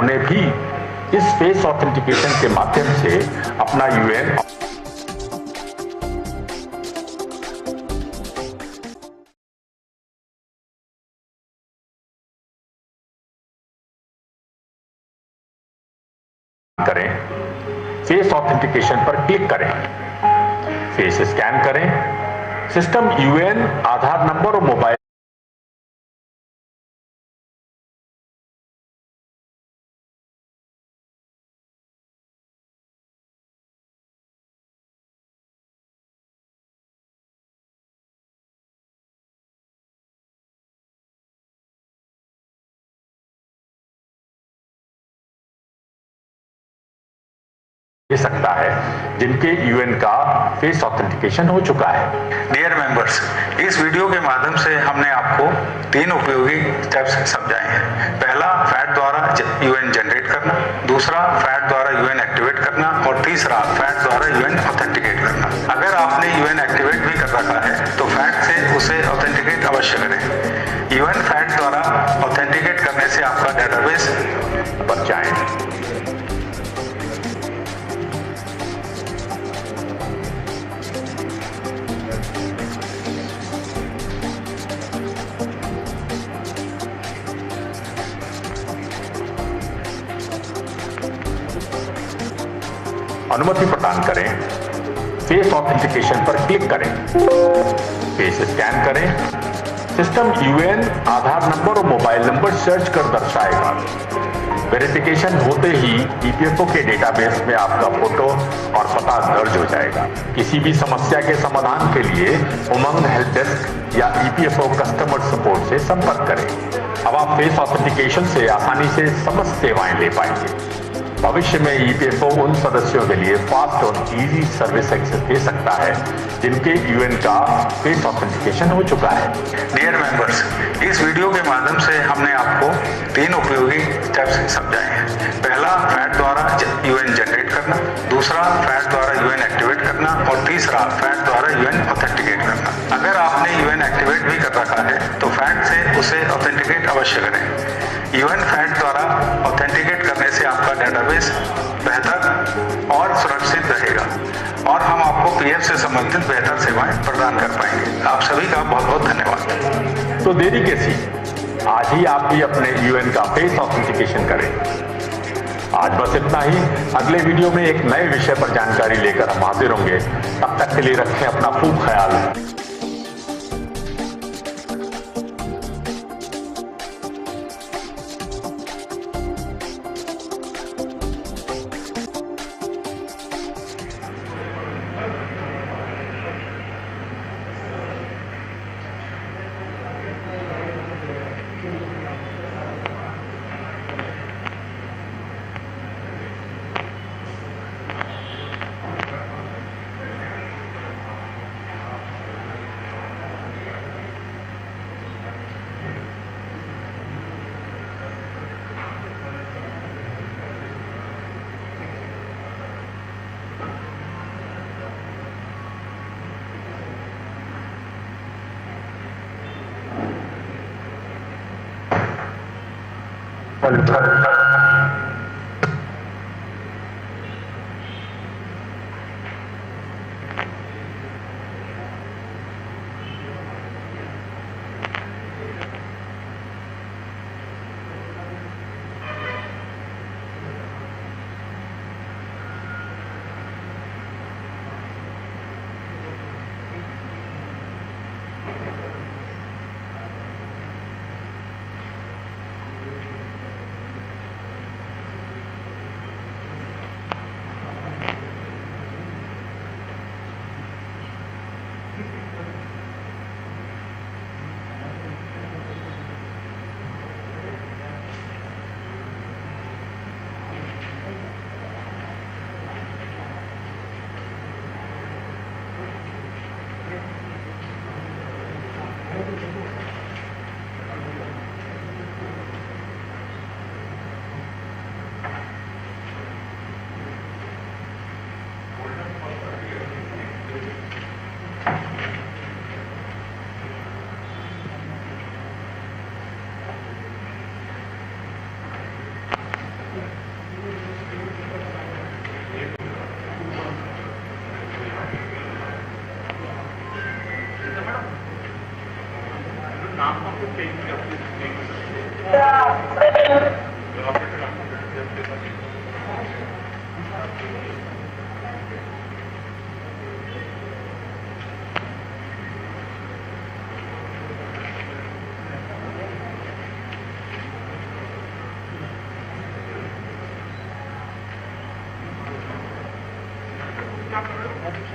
उन्हें भी इस फेस ऑथेंटिकेशन के माध्यम से अपना यूएन करें। फेस ऑथेंटिकेशन पर क्लिक करें, फेस स्कैन करें, सिस्टम यूएन, आधार नंबर और मोबाइल दे सकता है जिनके यूएन का फेस ऑथेंटिकेशन हो चुका है। डियर मेंबर्स, इस वीडियो के माध्यम से हमने आपको 3 उपयोगी स्टेप्स समझाए हैं। पहला, फैट द्वारा यूएन जनरेट करना, दूसरा फैट द्वारा यूएन एक्टिवेट करना और तीसरा फैट द्वारा यूएन ऑथेंटिकेट करना। अगर आपने यूएन एक्टिवेट भी कर रखा है तो फैट से उसे ऑथेंटिकेट अवश्य करें। यूएन फैट द्वारा ऑथेंटिकेट करने से आपका डेटाबेस पर जाएं। अनुमति प्रदान करें, फेस ऑथेंटिकेशन पर क्लिक करें, फेस स्कैन करें, सिस्टम यूएन, आधार नंबर और मोबाइल नंबर सर्च कर दर्शाएगा। वेरिफिकेशन होते ही ईपीएफओ के डेटाबेस में आपका फोटो और पता दर्ज हो जाएगा। किसी भी समस्या के समाधान के लिए उमंग हेल्प डेस्क या ईपीएफओ कस्टमर सपोर्ट से संपर्क करें। अब आप फेस ऑथेंटिकेशन से आसानी से समस्त सेवाएं ले पाएंगे। भविष्य में ईपीएफओ उन सदस्यों के लिए फास्ट और इजी सर्विस एक्सेस दे सकता है जिनके यूएन का फेस ऑथेंटिकेशन हो चुका है। डियर मेंबर्स, इस वीडियो के माध्यम से हमने आपको 3 उपयोगी स्टेप्स समझाए हैं। पहला, फैट द्वारा यूएन जनरेट करना, दूसरा फैट द्वारा यूएन एक्टिवेट करना और तीसरा फैट द्वारा यूएन ऑथेंटिकेट करना। अगर आपने यूएन एक्टिवेट भी कर रखा है तो फैट से उसे ऑथेंटिकेट अवश्य करें। यूएन फैट द्वारा ऑथेंटिकेट करने से आपका डेटाबेस बेहतर और सुरक्षित रहेगा और हम आपको पीएफ से संबंधित बेहतर सेवाएं प्रदान कर पाएंगे। आप सभी का बहुत बहुत धन्यवाद। तो देरी कैसी, आज ही आप भी अपने यूएन का फेस ऑथेंटिकेशन करें। आज बस इतना ही। अगले वीडियो में एक नए विषय पर जानकारी लेकर हम हाजिर होंगे। तब तक के लिए रखें अपना खूब ख्याल।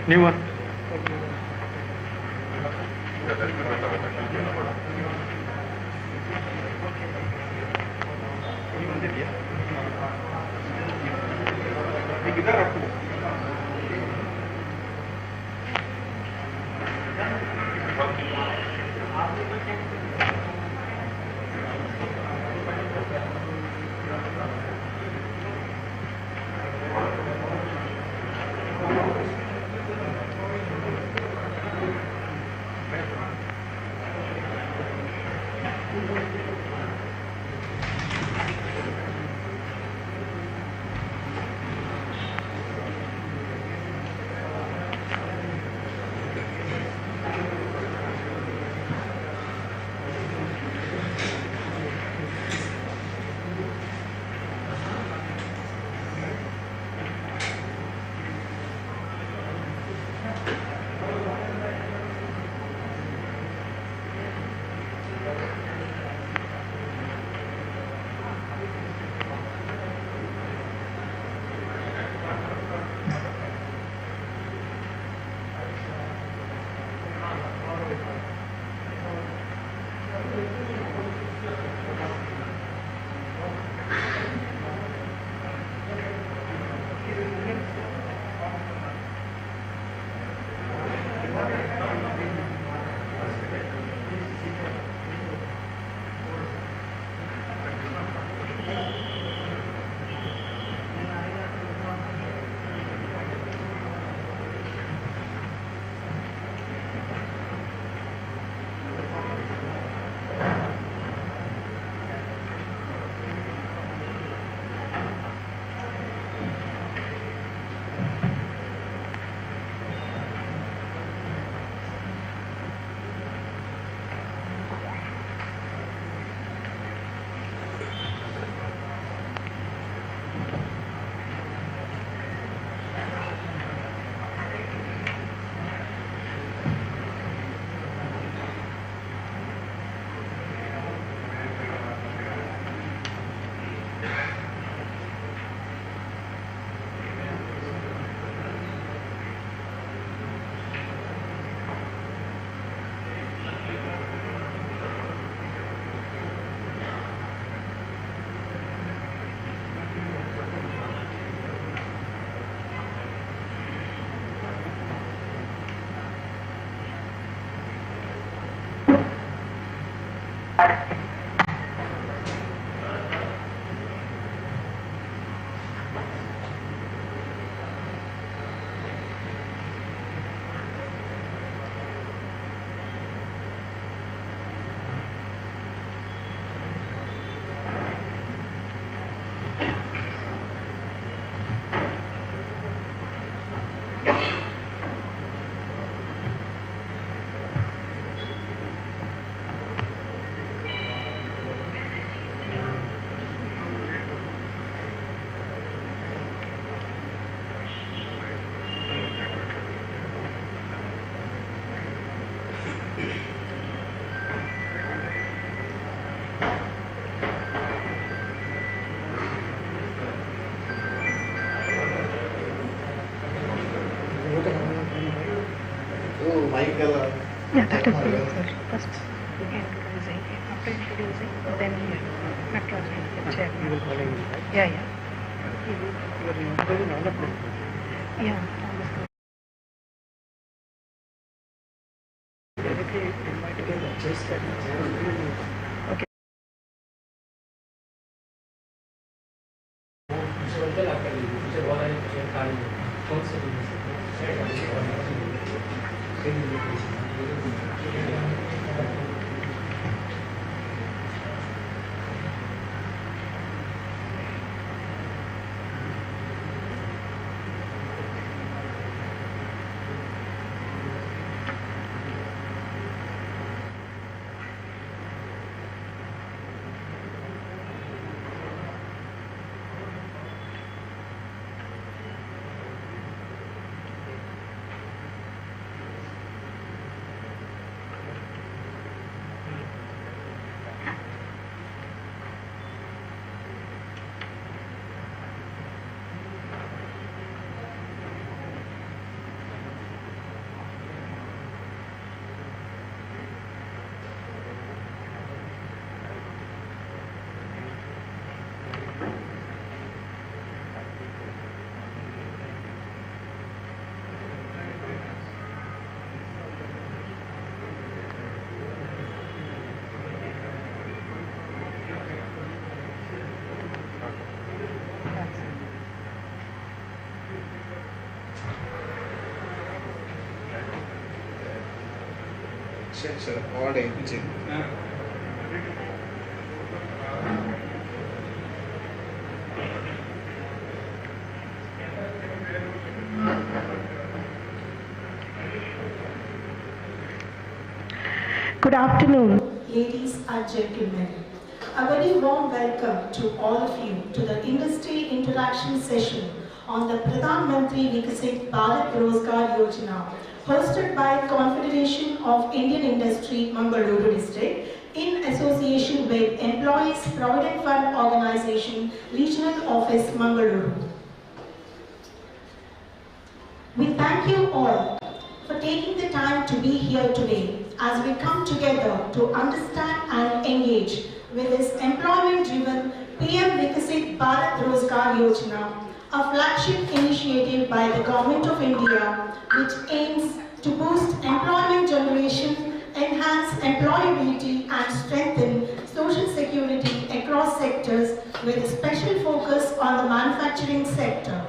New one. Yeah, that is good, sir. First, introducing, after introducing, then acknowledgement, chairman. You will follow me, right? Yeah, yeah. You are involved in all of them. Yeah, understood. Directly invited in the chest that Okay. sir, all day. Good afternoon, ladies and gentlemen. A very warm welcome to all of you to the industry interaction session on the Pradhan Mantri Viksit Bharat Rozgar Yojana, hosted by Confederation of Indian Industry, Mangaluru district, in association with Employees Provident Fund Organization, Regional Office, Mangaluru. We thank you all for taking the time to be here today as we come together to understand and engage with this employment-driven PMVBRY Bharat Rozgar Yojana, a flagship initiative by the Government of India which aims to boost employment generation, enhance employability and strengthen social security across sectors with a special focus on the manufacturing sector.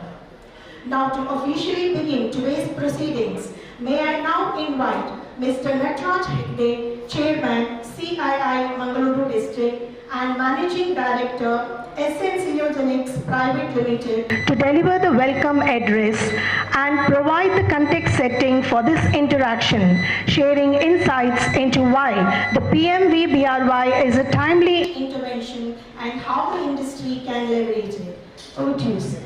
Now to officially begin today's proceedings, may I now invite Mr. Natraj Hegde, Chairman, CII Mangaluru District and Managing Director, SN Yojana Private Limited, to deliver the welcome address and provide the context setting for this interaction, sharing insights into why the PMVBRY is a timely intervention and how the industry can leverage it. Over to you, sir.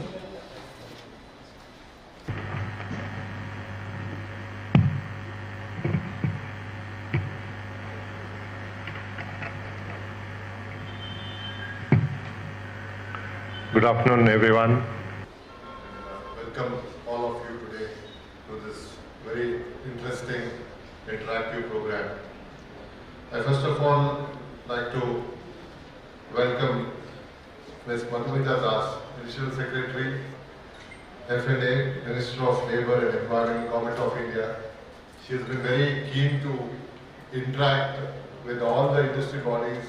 Good afternoon, everyone. Welcome all of you today to this very interesting interactive program. I first of all like to welcome Ms. Madhumita Das, Additional Secretary, FNA, Minister of Labour and Employment, Government of India. She has been very keen to interact with all the industry bodies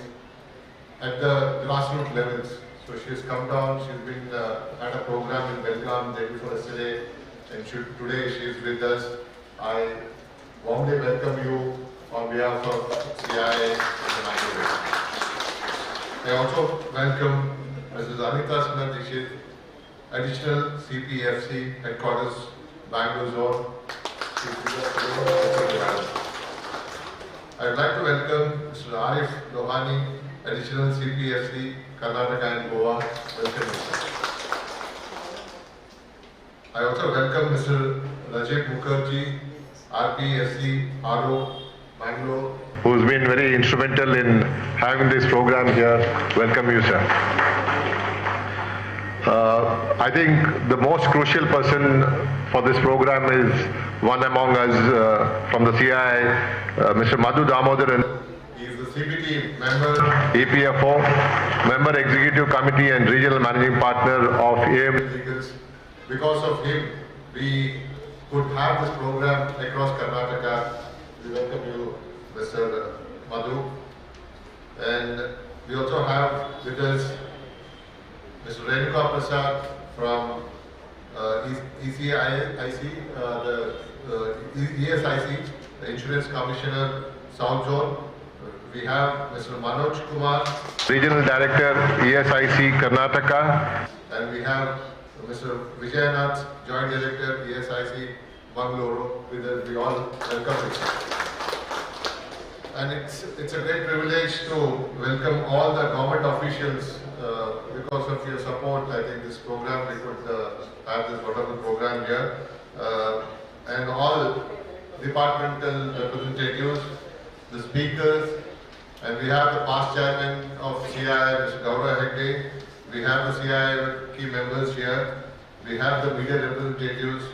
at the grassroots levels. So she has come down, she's been at a program in Belgaum day before yesterday, and today she is with us. I warmly welcome you on behalf of CII and Mangaluru. I also welcome Mrs. Anita Sinha Dixit, Additional CPFC Headquarters, Bangalore Zone. I would like to welcome Mr. Arif Lohani, Additional CPFC, Karnataka and Goa. Welcome, Mr. I also welcome Mr. Rajat Mukherjee, RPFC, RO, Mangalore, Who's been very instrumental in having this program here. Welcome you, sir. I think the most crucial person for this program is one among us from the CII, Mr. Madhu Damodaran. He is the CBT member, EPFO, Member Executive Committee and Regional Managing Partner of Legals. Because of him, we could have this program across Karnataka. We welcome you, Mr. Madhu. And we also have with us Mr. Renuka Prasad from ECIC, ESIC, the Insurance Commissioner, South Zone. We have Mr. Manoj Kumar, Regional Director, ESIC, Karnataka. and we have Mr. Vijayanath, Joint Director, ESIC, Mangaluru, with us. We all welcome you. And it's a great privilege to welcome all the government officials. Because of your support, I think this program, we could have this wonderful program here. And all departmental representatives, the speakers, and we have the past chairman of CII, Mr. Gaurav Hegde. We have the CII key members here. We have the media representatives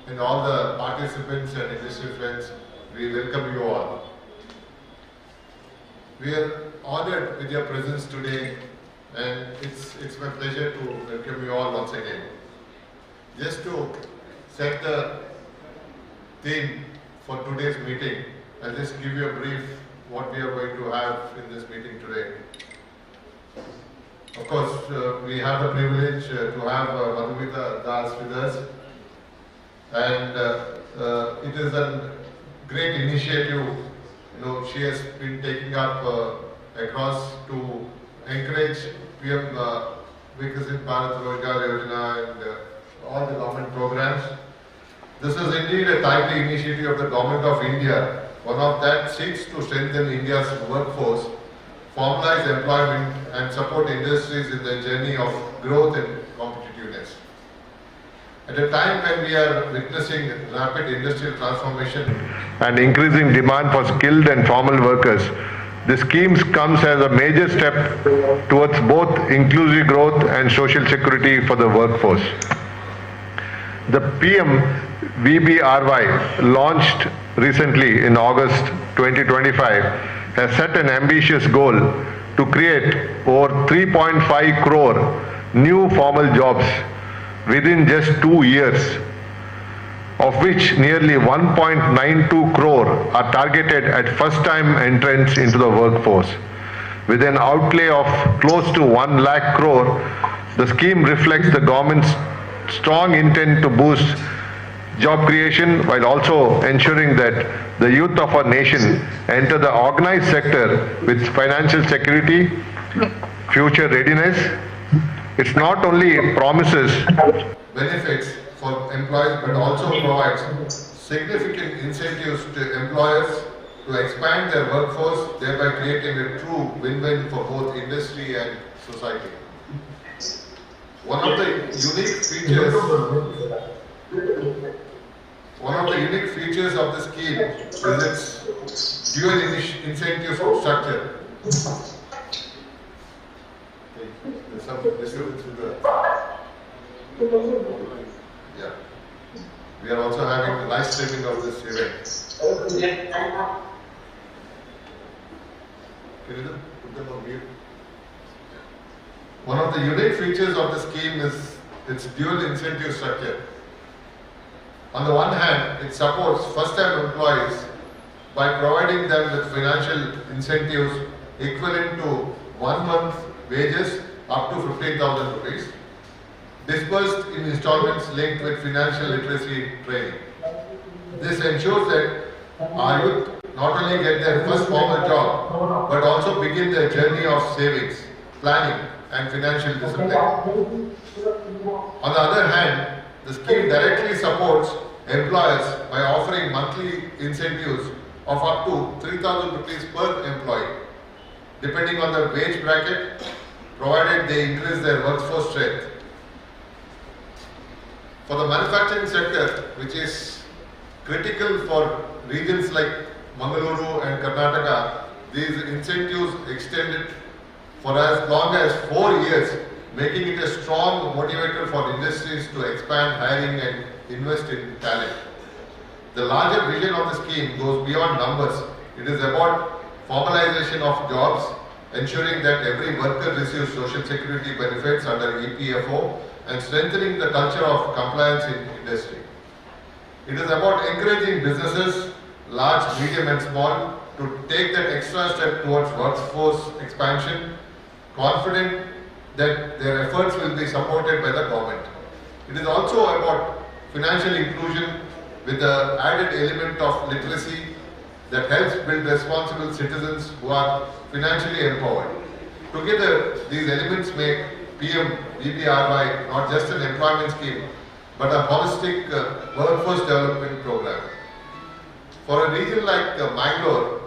and all the participants and industry friends. We welcome you all. We are honored with your presence today, and it's my pleasure to welcome you all once again. Just to set the theme for today's meeting, I'll just give you a brief what we are going to have in this meeting today. Of course, we have the privilege to have Madhumita Das with us, and it is a great initiative she has been taking up across to encourage PM Viksit, Bharat, Rozgar, Yojana and all the government programs. This is indeed a timely initiative of the Government of India, one of that seeks to strengthen India's workforce, formalize employment and support industries in their journey of growth and competitiveness. At a time when we are witnessing rapid industrial transformation and increasing demand for skilled and formal workers, the scheme comes as a major step towards both inclusive growth and social security for the workforce. The PMVBRY, launched recently in August 2025, has set an ambitious goal to create over 3.5 crore new formal jobs within just 2 years, of which nearly 1.92 crore are targeted at first-time entrants into the workforce. With an outlay of close to 1 lakh crore, the scheme reflects the government's strong intent to boost job creation while also ensuring that the youth of our nation enter the organized sector with financial security, future readiness. It's not only promises benefits for employees but also provides significant incentives to employers to expand their workforce, thereby creating a true win-win for both industry and society. One of the unique features of the scheme is its dual incentive structure. There's some disturbance with the... Yeah. We are also having the live streaming of this event. Can you put them on mute? One of the unique features of the scheme is its dual incentive structure. On the one hand, it supports first-time employees by providing them with financial incentives equivalent to 1 month wages up to 15,000 rupees, disbursed in installments linked with financial literacy training. This ensures that our youth not only get their first formal job, but also begin their journey of savings, planning, and financial discipline. On the other hand, the scheme directly supports employers by offering monthly incentives of up to 3,000 rupees per employee, depending on the wage bracket, provided they increase their workforce strength. For the manufacturing sector, which is critical for regions like Mangaluru and Karnataka, these incentives extended for as long as 4 years, making it a strong motivator for industries to expand hiring and invest in talent. The larger vision of the scheme goes beyond numbers. It is about formalization of jobs, ensuring that every worker receives social security benefits under EPFO, and strengthening the culture of compliance in industry. It is about encouraging businesses, large, medium and small, to take that extra step towards workforce expansion, confident that their efforts will be supported by the government. It is also about financial inclusion with the added element of literacy that helps build responsible citizens who are financially empowered. Together, these elements make PMVBRY not just an employment scheme, but a holistic workforce development program. For a region like Mangaluru,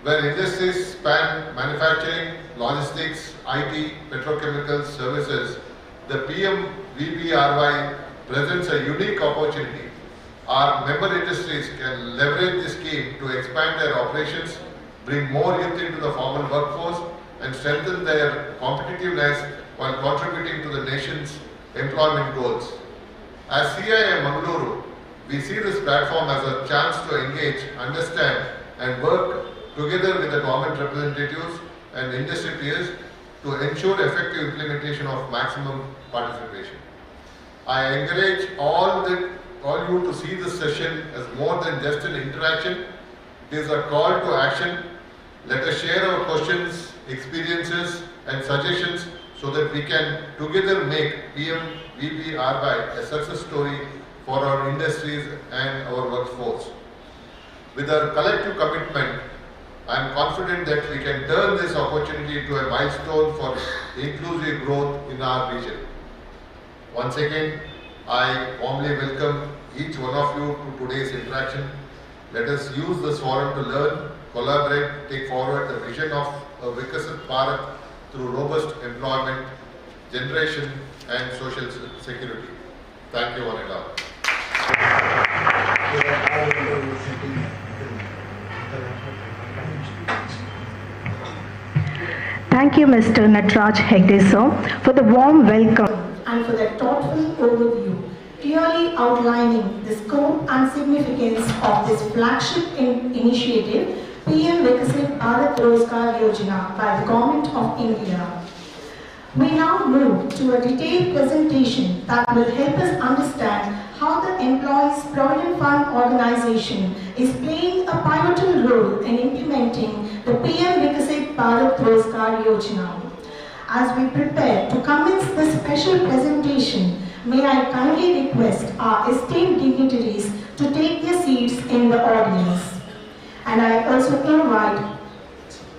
where industries span manufacturing, logistics, IT, petrochemicals, services, the PMVBRY presents a unique opportunity. Our member industries can leverage this scheme to expand their operations, bring more youth into the formal workforce, and strengthen their competitiveness while contributing to the nation's employment goals. As CII Mangaluru, we see this platform as a chance to engage, understand, and work together with the government representatives and industry peers to ensure effective implementation of maximum participation. I encourage all you to see this session as more than just an interaction. It is a call to action. Let us share our questions, experiences, and suggestions so that we can together make PMVBRY a success story for our industries and our workforce. With our collective commitment, I am confident that we can turn this opportunity into a milestone for inclusive growth in our region. Once again, I warmly welcome each one of you to today's interaction. Let us use this forum to learn, collaborate, take forward the vision of a Viksit Bharat through robust employment, generation and social security. Thank you one and all. Thank you, Mr. Nataraj Hegde, sir, for the warm welcome and for the thoughtful overview, clearly outlining the scope and significance of this flagship initiative, PMVBRY Rozgar Yojana by the Government of India. We now move to a detailed presentation that will help us understand how the Employees Provident Fund Organization is playing a pivotal role in implementing the PMVBRY Rozgar Yojana. As we prepare to commence this special presentation, may I kindly request our esteemed dignitaries to take their seats in the audience. And I also invite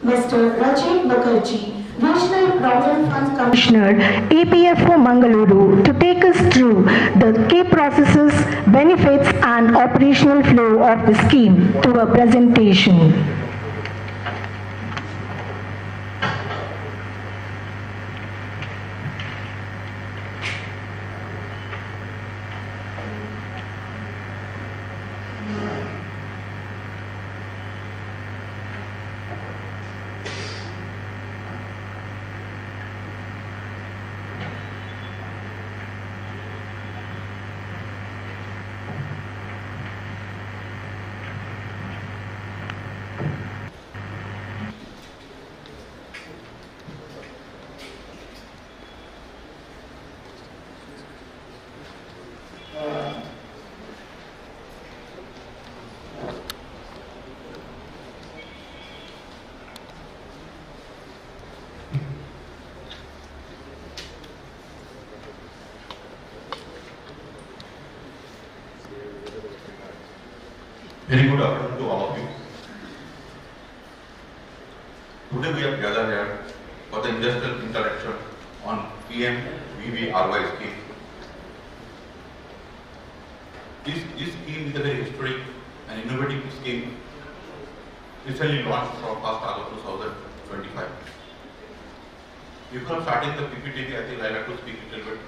Mr. Rajiv Mukherjee, National Provident Fund Commissioner, EPFO Mangaluru, to take us through the key processes, benefits and operational flow of the scheme to a presentation. Very good afternoon to all of you. Today we have gathered here for the industrial interaction on PMVBRY scheme. This scheme is a very historic and innovative scheme recently launched from 1st August 2025. Before starting the PPT, I think I like to speak a little bit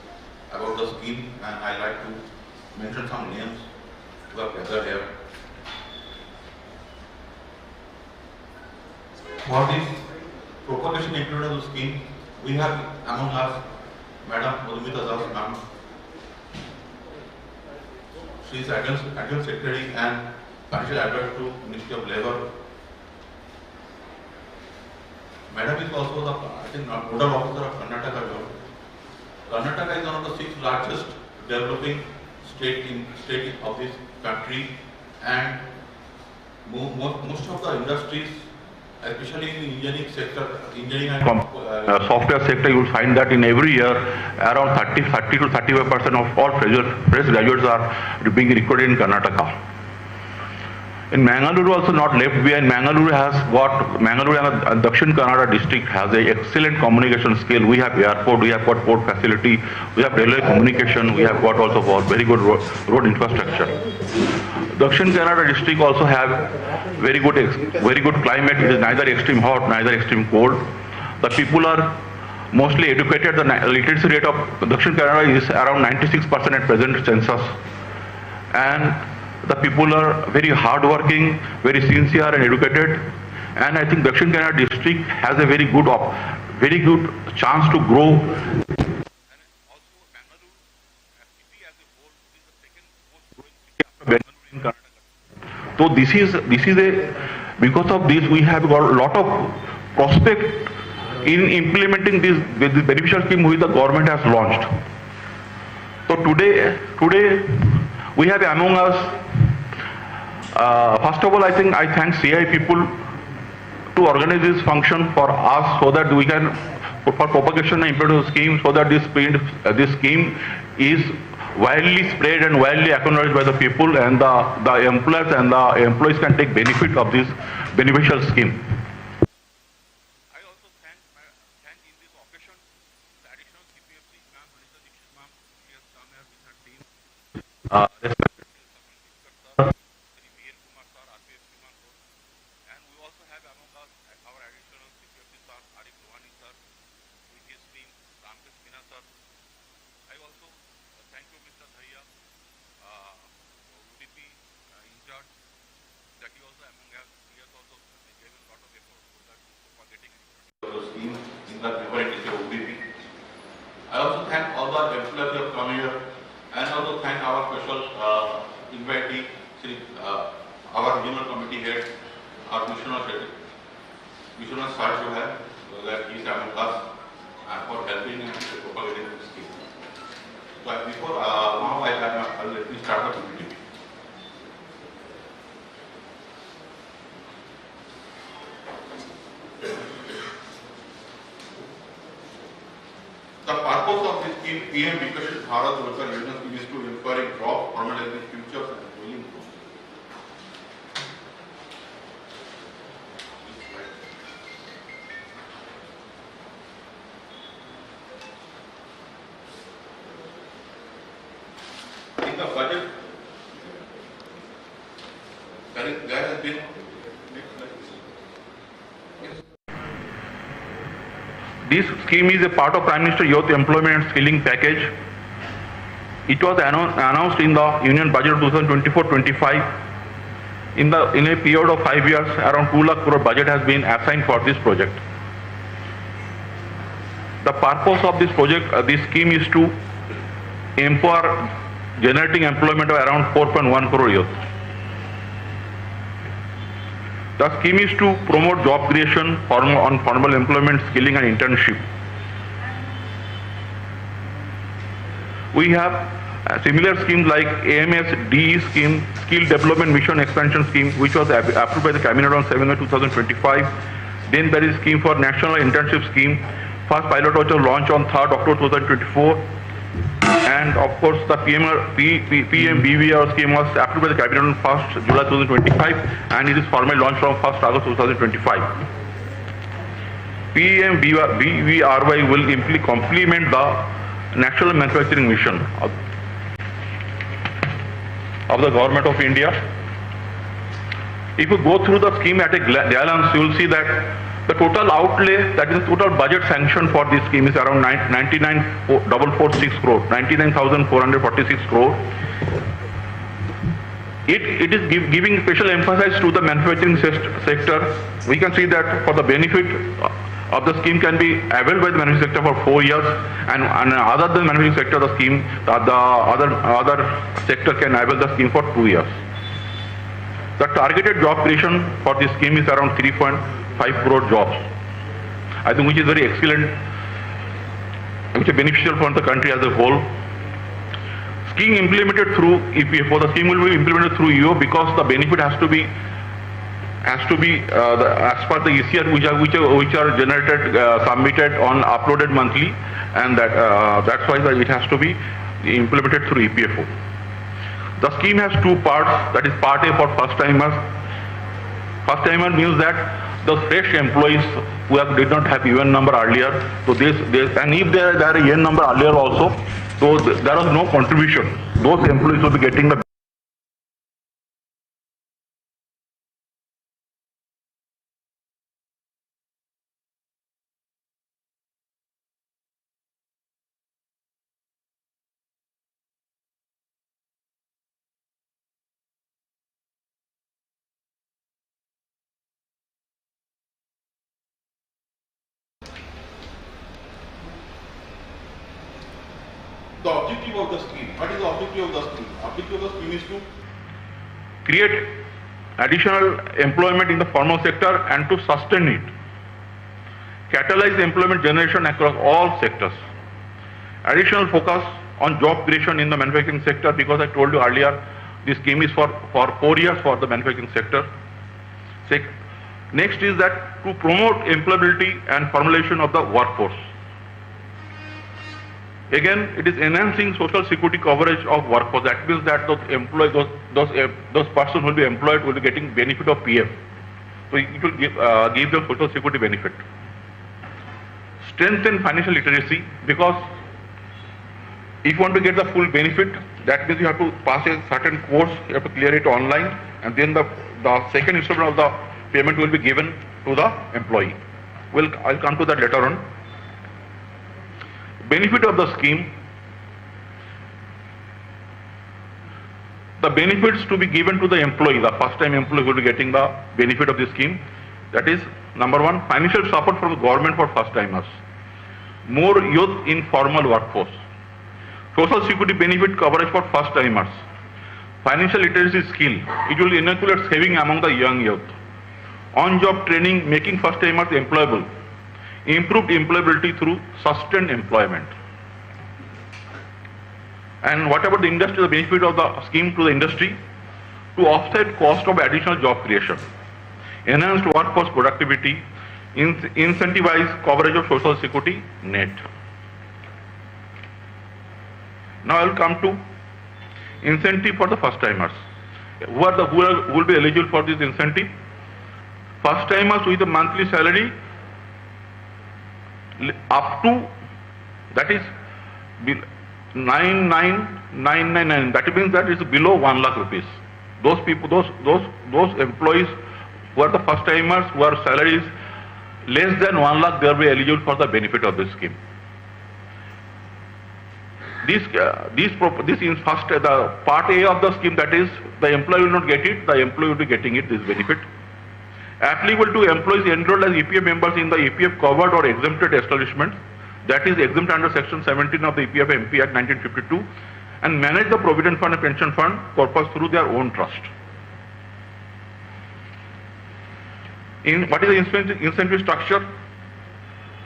about the scheme, and I like to mention some names who have gathered here. For this propagation included in the scheme, we have among us Madam Madhumita Das, ma'am. She is Adjoint Secretary and Financial Advisor to Ministry of Labour. Madam is also the, I think, Nodal Officer of Karnataka government. Karnataka is one of the 6 largest developing state of this country, and most of the industries, especially in the engineering sector, software sector, you will find that in every year around 30 to 35% of all fresh graduates are being recruited in Karnataka. In Mangaluru also not left behind. Mangaluru and Dakshin Kannada district has an excellent communication skill. We have airport, we have got port facility, we have railway communication, we have got also very good road infrastructure. Dakshin Kannada district also have very good climate. It is neither extreme hot, neither extreme cold. The people are mostly educated. The literacy rate of Dakshin Kannada is around 96% at present census, and the people are very hardworking, very sincere and educated. And I think Dakshin Kannada district has a very good chance to grow. So this is because of this we have got a lot of prospect in implementing this beneficial scheme which the government has launched. So today we have among us, first of all, I thank CI people to organize this function for us so that we can, for propagation and implementation scheme, so that this scheme is widely spread and widely acknowledged by the people, and the employers and the employees can take benefit of this beneficial scheme. I also thank in this occasion the additional CPFC ma'am, Viksit ma'am, she has come here with her team. Respected sir, and we also have among us our additional CPFC sir, Arif Lohani sir, with his team, Ramkesh Meena sir. I also thank you, Mr. Dhaiya, UDP in charge, that he also among us. He has also given a lot of effort for getting the scheme in the implementation of UDP. I also thank all the employees who have come here, and also thank our special invitee, our regional committee head, our Vishwanath Sir, that he is among us for helping and propagating this scheme. But before now, let me start the PPT. The purpose of this scheme, PMVBRY Bharat Rozgar Yojana scheme, is to encourage jobs, permanent futures, and dwelling growth. In the budget, there has been this scheme is a part of Prime Minister Youth Employment and Skilling Package. It was announced in the Union Budget of 2024-25. In a period of 5 years, around 2 lakh crore budget has been assigned for this project. The purpose of this project, this scheme, is to empower generating employment of around 4.1 crore youth. The scheme is to promote job creation, formal employment, skilling and internship. We have similar schemes like AMS DE scheme, Skill Development Mission Expansion scheme, which was approved by the Cabinet on 7 May 2025. Then there is scheme for National Internship Scheme. First pilot was launched on 3rd October 2024. And of course, the PMVBRY scheme was approved by the Cabinet on 1st July 2025, and it is formally launched from 1st August 2025. PMVBRY will complement the National Manufacturing Mission of the Government of India. If you go through the scheme at a glance, you will see that the total outlay, that is the total budget sanction for this scheme, is around 99,446 crore, 99,446 crore. It is giving special emphasis to the manufacturing sector. We can see that for the benefit of the scheme can be availed by the manufacturing sector for 4 years, and other than manufacturing sector, the scheme, the other sector can avail the scheme for 2 years. The targeted job creation for this scheme is around 3.5 crore jobs, I think, which is very excellent, which is beneficial for the country as a whole. Scheme implemented through EPFO. The scheme will be implemented through EO because the benefit has to be as per the ECR which are generated, submitted on uploaded monthly, and that's why it has to be implemented through EPFO. The scheme has 2 parts. That is part A for first timers. First timer means that the fresh employees who did not have UN number earlier, so and if there are a UN number earlier also, so there was no contribution. Those employees will be getting the objective of the scheme. What is the objective of the scheme? Objective of the scheme is to create additional employment in the formal sector and to sustain it. Catalyze employment generation across all sectors. Additional focus on job creation in the manufacturing sector, because I told you earlier, this scheme is for 4 years for the manufacturing sector. Next is that to promote employability and formulation of the workforce. Again, it is enhancing social security coverage of workforce. That means that those persons who will be employed will be getting benefit of PF. So it will give them social security benefit. Strengthen financial literacy, because if you want to get the full benefit, that means you have to pass a certain course, you have to clear it online, and then the second installment of the payment will be given to the employee. I'll come to that later on. Benefit of the scheme. The benefits to be given to the employee, the first time employee will be getting the benefit of the scheme. That is, number one, financial support from the government for first timers. More youth in formal workforce. Social security benefit coverage for first timers. Financial literacy skill. It will inoculate saving among the young youth. On-job training, making first timers employable. Improved employability through sustained employment. And what about the industry, the benefit of the scheme to the industry? To offset cost of additional job creation. Enhanced workforce productivity. Incentivize coverage of social security net. Now I will come to incentive for the first timers. Who will be eligible for this incentive? First timers with a monthly salary up to, that is 99999. That means that is below 1 lakh rupees. Those people, those employees who are the first timers, who are salaries less than 1 lakh, they will be eligible for the benefit of this scheme. This is first, the part A of the scheme, that is, the employee will not get it, the employee will be getting it, this benefit. Applicable to employees enrolled as EPF members in the EPF covered or exempted establishments, that is exempt under section 17 of the EPF MP Act 1952, and manage the provident fund and pension fund purpose through their own trust. What is the incentive structure?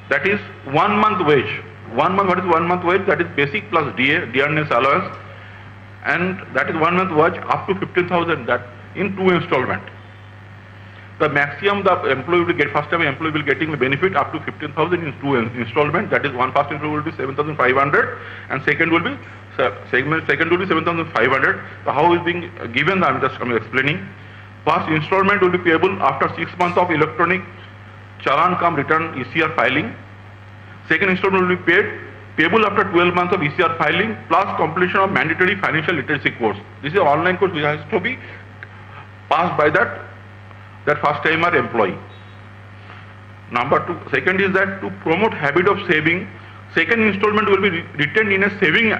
That is 1 month wage. 1 month, what is 1 month wage? That is basic plus DA, dearness allowance, and that is 1 month wage up to 15,000, that in 2 installment. The maximum the employee will get, first time employee will getting the benefit up to 15,000 in 2 installment. That is, first installment will be 7,500 and second will be 7,500. So how is being given? I'm explaining. First installment will be payable after 6 months of electronic challan cum return ECR filing. Second installment will be payable after 12 months of ECR filing plus completion of mandatory financial literacy course. This is an online course which has to be passed by that first timer employee. Number 2, second is that to promote habit of saving, second installment will be retained in a saving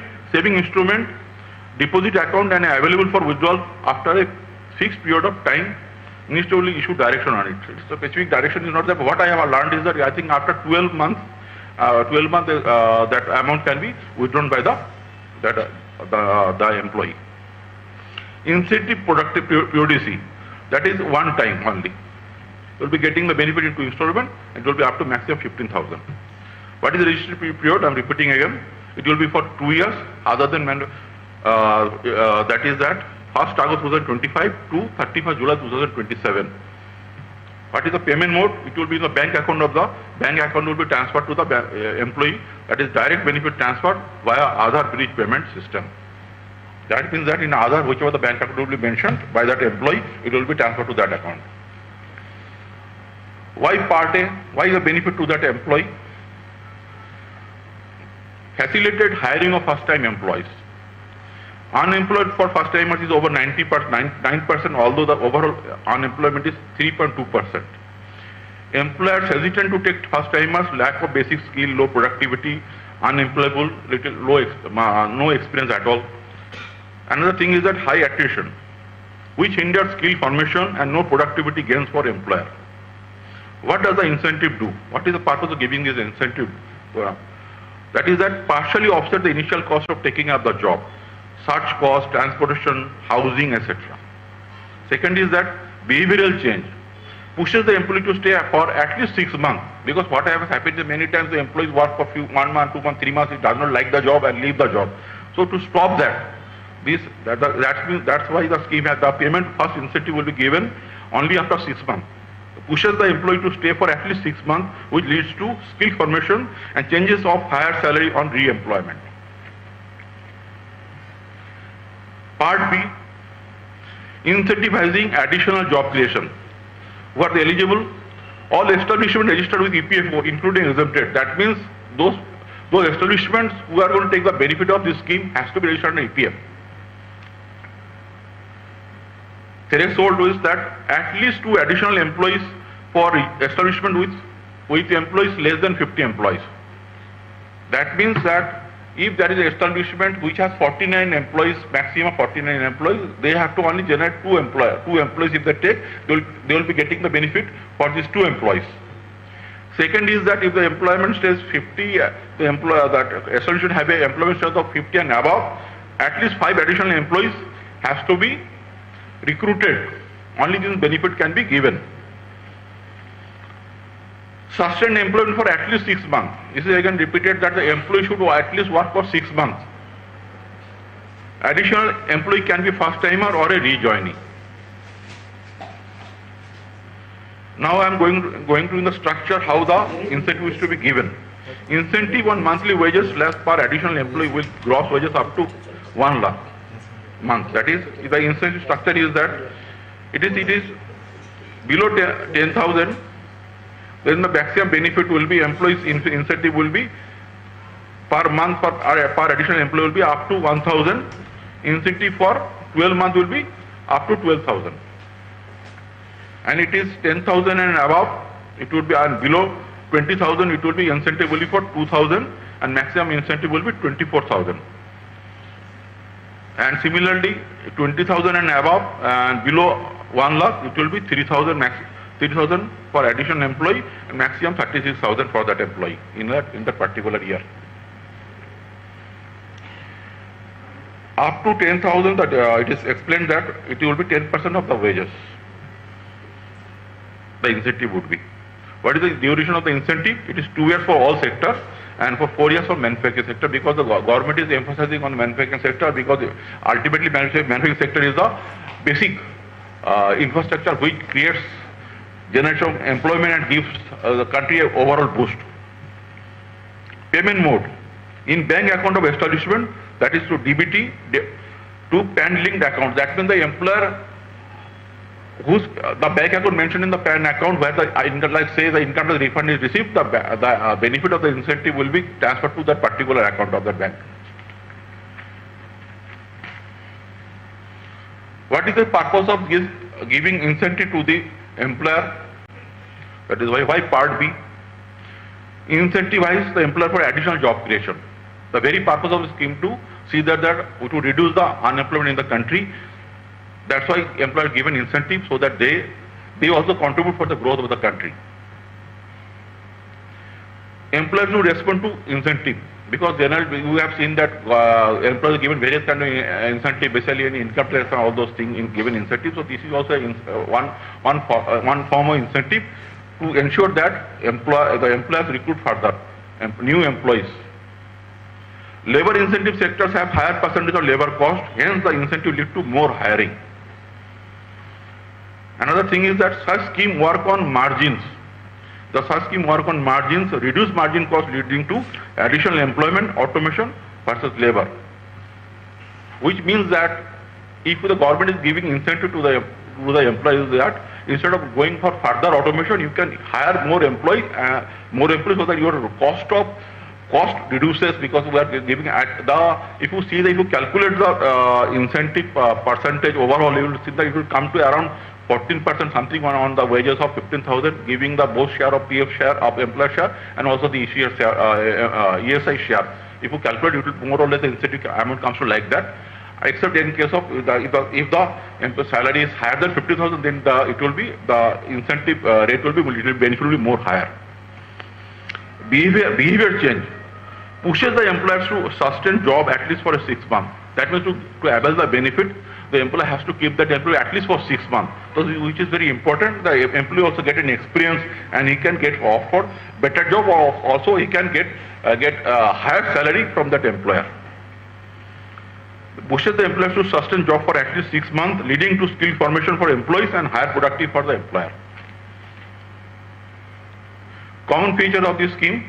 instrument, deposit account, and available for withdrawal after a fixed period of time. Needs to only issue direction on it. It's a specific direction is not there. What I have learned is that I think after 12 months, that amount can be withdrawn by the employee. Incentive productive periodicity. That is 1 time only. You will be getting the benefit in 2 installment. It will be up to maximum 15,000. What is the registry period? I am repeating again. It will be for 2 years, other than that is that 1st August 2025 to 31st July 2027. What is the payment mode? It will be in the bank account of the bank account will be transferred to the employee. That is direct benefit transfer via Aadhaar bridge payment system. That means that in Aadhaar, whichever the bank account will be mentioned by that employee, it will be transferred to that account. Why part A? Why the benefit to that employee? Facilitated hiring of first-time employees. Unemployed for first-timers is over 9%, although the overall unemployment is 3.2%. Employers hesitant to take first-timers, lack of basic skill, low productivity, unemployable, no experience at all. Another thing is that high attrition, which hinders skill formation and no productivity gains for employer. What does the incentive do? What is the purpose of giving this incentive? That is that partially offset the initial cost of taking up the job, search cost, transportation, housing, etc. Second is that behavioral change pushes the employee to stay for at least 6 months, because what has happened is many times the employees work for 1 month, 2 months, 3 months, he does not like the job and leave the job. So to stop that, that's why the scheme has the payment first incentive will be given only after 6 months. It pushes the employee to stay for at least 6 months, which leads to skill formation and changes of higher salary on re-employment. Part B, incentivizing additional job creation. Who are the eligible? All establishments registered with EPFO, including exempted. That means those establishments who are going to take the benefit of this scheme has to be registered in EPF. Threshold is that at least 2 additional employees for establishment with employees less than 50 employees. That means that if there is an establishment which has 49 employees, maximum 49 employees, they have to only generate 2 employees if they take, they will be getting the benefit for these 2 employees. Second is that if the employment stays 50, that establishment have an employment status of 50 and above, at least 5 additional employees has to be recruited. Only this benefit can be given. Sustained employment for at least 6 months. This is again repeated that the employee should at least work for 6 months. Additional employee can be first timer or a rejoinee. Now I am going to in the structure how the incentive is to be given. Incentive on monthly wages less per additional employee with gross wages up to 1 lakh month. That is, the incentive structure is that it is below 10,000. Then the maximum benefit will be employees incentive will be per month per additional employee will be up to 1,000. Incentive for 12 months will be up to 12,000. And it is 10,000 and above, it would be, and below 20,000 it will be incentive will be for 2,000 and maximum incentive will be 24,000. And similarly 20,000 and above and below 1 lakh it will be 3,000 3,000 for additional employee and maximum 36,000 for that employee in that particular year. Up to 10,000, it is explained that it will be 10% of the wages. The incentive would be. What is the duration of the incentive? It is 2 years for all sectors and for 4 years for manufacturing sector, because the government is emphasizing on manufacturing sector, because ultimately manufacturing sector is the basic infrastructure which creates generation of employment and gives the country an overall boost. Payment mode. In bank account of establishment, that is to DBT, to PAN linked account. That means the employer whose the bank account mentioned in the PAN account where the income, like say the income tax refund is received, the benefit of the incentive will be transferred to that particular account of that bank. What is the purpose of giving incentive to the employer? That is why part B, incentivize the employer for additional job creation. The very purpose of the scheme to see that to reduce the unemployment in the country. That's why employers given incentive so that they also contribute for the growth of the country. Employers will respond to incentive, because generally we have seen that employers given various kind of incentive, basically any income tax and all those things in given incentive. So this is also one form of incentive to ensure that the employers recruit further new employees. Labor incentive sectors have higher percentage of labor cost, hence the incentive lead to more hiring. Another thing is that such scheme work on margins. The such scheme work on margins, reduce margin cost leading to additional employment, automation versus labor. Which means that if the government is giving incentive to the employees, that instead of going for further automation, you can hire more employees so that your cost reduces, because we are giving if you calculate the incentive percentage overall, you will see that it will come to around 14% something on the wages of 15,000, giving the both share of PF share of employer share and also the ESI share. If you calculate, it will more or less the incentive amount comes to like that. Except in case of if the salary is higher than 50,000, then the incentive rate will be benefit will be more higher. Behavior change pushes the employers to sustain job at least for 6 months. That means to avail the benefit, the employer has to keep that employee at least for 6 months. So which is very important. The employee also get an experience and he can get offered better job, or also he can get higher salary from that employer. Pushes the employers to sustain job for at least 6 months, leading to skill formation for employees and higher productivity for the employer. Common feature of this scheme.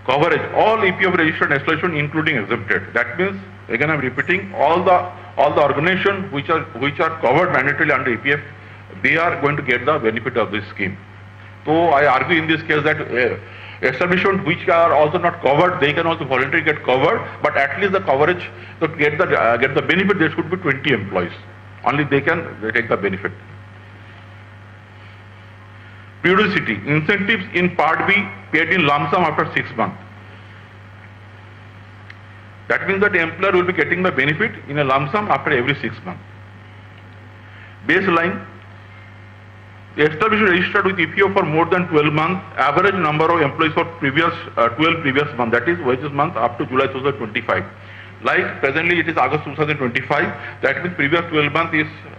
coverage, all EPF registered establishment including exempted. That means, again I'm repeating, all the organizations which are covered mandatorily under EPF, they are going to get the benefit of this scheme. So I argue in this case that establishments which are also not covered, they can also voluntarily get covered, but at least the coverage to get the benefit, there should be 20 employees. Only they can take the benefit. Periodicity, incentives in Part B paid in lump sum after 6 months. That means that the employer will be getting the benefit in a lump sum after every 6 months. Baseline, the establishment registered with EPFO for more than 12 months, average number of employees for 12 previous months, that is wages month up to July 2025. Like presently it is August 2025, that means previous 12 months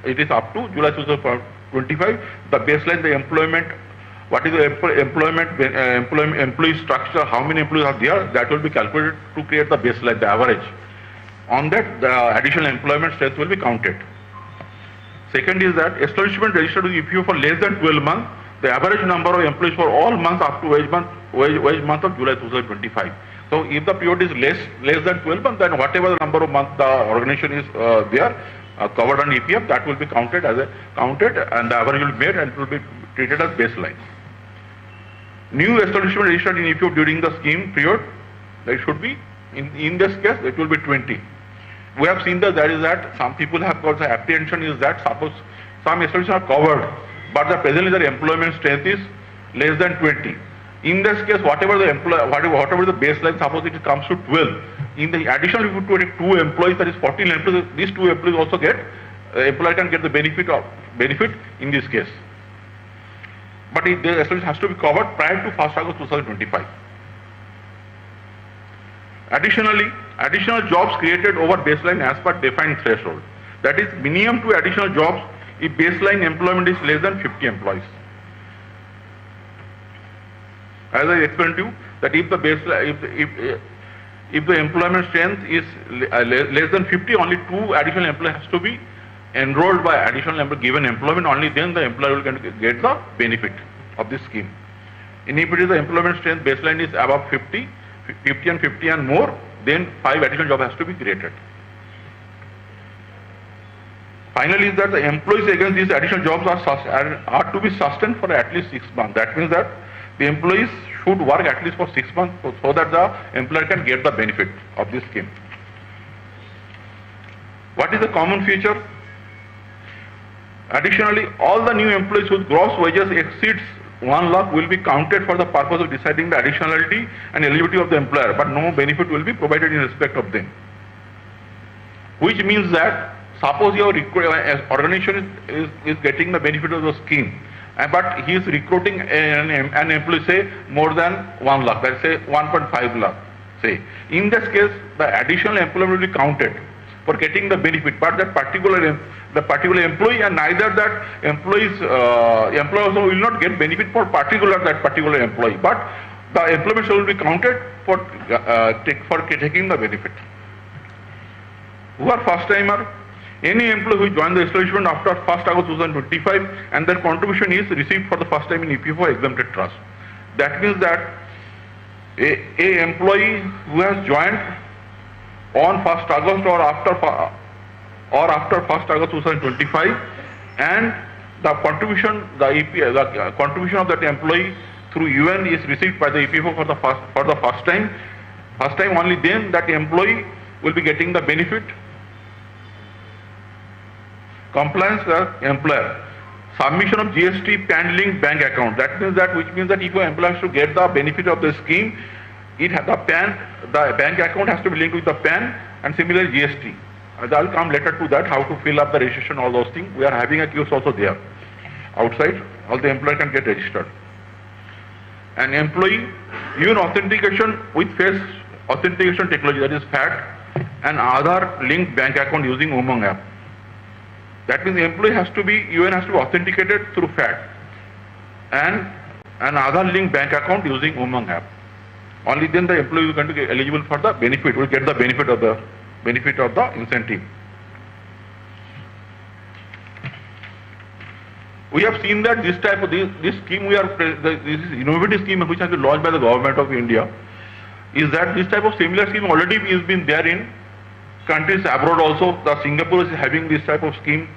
it is up to July 2025. The baseline, the employment, what is the employee structure, how many employees are there, that will be calculated to create the baseline, the average. On that, the additional employment strength will be counted. Second is that establishment registered with EPFO for less than 12 months, the average number of employees for all months up to wage month of July 2025. So if the period is less than 12 months, then whatever the number of months the organization is covered on EPF, that will be counted and the average will be made and it will be treated as baseline. New establishment registered in EPF during the scheme period, there should be, in this case, it will be 20. We have seen that there is that some people have got the apprehension is that suppose some establishments are covered, but presently their employment strength is less than 20. In this case, whatever the baseline, suppose it comes to 12. In the additional, if you take 2 employees, that is 14 employees, these 2 employees also get, employer can get the benefit in this case. But the establishment has to be covered prior to 1st August 2025. Additionally, additional jobs created over baseline as per defined threshold. That is minimum 2 additional jobs if baseline employment is less than 50 employees. As I explained to you, that if the baseline, if the employment strength is less than 50, only 2 additional employees has to be enrolled by additional given employment, only then the employer will get the benefit of this scheme. And if it is the employment strength baseline is above 50 and 50 and more, then 5 additional jobs has to be created. Finally, is that the employees against these additional jobs are to be sustained for at least 6 months. That means that the employees should work at least for 6 months so that the employer can get the benefit of this scheme. What is the common feature? Additionally, all the new employees whose gross wages exceeds 1 lakh will be counted for the purpose of deciding the additionality and eligibility of the employer, but no benefit will be provided in respect of them. Which means that suppose your organization is getting the benefit of the scheme, but he is recruiting an employee, say more than 1 lakh, let's say 1.5 lakh, say. In this case, the additional employment will be counted for getting the benefit, but that particular employee, and neither that employer also will not get benefit for that particular employee, but the employment will be counted for taking the benefit. Who are first timer? Any employee who joined the establishment after 1st August 2025 and their contribution is received for the first time in EPFO exempted trust. That means that a employee who has joined on 1st August or after 1st August 2025 and the contribution of that employee through UN is received by the EPFO for the first time only, then that employee will be getting the benefit. Compliance with employer. Submission of GST PAN linked bank account. That means that, which means that if your employer has to get the benefit of the scheme, the bank account has to be linked with the PAN and similarly GST. I will come later to that, how to fill up the registration, all those things. We are having a kiosk also there. Outside, all the employer can get registered. An employee, even authentication with face authentication technology, that is FAT, and Aadhaar linked bank account using Umang app. That means the employee has to be, UN has to be authenticated through FAT and an Aadhaar linked bank account using Umang app. Only then the employee is going to get eligible for the benefit, will get the benefit of the incentive. We have seen that this type of this scheme, this is innovative scheme which has been launched by the government of India. is that this type of similar scheme already is been there in countries abroad also. The Singapore is having this type of scheme.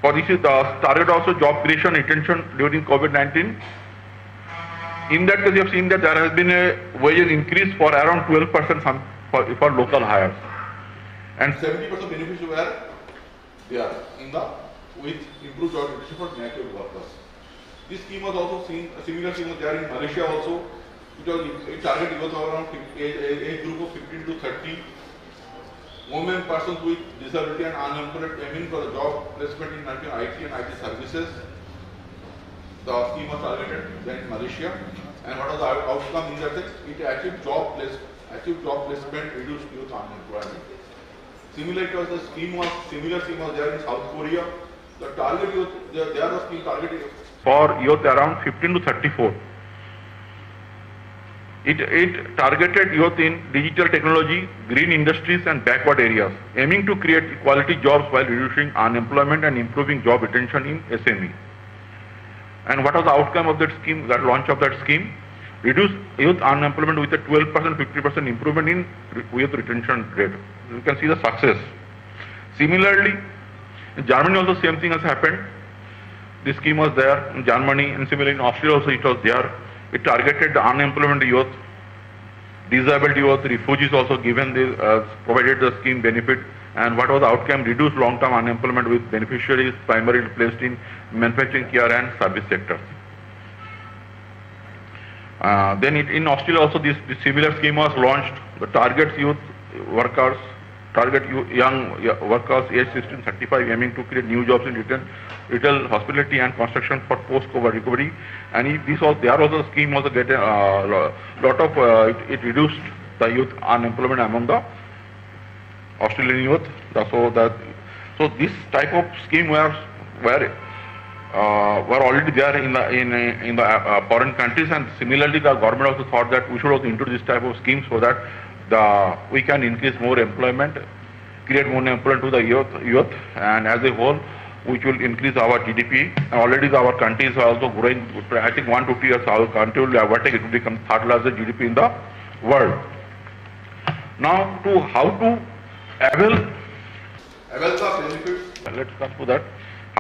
For this is the target also job creation retention during COVID-19. In that case, you have seen that there has been a wages increase for around 12% for local hires. And 70% benefits were there in the with improved job creation for native workers. This scheme was also seen, a similar scheme was there in Malaysia also. It targeted youth around age group of 15 to 30. Women, persons with disability and unemployed aiming for a job placement in IT and IT services. The scheme was targeted then in Malaysia. And what was the outcome in that? It achieved job placement, reduced youth unemployment. Similar to the similar scheme was there in South Korea. The target youth, there the scheme targeted for youth around 15 to 34. It targeted youth in digital technology, green industries and backward areas, aiming to create quality jobs while reducing unemployment and improving job retention in SME. And what was the outcome of that scheme, that launch of that scheme? Reduce youth unemployment with a 12%, 50% improvement in youth retention rate. You can see the success. Similarly, in Germany also same thing has happened. This scheme was there in Germany, and similarly in Austria also it was there. It targeted the unemployment youth, disabled youth, refugees also given the provided the scheme benefit. And what was the outcome? Reduced long-term unemployment with beneficiaries primarily placed in manufacturing, care and service sectors. Then in Australia also this similar scheme was launched. The targets youth workers, young workers aged 16 to 35, aiming to create new jobs in retail, hospitality and construction for post-COVID recovery. And there also the scheme also get a lot of it reduced the youth unemployment among the Australian youth. So this type of scheme were already there in the foreign countries, and similarly the government also thought that we should also introduce this type of scheme so that we can increase more employment, create more employment to the youth, and as a whole which will increase our GDP. And already our countries are also growing. I think 1 to 2 years our country will overtake, it will become third largest GDP in the world. Now to how to avail the benefits. Let's come to that.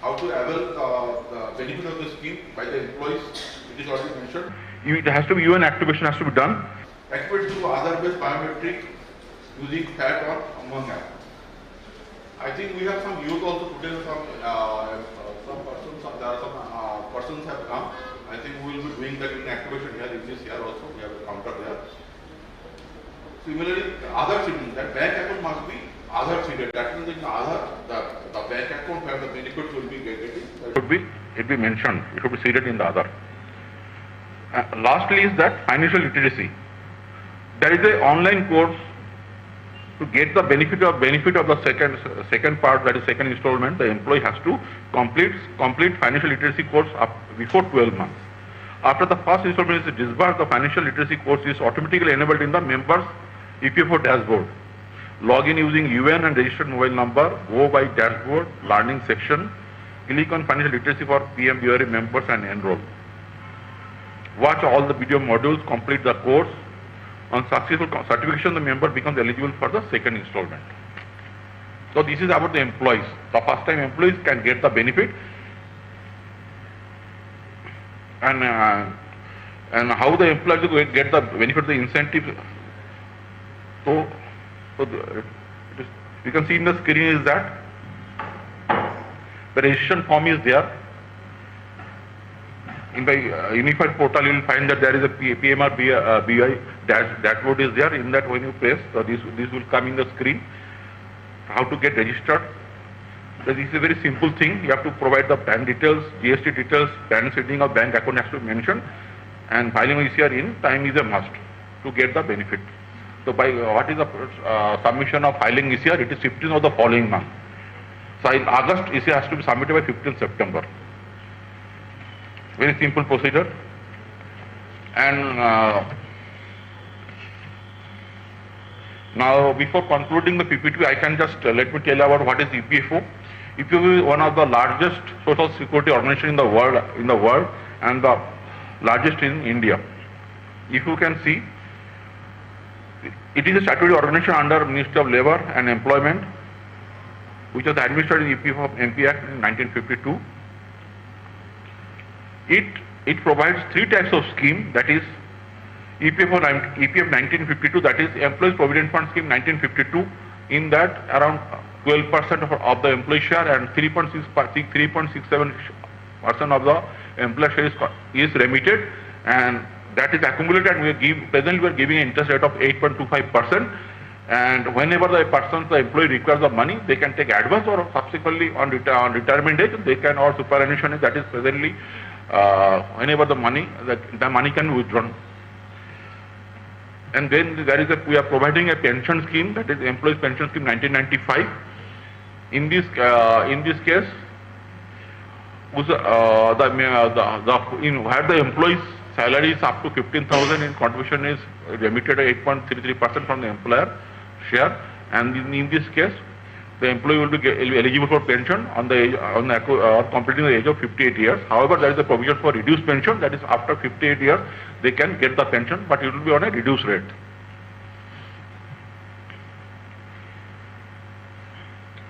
How to avail the benefit of the scheme by the employees, it is already mentioned. It has to be UN activation has to be done. Activate through Aadhaar-based biometric using FAT or Among app. I think we have some youth also today, some persons have come. I think we will be doing that in activation here in this year also. We have a counter there. Similarly, Aadhaar seeding, that bank account must be Aadhaar seeded. That means in Aadhaar, the bank account where the benefits will be getting. It be mentioned. It should be seeded in the Aadhaar. Lastly, is that financial literacy. There is an online course to get the benefit of the second part, that is second installment. The employee has to complete financial literacy course before 12 months. After the first installment is disbursed, the financial literacy course is automatically enabled in the members' EPFO dashboard. Log in using UN and registered mobile number, go by dashboard, learning section, click on financial literacy for PMVBRY members and enroll. Watch all the video modules, complete the course. On successful certification, the member becomes eligible for the second installment. So this is about the employees. The first time employees can get the benefit, and how the employees will get the benefit of the incentive. So you can see in the screen is that the registration form is there. In the unified portal, you will find that there is a PMVBRY dashboard is there. In that, when you press, so this will come in the screen. How to get registered? So this is a very simple thing. You have to provide the PAN details, GST details, PAN seeding of bank account has to be mentioned, and filing ECR in time is a must to get the benefit. So by what is the submission of filing ECR? It is 15th of the following month. So in August, ECR has to be submitted by 15th September. Very simple procedure. And now before concluding the PPT, I can just let me tell you about what is EPFO. EPFO is one of the largest social security organization in the world and the largest in India. If you can see, It is a statutory organization under Ministry of Labour and Employment, which was administered in EPFO MP Act in 1952. It provides three types of scheme, that is EPF 1952, that is Employees Provident Fund Scheme 1952. In that around 12% of the employee share and 3.67% of the employer share is remitted, and that is accumulated, and presently we are giving an interest rate of 8.25%. And whenever the employee requires the money, they can take advance, or subsequently on retirement age they can, or superannuation age, that is presently whenever the money can be withdrawn. And then we are providing a pension scheme, that is Employees Pension Scheme 1995. In this case, where the employee's salary is up to 15,000, in contribution is remitted at 8.33% from the employer share, and in this case, the employee will be eligible for pension on completing the age of 58 years. However, there is a provision for reduced pension, that is after 58 years they can get the pension, but it will be on a reduced rate.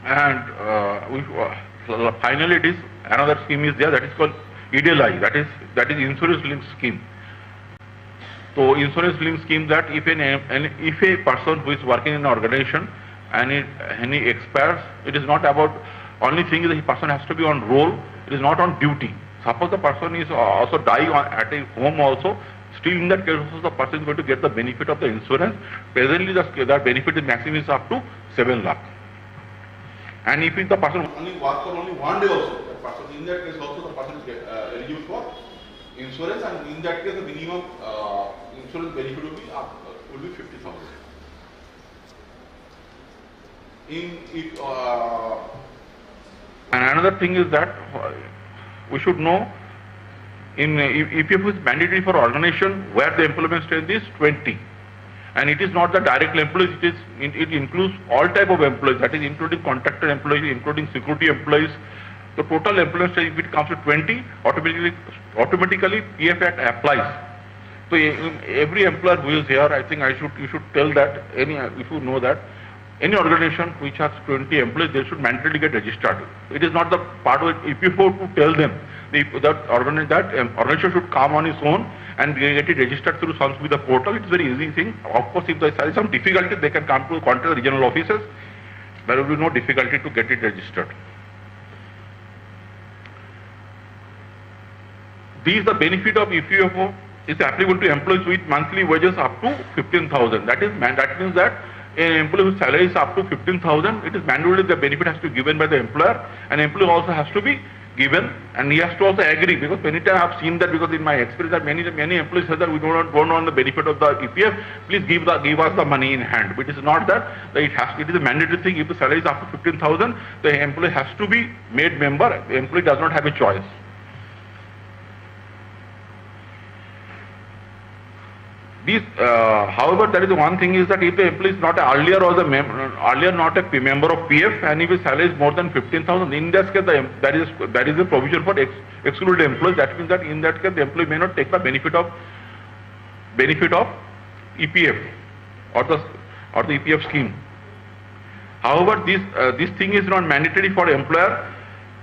And finally, it is another scheme is there, that is called EDLI, that is insurance linked scheme. So insurance linked scheme, that if a person who is working in an organization and he expires, it is not about, only thing is that the person has to be on roll, it is not on duty. Suppose the person is also dying at a home also, still in that case also the person is going to get the benefit of the insurance. Presently the benefit is maximum is up to 7 lakh. And if the person only work for only 1 day also, the person, in that case also the person is eligible for insurance, and in that case the minimum insurance benefit will be 50,000. And another thing is that we should know, in EPFO is mandatory for organization where the employment strength is 20, and it is not the direct employees, it includes all type of employees, that is including contractor employees, including security employees. The total employment strength, if it comes to 20, automatically PF Act applies. So every employer who is here, I think you should tell that, if you know that any organization which has 20 employees, they should mandatorily get registered. It is not the part of EPFO to tell them. That organization should come on its own and get it registered through the portal. It's a very easy thing. Of course, if there is some difficulty, they can come to contact the regional offices. There will be no difficulty to get it registered. The benefit of EPFO is applicable to employees with monthly wages up to 15,000. That means that an employee whose salary is up to 15,000, it is mandatory the benefit has to be given by the employer, and employee also has to be given, and he has to also agree, because many times I have seen that, because in my experience that many employees say that we don't want the benefit of the EPF, please give us the money in hand. But it is not that, it is a mandatory thing. If the salary is up to 15,000, the employee has to be made member. The employee does not have a choice. However, there is one thing is that if the employee is not earlier not a member of PF, and if his salary is more than 15,000, in that case there is a provision for excluded employees. That means that in that case the employee may not take the benefit of EPF or the EPF scheme. However, this thing is not mandatory for employer.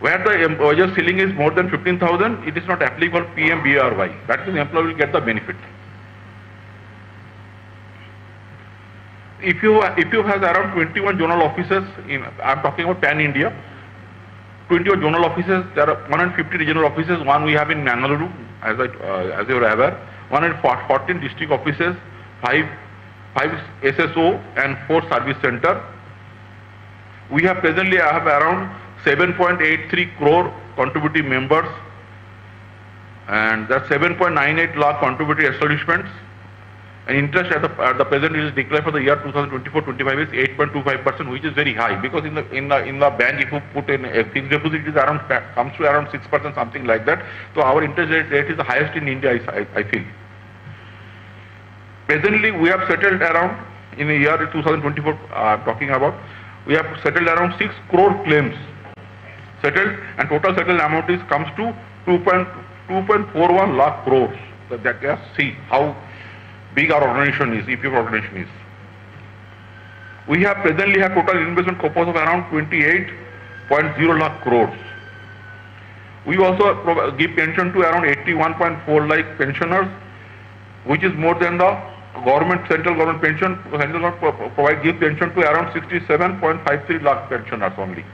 Where the wages ceiling is more than 15,000, it is not applicable PMVBRY. That means the employer will get the benefit. If you have around 21 zonal offices, I am talking about pan India, 21 zonal offices, there are 150 regional offices, one we have in Mangaluru, as you are aware, 114 district offices, 5 SSO and 4 service center. We have presently around 7.83 crore contributing members, and there are 7.98 lakh contributing establishments. And interest at the present is declared for the year 2024-25 is 8.25%, which is very high, because in the bank, if you put in a fixed deposit, it is comes to around 6%, something like that. So our interest rate is the highest in India, I feel. Presently, we have settled around, in the year 2024, talking about, we have settled around 6 crore claims settled, and total settled amount comes to 2.41 lakh crores. So that see how big our organization is, EPF organization is. We have presently have total investment corpus of around 28.0 lakh crores. We also give pension to around 81.4 lakh pensioners, which is more than the government, central government pension. Central government give pension to around 67.53 lakh pensioners only.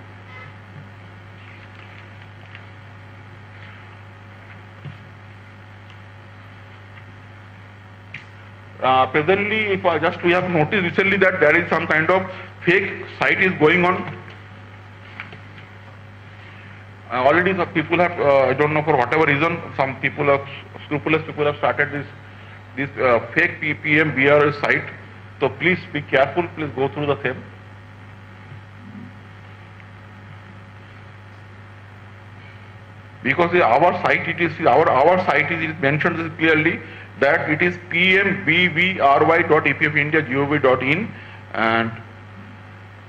Presently, if we have noticed recently that there is some kind of fake site is going on. Already the people have, I don't know for whatever reason, some people have, scrupulous people have started this fake PMVBRY site. So please be careful, please go through the same. Because our site, it is mentioned clearly that it is PMVBRY.EPFindia.gov.in,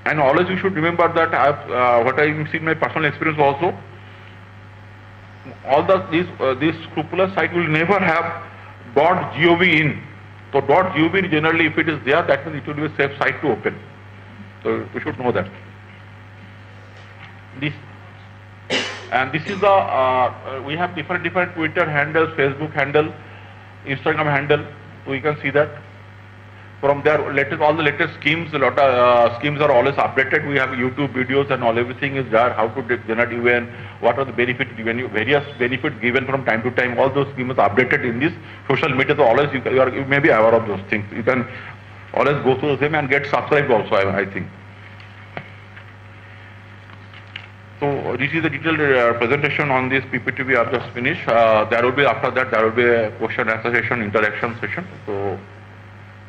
and always you should remember that what I have seen my personal experience also. All these scrupulous site will never have .gov in. So .gov generally, if it is there, that means it will be a safe site to open. So we should know that. This is the we have different Twitter handles, Facebook handle, Instagram handle. So you can see that. From there, all the latest schemes, a lot of schemes are always updated. We have YouTube videos and everything is there. How to generate UN, what are the benefits given, various benefits given from time to time. All those schemes are updated in this social media. So always you may be aware of those things. You can always go through them and get subscribed also, I think. So this is the detailed presentation on this PPT we have just finished. There will be, after that, there will be a question and answer session, interaction session. So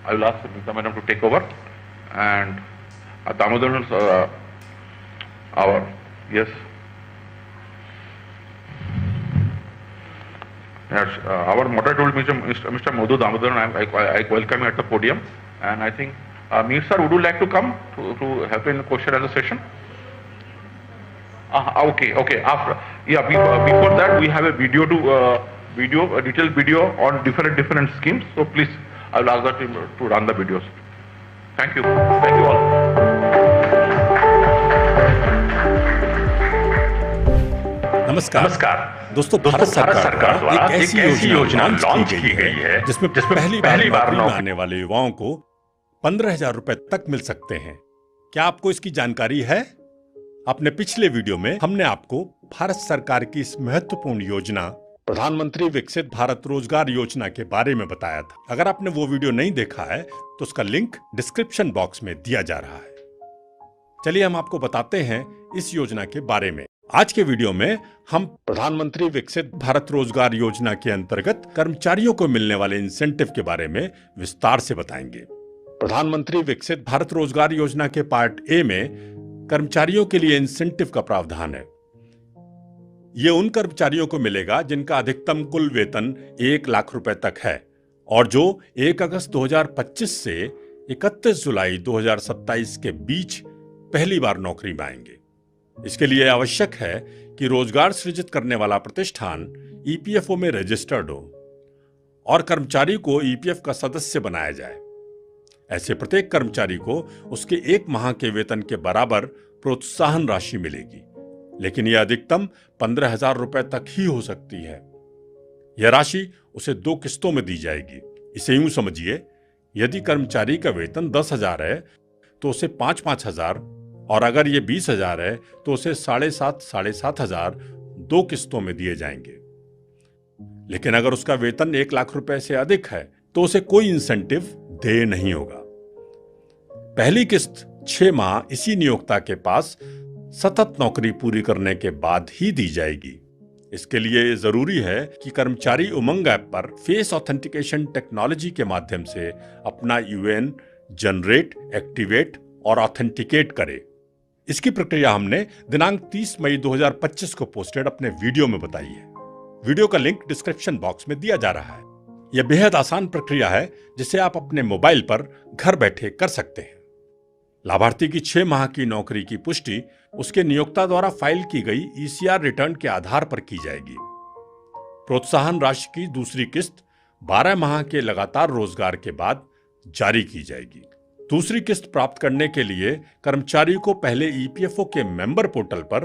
I will ask Mr. Madam to take over, and Damodaran, yes, our moderator will be Mr. Madhu Damodaran. I welcome you at the podium, and I think Mir sir, would you like to come to help in the question and answer session? Okay. After, before that, we have a a detailed video on different schemes. So please, I will ask that to run the videos. Thank you all. नमस्कार दोस्तों, भारत सरकार द्वारा एक ऐसी योजना launch की गई है जिसमें पहली बार नौकरी आने वाले युवाओं को 15,000 रुपए तक मिल सकते हैं। क्या आपको इसकी जानकारी है? अपने पिछले वीडियो में हमने आपको भारत सरकार की इस महत्वपूर्ण योजना प्रधानमंत्री विकसित भारत रोजगार योजना के बारे में बताया था। अगर आपने वो वीडियो नहीं देखा है तो उसका लिंक डिस्क्रिप्शन बॉक्स में दिया जा रहा है। चलिए हम आपको बताते हैं इस योजना के बारे में। आज के वीडियो में हम प्रधानमंत्री विकसित भारत रोजगार योजना के अंतर्गत कर्मचारियों को मिलने वाले इंसेंटिव के बारे में विस्तार से बताएंगे। प्रधानमंत्री विकसित भारत रोजगार योजना के पार्ट ए में कर्मचारियों के लिए इंसेंटिव का प्रावधान है। ये उन कर्मचारियों को मिलेगा जिनका अधिकतम कुल वेतन 1 लाख रुपए तक है और जो 1 अगस्त 2025 से 31 जुलाई 2027 के बीच पहली बार नौकरी में आएंगे। इसके लिए आवश्यक है कि रोजगार सृजित करने वाला प्रतिष्ठान EPFO में रजिस्टर्ड हो और कर्मचारी को EPF का सदस्य बनाया जाए। ऐसे प्रत्येक कर्मचारी को उसके 1 माह के वेतन के बराबर प्रोत्साहन राशि मिलेगी, लेकिन यह अधिकतम 15,000 रुपए तक ही हो सकती है। यह राशि उसे 2 किस्तों में दी जाएगी। इसे यूं समझिए, यदि कर्मचारी का वेतन 10,000 है तो उसे 5,000 और अगर ये 20,000 है तो उसे 7,500 2 किस्तों में दिए जाएंगे। लेकिन अगर उसका वेतन 1 लाख रुपए से अधिक है तो उसे कोई इंसेंटिव देय नहीं होगा। पहली किस्त 6 माह इसी नियोक्ता के पास सतत नौकरी पूरी करने के बाद ही दी जाएगी। इसके लिए जरूरी है कि कर्मचारी उमंग ऐप पर फेस ऑथेंटिकेशन टेक्नोलॉजी के माध्यम से अपना यूएन जनरेट, एक्टिवेट और ऑथेंटिकेट करे। इसकी प्रक्रिया हमने दिनांक 30 मई 2025 को पोस्टेड अपने वीडियो में बताई है। वीडियो का लिंक डिस्क्रिप्शन बॉक्स में दिया जा रहा है। यह बेहद आसान प्रक्रिया है जिसे आप अपने मोबाइल पर घर बैठे कर सकते हैं। लाभार्थी की 6 माह की नौकरी की पुष्टि उसके नियोक्ता द्वारा फाइल की गई ECR रिटर्न के आधार पर की जाएगी। प्रोत्साहन राशि की दूसरी किस्त 12 माह के लगातार रोजगार के बाद जारी की जाएगी। दूसरी किस्त प्राप्त करने के लिए कर्मचारी को पहले ईपीएफओ के मेंबर पोर्टल पर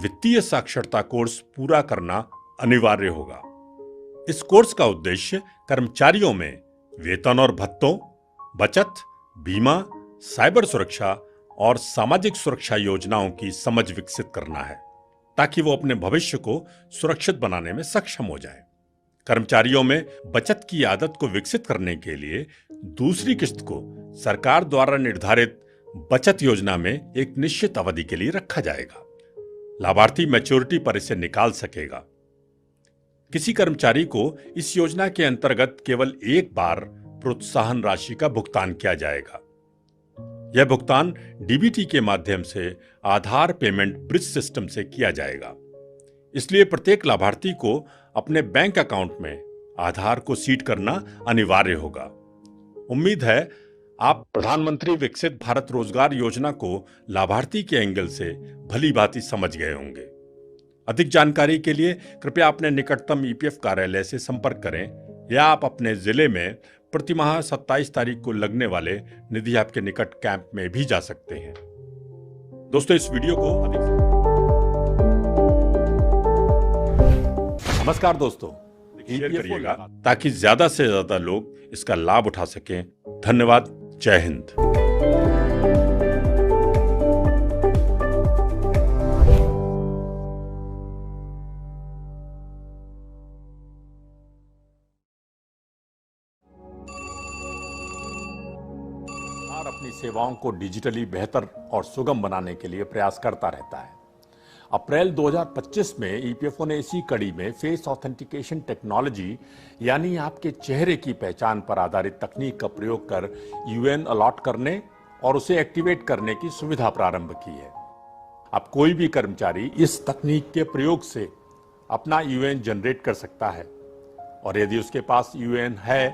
वित्तीय साक्षरता कोर्स पूरा करना अनिवार्य होगा। इस कोर्स का उद्देश्य कर्मचारियों में वेतन और भत्तों, बचत, बीमा, साइबर सुरक्षा और सामाजिक सुरक्षा योजनाओं की समझ विकसित करना है, ताकि वो अपने भविष्य को सुरक्षित बनाने में सक्षम हो जाए। कर्मचारियों में बचत की आदत को विकसित करने के लिए दूसरी किस्त को सरकार द्वारा निर्धारित बचत योजना में एक निश्चित अवधि के लिए रखा जाएगा। लाभार्थी मैच्योरिटी पर इसे निकाल सकेगा। किसी कर्मचारी को इस योजना के अंतर्गत केवल एक बार प्रोत्साहन राशि का भुगतान किया जाएगा। यह भुगतान डीबीटी के माध्यम से आधार पेमेंट ब्रिज सिस्टम से किया जाएगा। इसलिए प्रत्येक लाभार्थी को अपने बैंक अकाउंट में आधार को सीड करना अनिवार्य होगा। उम्मीद है आप प्रधानमंत्री विकसित भारत रोजगार योजना को लाभार्थी के एंगल से भली भांति समझ गए होंगे। अधिक जानकारी के लिए कृपया अपने निकटतम ईपीएफ कार्यालय से संपर्क करें या आप अपने जिले में प्रतिमाह 27 तारीख को लगने वाले निधि आपके निकट कैंप में भी जा सकते हैं। दोस्तों, इस वीडियो को अधिक नमस्कार दोस्तों, शेयर करिएगा ताकि ज्यादा से ज्यादा लोग इसका लाभ उठा सकें। धन्यवाद। जय हिंद। अपनी सेवाओं को डिजिटली बेहतर और सुगम बनाने के लिए प्रयास करता रहता है। अप्रैल 2025 में ईपीएफओ ने इसी कड़ी में फेस ऑथेंटिकेशन टेक्नोलॉजी यानी आपके चेहरे की पहचान पर आधारित तकनीक का प्रयोग कर यूएन अलॉट करने और उसे एक्टिवेट करने की सुविधा प्रारंभ की है। अब कोई भी कर्मचारी इस तकनीक के प्रयोग से अपना यूएन जनरेट कर सकता है और यदि उसके पास यूएन है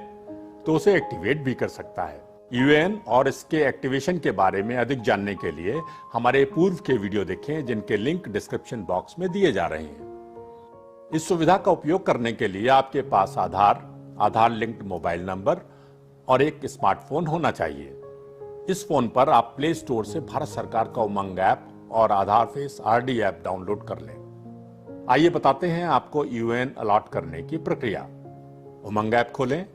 तो उसे एक्टिवेट भी कर सकता है। यूएन और इसके एक्टिवेशन के बारे में अधिक जानने के लिए हमारे पूर्व के वीडियो देखें, जिनके लिंक डिस्क्रिप्शन बॉक्स में दिए जा रहे हैं। इस सुविधा का उपयोग करने के लिए आपके पास आधार लिंक्ड मोबाइल नंबर और एक स्मार्टफोन होना चाहिए। इस फोन पर आप प्ले स्टोर से भारत सरकार का उमंग ऐप और आधार फेस आरडी ऐप डाउनलोड कर लें। आइए बताते हैं आपको यूएन अलॉट करने की प्रक्रिया। उमंग ऐप खोलें,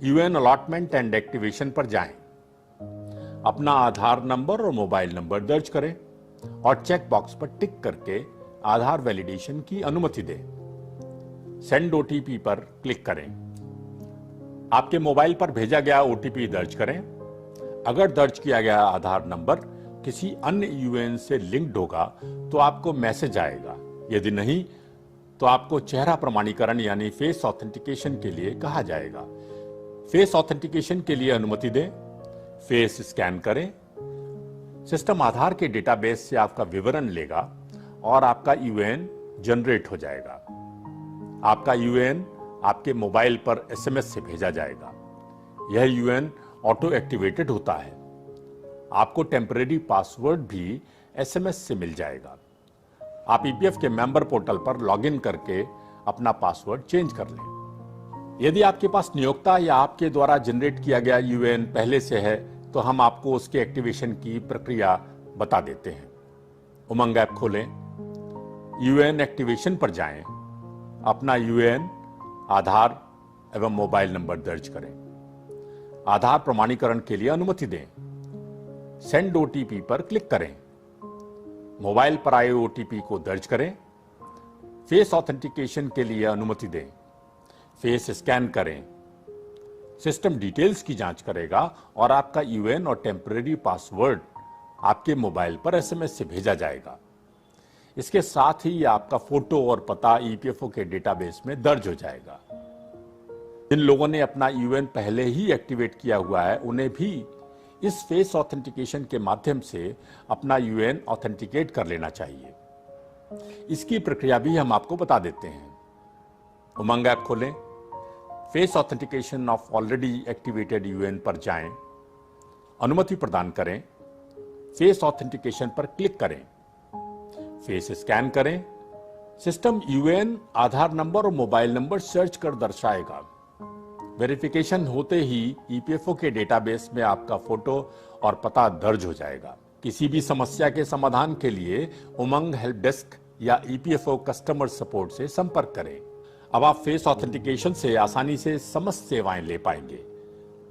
यूएन अलॉटमेंट एंड एक्टिवेशन पर जाएं, अपना आधार नंबर और मोबाइल नंबर दर्ज करें और चेक बॉक्स पर टिक करके आधार वैलिडेशन की अनुमति दें। सेंड ओटीपी पर क्लिक करें। आपके मोबाइल पर भेजा गया ओटीपी दर्ज करें। अगर दर्ज किया गया आधार नंबर किसी अन्य यूएन से लिंक्ड होगा तो आपको मैसेज आएगा। यदि नहीं तो आपको चेहरा प्रमाणीकरण यानी फेस ऑथेंटिकेशन के लिए कहा जाएगा। फेस ऑथेंटिकेशन के लिए अनुमति दें, फेस स्कैन करें। सिस्टम आधार के डेटाबेस से आपका विवरण लेगा और आपका यूएन जनरेट हो जाएगा। आपका यूएन आपके मोबाइल पर एसएमएस से भेजा जाएगा। यह यूएन ऑटो एक्टिवेटेड होता है। आपको टेम्परेरी पासवर्ड भी एसएमएस से मिल जाएगा। आप ईपीएफ के मेंबर पोर्टल पर लॉगिन करके अपना पासवर्ड चेंज कर लें। यदि आपके पास नियोक्ता या आपके द्वारा जनरेट किया गया यूएन पहले से है तो हम आपको उसके एक्टिवेशन की प्रक्रिया बता देते हैं। उमंग ऐप खोलें, यूएन एक्टिवेशन पर जाएं, अपना यूएन, आधार एवं मोबाइल नंबर दर्ज करें। आधार प्रमाणीकरण के लिए अनुमति दें। सेंड ओटीपी पर क्लिक करें। मोबाइल पर आए ओटीपी को दर्ज करें। फेस ऑथेंटिकेशन के लिए अनुमति दें। फेस स्कैन करें। सिस्टम डिटेल्स की जांच करेगा और आपका यूएन और टेम्परेरी पासवर्ड आपके मोबाइल पर एसएमएस से भेजा जाएगा। इसके साथ ही आपका फोटो और पता ईपीएफओ के डेटाबेस में दर्ज हो जाएगा। जिन लोगों ने अपना यूएन पहले ही एक्टिवेट किया हुआ है उन्हें भी इस फेस ऑथेंटिकेशन के माध्यम से अपना यूएन ऑथेंटिकेट कर लेना चाहिए। इसकी प्रक्रिया भी हम आपको बता देते हैं। उमंग ऐप खोलें, face authentication of already activated UN पर जाएं, अनुमति प्रदान करें। फेस ऑथेंटिकेशन पर क्लिक करें। फेस स्कैन करें। सिस्टम यूएन, आधार नंबर और मोबाइल नंबर सर्च कर दर्शाएगा। वेरिफिकेशन होते ही ईपीएफओ के डेटाबेस में आपका फोटो और पता दर्ज हो जाएगा। किसी भी समस्या के समाधान के लिए उमंग हेल्प डेस्क या ईपीएफओ कस्टमर सपोर्ट से संपर्क करें। अब आप फेस ऑथेंटिकेशन से आसानी से समस्त सेवाएं ले पाएंगे।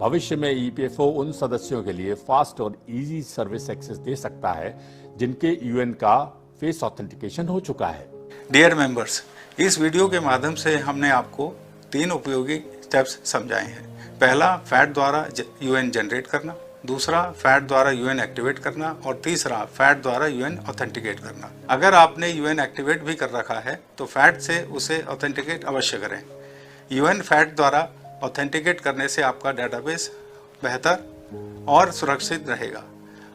भविष्य में ईपीएफओ उन सदस्यों के लिए फास्ट और इजी सर्विस एक्सेस दे सकता है जिनके यूएन का फेस ऑथेंटिकेशन हो चुका है। डियर मेंबर्स, इस वीडियो के माध्यम से हमने आपको 3 उपयोगी स्टेप्स समझाए हैं। पहला, फैट द्वारा यूएन जनरेट करना, दूसरा फैट द्वारा यूएन एक्टिवेट करना और तीसरा फैट द्वारा यूएन ऑथेंटिकेट करना। अगर आपने यूएन एक्टिवेट भी कर रखा है तो फैट से उसे ऑथेंटिकेट अवश्य करें। यूएन फैट द्वारा ऑथेंटिकेट करने से आपका डेटाबेस बेहतर और सुरक्षित रहेगा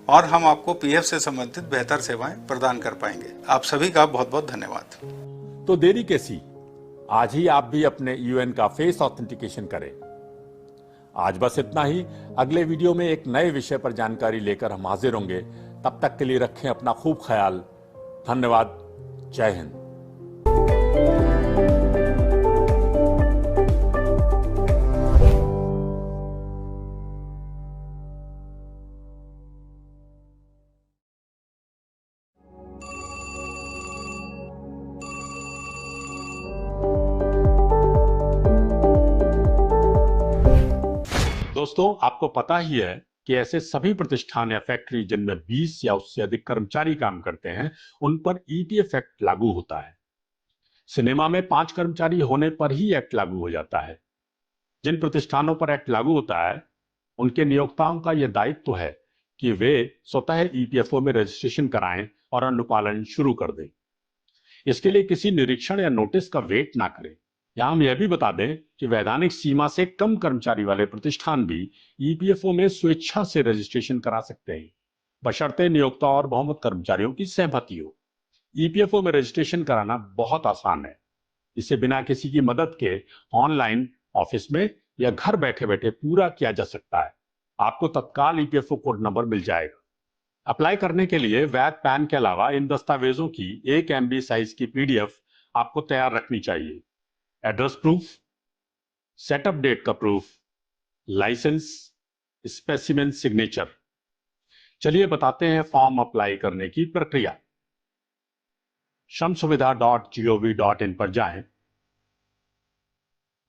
और हम आपको पीएफ से संबंधित बेहतर सेवाएं प्रदान कर पाएंगे। आप सभी का बहुत बहुत धन्यवाद। तो देरी कैसी, आज ही आप भी अपने यूएन का फेस ऑथेंटिकेशन करें। आज बस इतना ही। अगले वीडियो में एक नए विषय पर जानकारी लेकर हम हाजिर होंगे। तब तक के लिए रखें अपना खूब ख्याल। धन्यवाद। जय हिंद। दोस्तों, आपको पता ही है कि ऐसे सभी प्रतिष्ठान या फैक्ट्री जिनमें 20 या उससे अधिक कर्मचारी काम करते हैं, उन पर ईपीएफ एक्ट लागू होता है। सिनेमा में 5 कर्मचारी होने पर ही एक्ट लागू हो जाता है। जिन प्रतिष्ठानों पर एक्ट लागू होता है, उनके नियोक्ताओं का यह दायित्व है कि वे स्वतः ईपीएफओ में रजिस्ट्रेशन कराएं और अनुपालन शुरू कर दें। इसके लिए किसी निरीक्षण या नोटिस का वेट ना करें। या हम यह भी बता दें कि वैधानिक सीमा से कम कर्मचारी वाले प्रतिष्ठान भी ईपीएफओ में स्वेच्छा से रजिस्ट्रेशन करा सकते हैं, बशर्ते नियोक्ता और बहुमत कर्मचारियों की सहमति हो। ईपीएफओ में रजिस्ट्रेशन कराना बहुत आसान है। इसे बिना किसी की मदद के ऑनलाइन, ऑफिस में या घर बैठे बैठे पूरा किया जा सकता है। आपको तत्काल ईपीएफओ कोड नंबर मिल जाएगा। अप्लाई करने के लिए वैध पैन के अलावा इन दस्तावेजों की 1 MB साइज की पीडीएफ आपको तैयार रखनी चाहिए। एड्रेस प्रूफ, सेटअप डेट का प्रूफ, लाइसेंस, स्पेसिमेन सिग्नेचर। चलिए बताते हैं फॉर्म अप्लाई करने की प्रक्रिया। shramsuvidha.gov.in पर जाएं।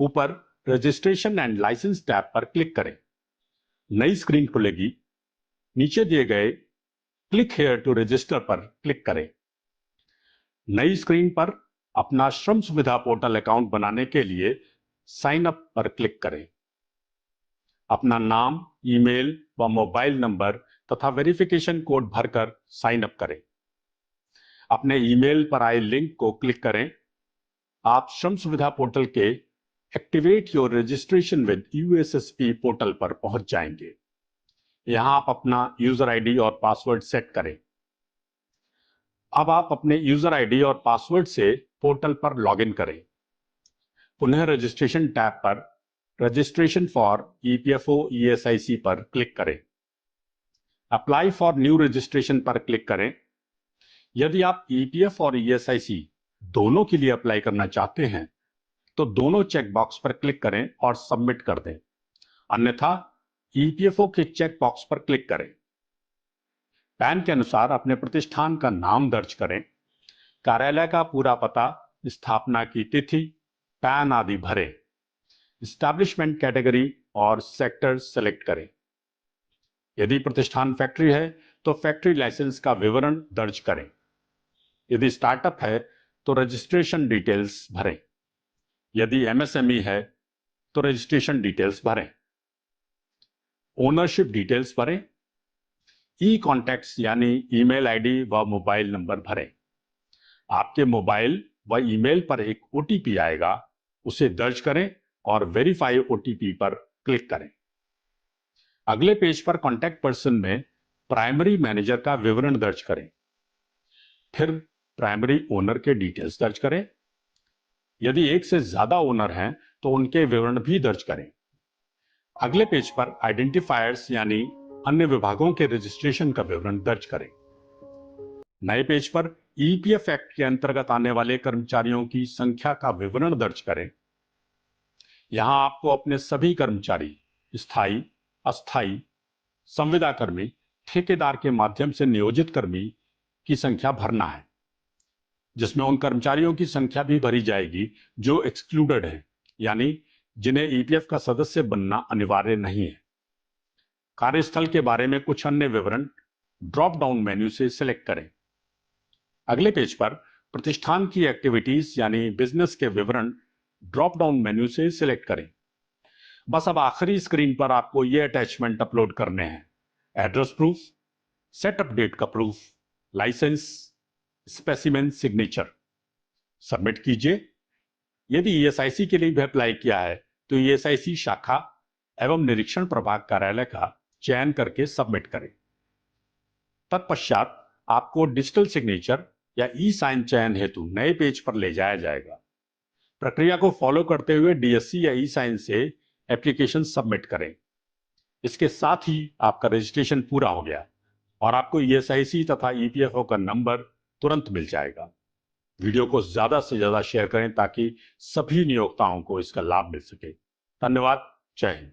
ऊपर रजिस्ट्रेशन एंड लाइसेंस टैब पर क्लिक करें। नई स्क्रीन खुलेगी। नीचे दिए गए क्लिक हेयर टू रजिस्टर पर क्लिक करें। नई स्क्रीन पर अपना श्रम सुविधा पोर्टल अकाउंट बनाने के लिए साइन अप पर क्लिक करें। अपना नाम, ईमेल व मोबाइल नंबर तथा वेरिफिकेशन कोड भरकर साइन अप करें। अपने ईमेल पर आए लिंक को क्लिक करें। आप श्रम सुविधा पोर्टल के activate your registration with USSP portal पर पहुंच जाएंगे। यहां आप अपना यूजर आईडी और पासवर्ड सेट करें। अब आप अपने यूजर आईडी और पासवर्ड से पोर्टल पर लॉगिन करें। पुनः रजिस्ट्रेशन टैब पर रजिस्ट्रेशन फॉर ईपीएफओ ईएसआईसी पर क्लिक करें। अप्लाई फॉर न्यू रजिस्ट्रेशन पर क्लिक करें। यदि आप ईपीएफ और ईएसआईसी दोनों के लिए अप्लाई करना चाहते हैं तो दोनों चेक बॉक्स पर क्लिक करें और सबमिट कर दें। अन्यथा ईपीएफओ के चेक बॉक्स पर क्लिक करें। पैन के अनुसार अपने प्रतिष्ठान का नाम दर्ज करें। कार्यालय का पूरा पता, स्थापना की तिथि, पैन आदि भरें। एस्टैब्लिशमेंट कैटेगरी और सेक्टर सेलेक्ट करें। यदि प्रतिष्ठान फैक्ट्री है तो फैक्ट्री लाइसेंस का विवरण दर्ज करें। यदि स्टार्टअप है तो रजिस्ट्रेशन डिटेल्स भरें। यदि एमएसएमई है तो रजिस्ट्रेशन डिटेल्स भरें। ओनरशिप डिटेल्स भरें। ई कॉन्टैक्ट्स यानी ईमेल आईडी व मोबाइल नंबर भरें। आपके मोबाइल व ईमेल पर एक ओटीपी आएगा, उसे दर्ज करें और वेरीफाई ओटीपी पर क्लिक करें। अगले पेज पर कॉन्टैक्ट पर्सन में प्राइमरी मैनेजर का विवरण दर्ज करें। फिर प्राइमरी ओनर के डिटेल्स दर्ज करें। यदि एक से ज्यादा ओनर हैं तो उनके विवरण भी दर्ज करें। अगले पेज पर आइडेंटिफायर्स यानी अन्य विभागों के रजिस्ट्रेशन का विवरण दर्ज करें। नए पेज पर ईपीएफ एक्ट के अंतर्गत आने वाले कर्मचारियों की संख्या का विवरण दर्ज करें। यहां आपको अपने सभी कर्मचारी, स्थायी, अस्थायी, संविदा कर्मी, ठेकेदार के माध्यम से नियोजित कर्मी की संख्या भरना है, जिसमें उन कर्मचारियों की संख्या भी भरी जाएगी जो एक्सक्लूडेड है, यानी जिन्हें ईपीएफ का सदस्य बनना अनिवार्य नहीं है। कार्यस्थल के बारे में कुछ अन्य विवरण ड्रॉप डाउन मेन्यू से सिलेक्ट करें। अगले पेज पर प्रतिष्ठान की एक्टिविटीज यानी बिजनेस के विवरण ड्रॉप डाउन मेन्यू से सिलेक्ट करें। बस अब आखिरी स्क्रीन पर आपको ये अटैचमेंट अपलोड करने हैं: address proof, set up date का proof, license, specimen, signature. Submit कीजिए। यदि ईएसआईसी के लिए भी अप्लाई किया है तो ईएसआईसी शाखा एवं निरीक्षण प्रभाग कार्यालय का चयन करके सबमिट करें। तत्पश्चात आपको डिजिटल सिग्नेचर या ई साइन चयन हेतु नए पेज पर ले जाया जाएगा। प्रक्रिया को फॉलो करते हुए डीएससी या ई साइन से एप्लीकेशन सबमिट करें। इसके साथ ही आपका रजिस्ट्रेशन पूरा हो गया और आपको ईएसआईसी तथा ईपीएफओ का नंबर तुरंत मिल जाएगा। वीडियो को ज्यादा से ज्यादा शेयर करें ताकि सभी नियोक्ताओं को इसका लाभ मिल सके। धन्यवाद। जय Hind.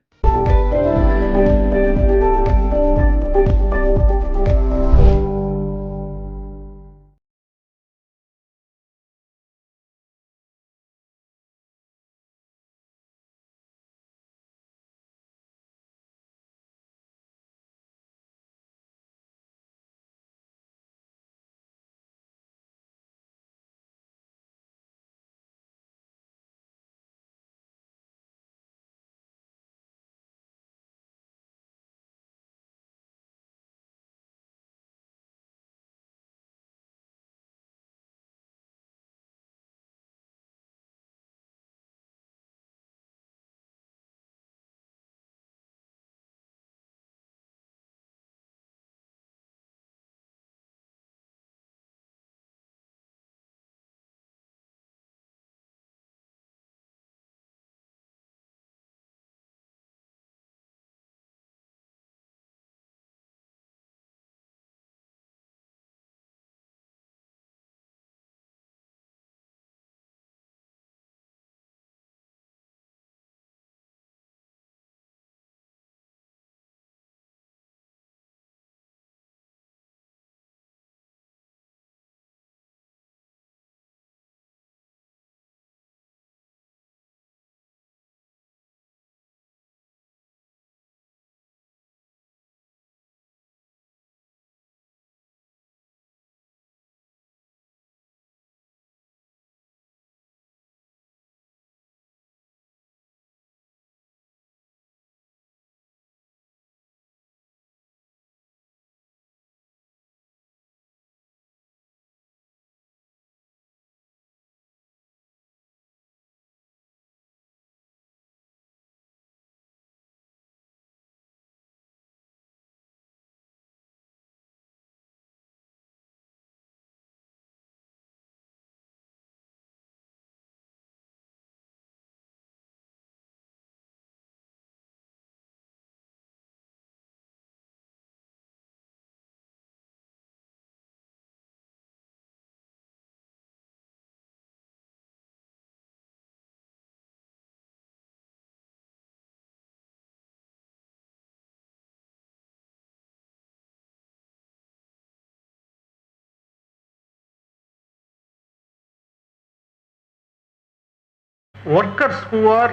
Workers who are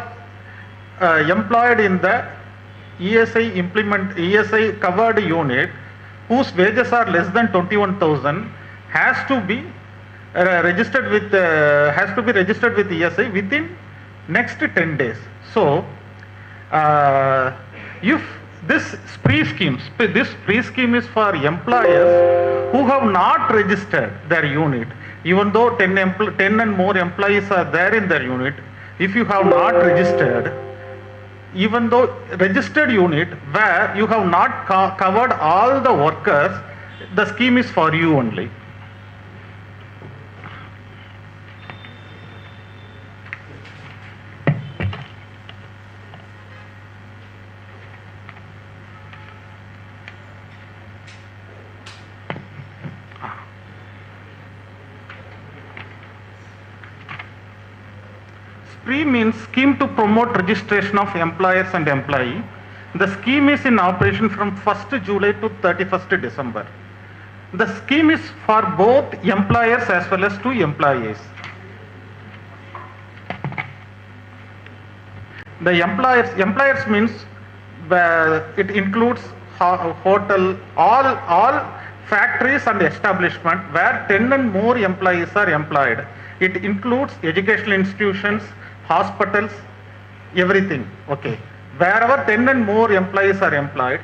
employed in the ESI covered unit whose wages are less than 21,000 has to be registered with ESI within next 10 days. So if this spree scheme is for employers who have not registered their unit, even though 10 and more employees are there in their unit, if you have not registered, even though registered unit where you have not covered all the workers, the scheme is for you only. SPRE means Scheme to Promote Registration of Employers and Employee. The scheme is in operation from 1st July to 31st December. The scheme is for both employers as well as to employees. The employers means it includes hotel, all factories and establishment where 10 and more employees are employed. It includes educational institutions, hospitals, everything. Okay. Wherever 10 and more employees are employed,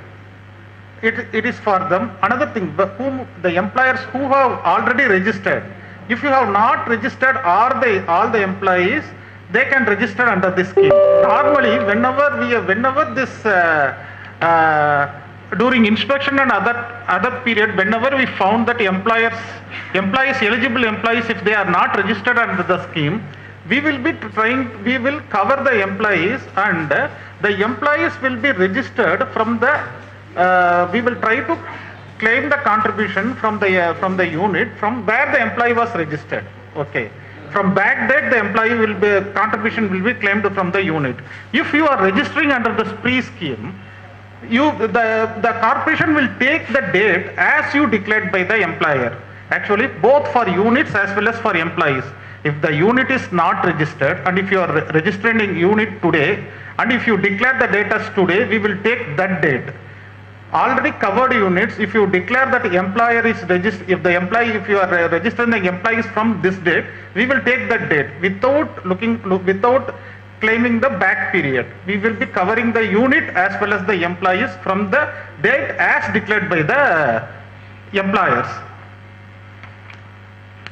it is for them. Another thing, the employers who have already registered, if you have not registered all the employees, they can register under this scheme. Normally, whenever this during inspection and other period, whenever we found that eligible employees, if they are not registered under the scheme, we will cover the employees, and the employees will be registered from the, we will try to claim the contribution from the unit from where the employee was registered. Okay. From back date, the contribution will be claimed from the unit. If you are registering under the SPRE scheme, the corporation will take the date as you declared by the employer. Actually, both for units as well as for employees. If the unit is not registered, and if you are registering unit today, and if you declare the date as today, we will take that date. Already covered units, if you declare that the employer is registered, if you are registering the employees from this date, we will take that date without claiming the back period. We will be covering the unit as well as the employees from the date as declared by the employers.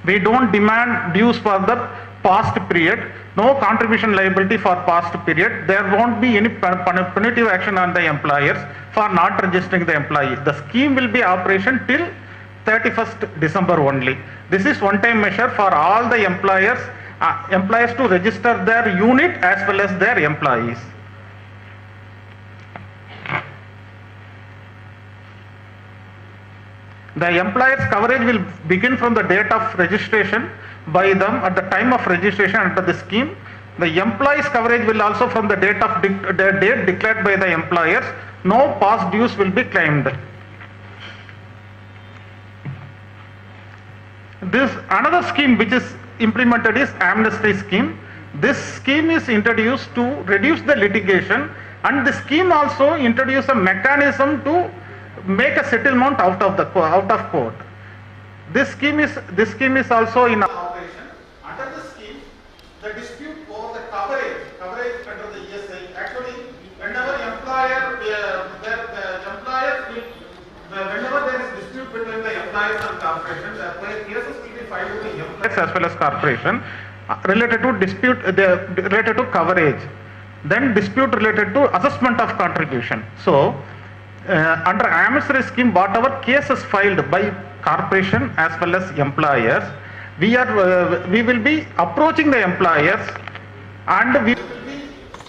We don't demand dues for the past period, no contribution liability for past period. There won't be any punitive action on the employers for not registering the employee. The scheme will be operation till 31st December only. This is one-time measure for all the employers to register their unit as well as their employees. The employer's coverage will begin from the date of registration by them at the time of registration under the scheme. The employee's coverage will also from the date declared by the employers. No past dues will be claimed. Another scheme which is implemented is amnesty scheme. This scheme is introduced to reduce the litigation, and the scheme also introduces a mechanism to make a settlement out of court. This scheme is also in operation. Under the scheme, the dispute over the coverage under the ESI. Actually, whenever there is dispute between the employers and corporation, the cases will be filed with the employers as well as corporation related to dispute related to coverage. Then dispute related to assessment of contribution. So, under amnesty scheme, whatever cases filed by corporation as well as employers, we will be approaching the employers, and we will be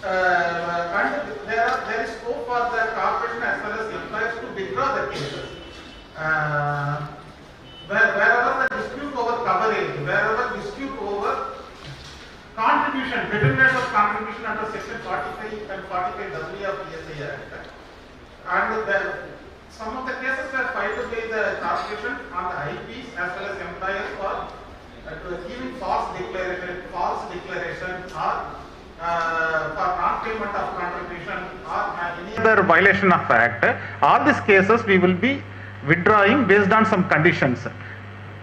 and there is scope for the corporation as well as employers to withdraw the cases. Wherever the dispute over coverage, wherever dispute over contribution, determination of contribution under section 45 and 45W of ESI Act. And some of the cases were filed by the corporation on the IPs as well as employers for giving false declaration or for non-payment of contribution or any other violation of Act. All these cases we will be withdrawing based on some conditions.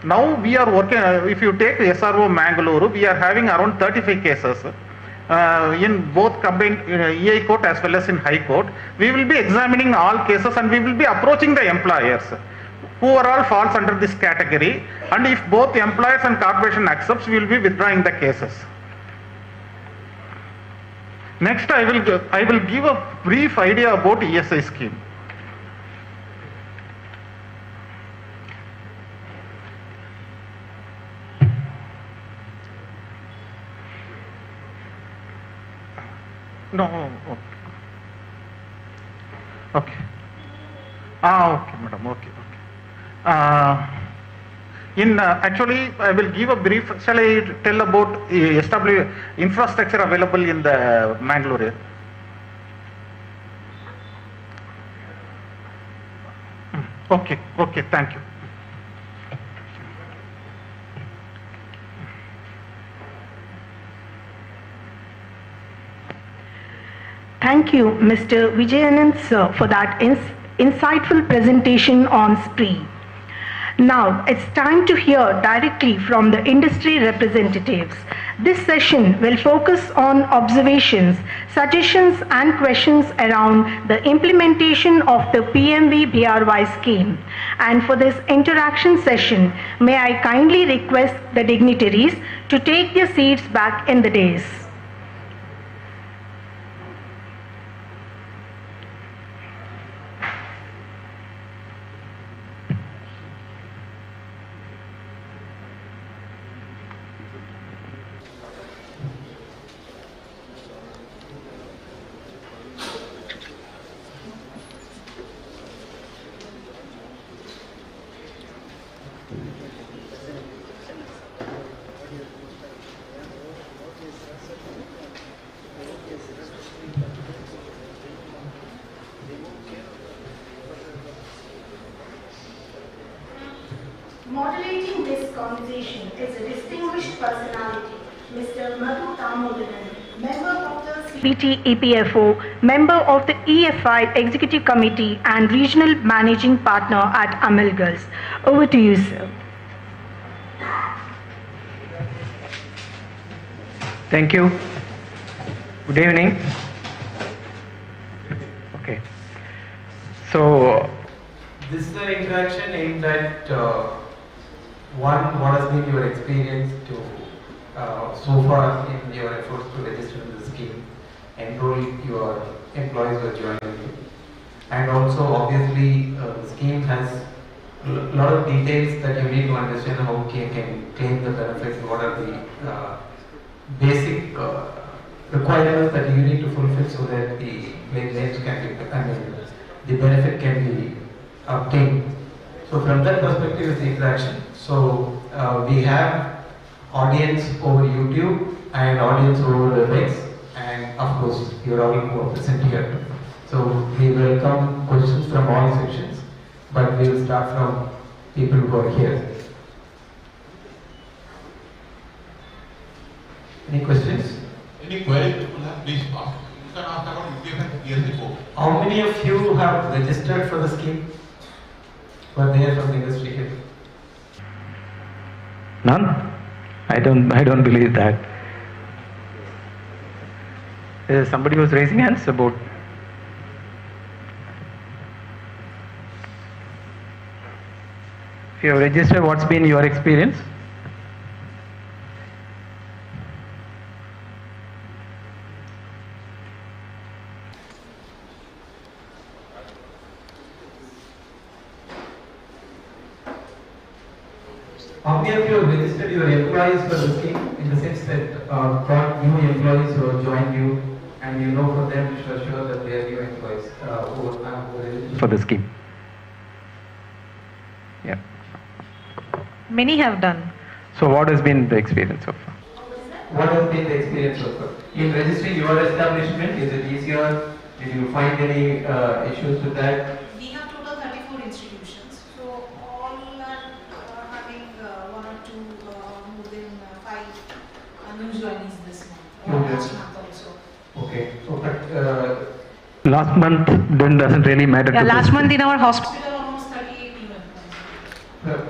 Now we are working, if you take SRO Mangaluru, we are having around 35 cases. In both combined EI court as well as in High Court. We will be examining all cases, and we will be approaching the employers who are all falls under this category, and if both employers and corporation accepts, we will be withdrawing the cases. Next, I will give a brief idea about ESI scheme. No, okay. Okay, madam, okay. Actually, I will give a brief. Shall I tell about infrastructure available in the Mangaluru? Okay, thank you. Thank you, Mr. Vijayanand sir, for that insightful presentation on SPREE. Now, it's time to hear directly from the industry representatives. This session will focus on observations, suggestions and questions around the implementation of the PMVBRY scheme. And for this interaction session, may I kindly request the dignitaries to take their seats back in the dais. Moderating this conversation is a distinguished personality, Mr. Madhu Damodaran, member of the CPT EPFO, member of the EFI Executive Committee and Regional Managing Partner at Amilgals. Over to you, sir. Thank you. Good evening. Okay. So, this is an interaction aimed at one, what has been your experience to so far in your efforts to register in the scheme, enroll your employees who are joining you, and also obviously the scheme has a lot of details that you need to understand how you can claim the benefits and what are the basic requirements that you need to fulfill so that the claims can be, the benefit can be obtained. So from that perspective is the interaction. So we have audience over YouTube and audience over the WebEx, and of course you're all who are present here. So we welcome questions from all sections, but we will start from people who are here. Any questions? Any query people have, please ask. You can ask about EPFO years ago. How many of you have registered for the scheme? Were there from the industry here? None? I don't believe that. Somebody was raising hands about. If you have registered, what's been your experience? How many of you have registered your employees for the scheme in the sense that got new employees who have joined you and you know for them to assure that they are new employees who are registered for the scheme? Yeah. Many have done. So what has been the experience so far? What has been the experience so far? In registering your establishment, is it easier? Did you find any issues with that? We have total 34 institutions, so all are having one or two more than 5 new joinees this month, or last month also. Okay, so but last month then doesn't really matter. Yeah, last month in our hospital. Almost 38 people.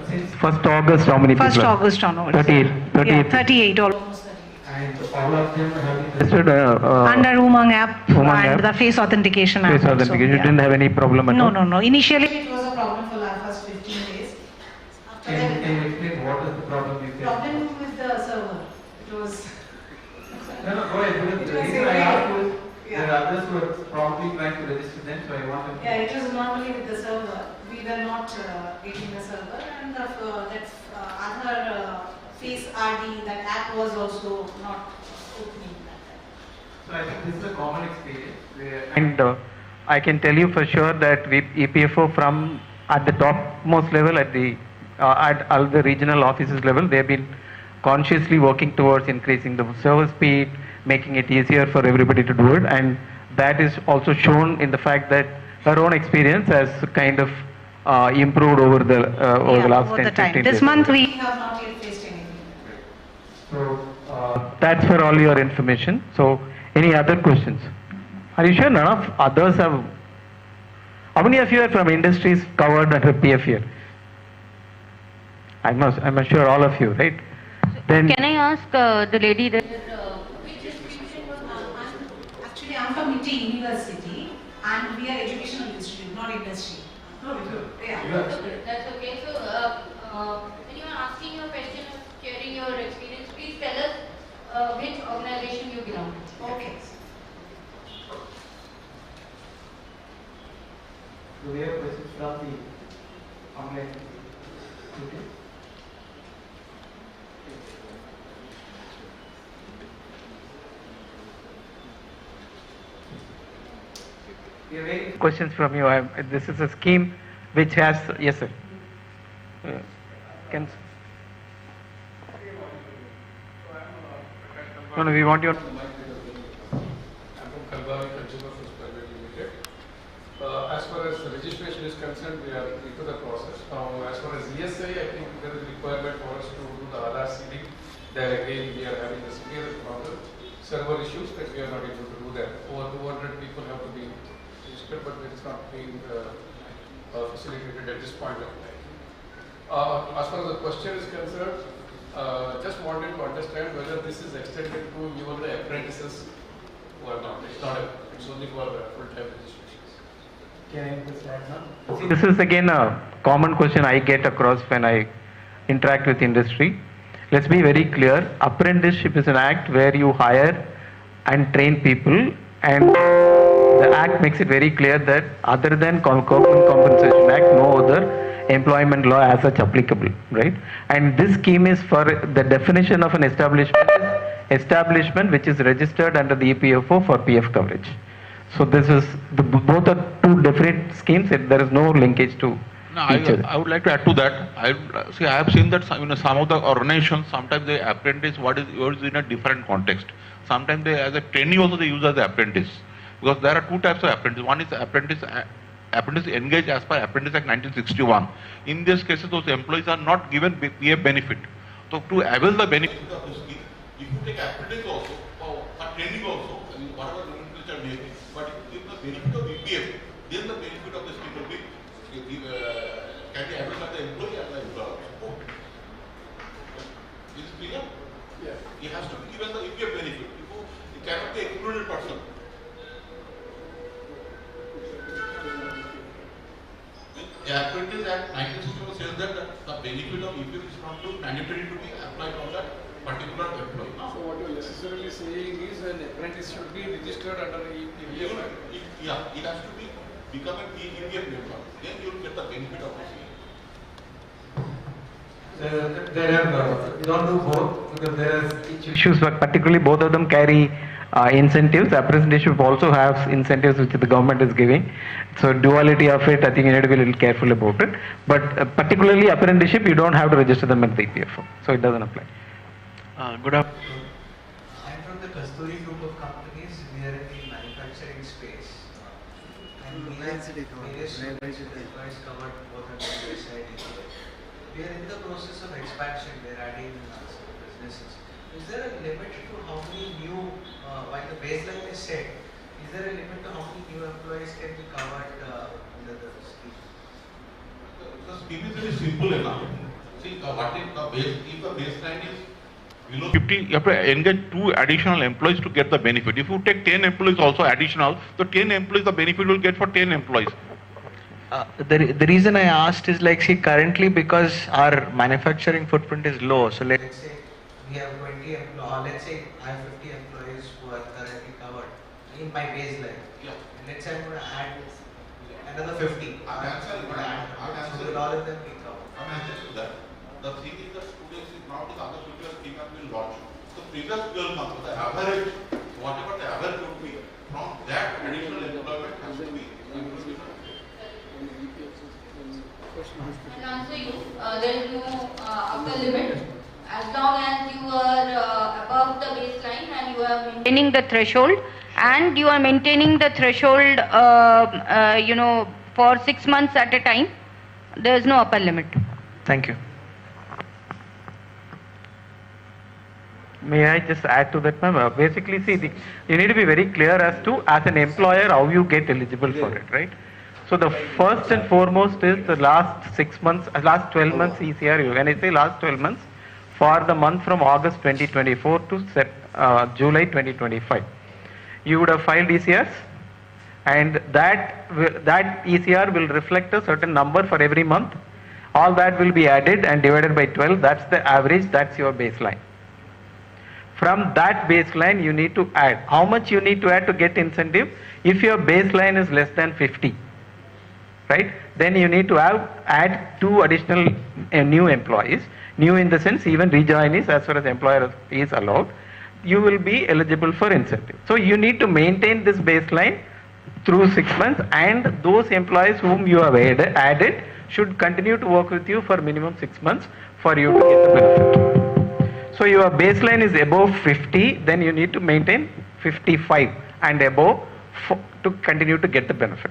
Since 1st August, how many people? 1st August onwards. 38. Yeah, 38 almost. And all of them have been registered Under Umang app Umang and app. the face authentication app. Face authentication. You didn't have any problem at all? No. Initially, It was a problem for the first 15 days. After that, Can you explain what is the problem you face? problem with the server. It was. No, go ahead. Because the reason I asked was there are others who are probably trying to register them, so I wanted to. Yeah, it was not only with the server. We were not getting the server, and that other face RD, that app was also not opening that time. So I think this is a common experience. And I can tell you for sure that EPFO from at the topmost level, at the at all the regional offices level, they have been consciously working towards increasing the server speed, making it easier for everybody to do it, and that is also shown in the fact that her own experience has kind of improved over the last 10-15 days. This month we have not yet faced anything. So that's for all your information. So any other questions? Are you sure none of others have? How many of you are from industries covered under PF here? I'm sure all of you, right? Then can I ask the lady that? Which institution was actually I'm from ITI University and we are educational institute, not industry. No, yeah. That's okay. So when you are asking your question or sharing your experience, please tell us which organization you belong to. Okay. Do we have questions from the online? questions from you. This is a scheme which has, yes sir. Can, no, we want your. As far as the registration is concerned, we are into the process. Now, as far as ESI, I think there is a requirement for us to do the Aadhaar seeding. There again, we are having a severe problem, server issues that we are not able to do that. Over 200 people have to be registered, but it is not being facilitated at this point of time. As far as the question is concerned, just wanted to understand whether this is extended to even the apprentices who are not. It's only for full-time registrations. Can I put that now? This is again a common question I get across when I interact with industry. Let's be very clear. Apprenticeship is an act where you hire and train people, and the act makes it very clear that other than Government Compensation Act, no other employment law as such applicable, right? And this scheme is for the definition of an establishment which is registered under the EPFO for PF coverage. So this is both are two different schemes. There is no linkage to each other. I would like to add to that. I have seen that some of the organizations, sometimes they apprentice what is yours in a different context. Sometimes they, as a trainee also they use as the apprentice, because there are two types of apprentice. One is apprentice engaged as per Apprentice Act 1961. In these cases, those employees are not given PF benefit. So to avail the benefit of the scheme, if you take apprentice also or training also, whatever nomenclature may be, but if you give the benefit of EPF, then the benefit of the scheme will be can be availed by the employee and the employer. Is it clear? Yes. He has to be given the EPF benefit. He cannot be excluded person. The Apprentice Act 1961 says that the benefit of EPF is not mandatory to be applied on that particular employee. So what you are necessarily saying is an apprentice should be registered under EPF. Yeah, it has to be become an EPF member. Then you will get the benefit of the scheme. We don't do both because there are Issues, but particularly both of them carry incentives. Apprenticeship also has incentives which the government is giving. So duality of it, I think you need to be a little careful about it. But particularly apprenticeship, you don't have to register them at the EPFO, so it doesn't apply. Good afternoon. I'm from the Kasturi group of companies. We are in the manufacturing space. And we have various employees covered both on the side. We are in the process of expansion. We are adding some businesses. Is there a limit to how many new, while the baseline is set, is there a limit to how many new employees can be covered under the scheme? The scheme is very simple enough. See, what if the baseline is below 50, you have to engage 2 additional employees to get the benefit. If you take 10 employees also additional, so 10 employees the benefit will get for 10 employees. The reason I asked is like, see, currently because our manufacturing footprint is low, so let's say We have 20 employees, let's say I have 50 employees who are currently covered in my baseline. Yeah. And let's say I'm going to add another 50. So will all of them be covered? I'm answering to that. The thing is that students is now the other future scheme will launch. The previous will come, the average, whatever the average would be, from that additional employment has to be included. I'll answer you. There is no upper limit. As long as you are above the baseline and you are maintaining the threshold, and you are maintaining the threshold, for 6 months at a time, there is no upper limit. Thank you. May I just add to that, ma'am? Basically, see, you need to be very clear as to, as an employer, how you get eligible for it, right? So the first and foremost is the last 6 months, last 12 months ECR. When I say last 12 months, for the month from August 2024 to July 2025, you would have filed ECRs, and that ECR will reflect a certain number for every month. All that will be added and divided by 12. That's the average. That's your baseline. From that baseline, you need to add. How much you need to add to get incentive? If your baseline is less than 50, right, then you need to add 2 additional new employees. New in the sense, even rejoinees, as far as employer is allowed, you will be eligible for incentive. So you need to maintain this baseline through 6 months, and those employees whom you have added should continue to work with you for minimum 6 months for you to get the benefit. So your baseline is above 50, then you need to maintain 55 and above to continue to get the benefit.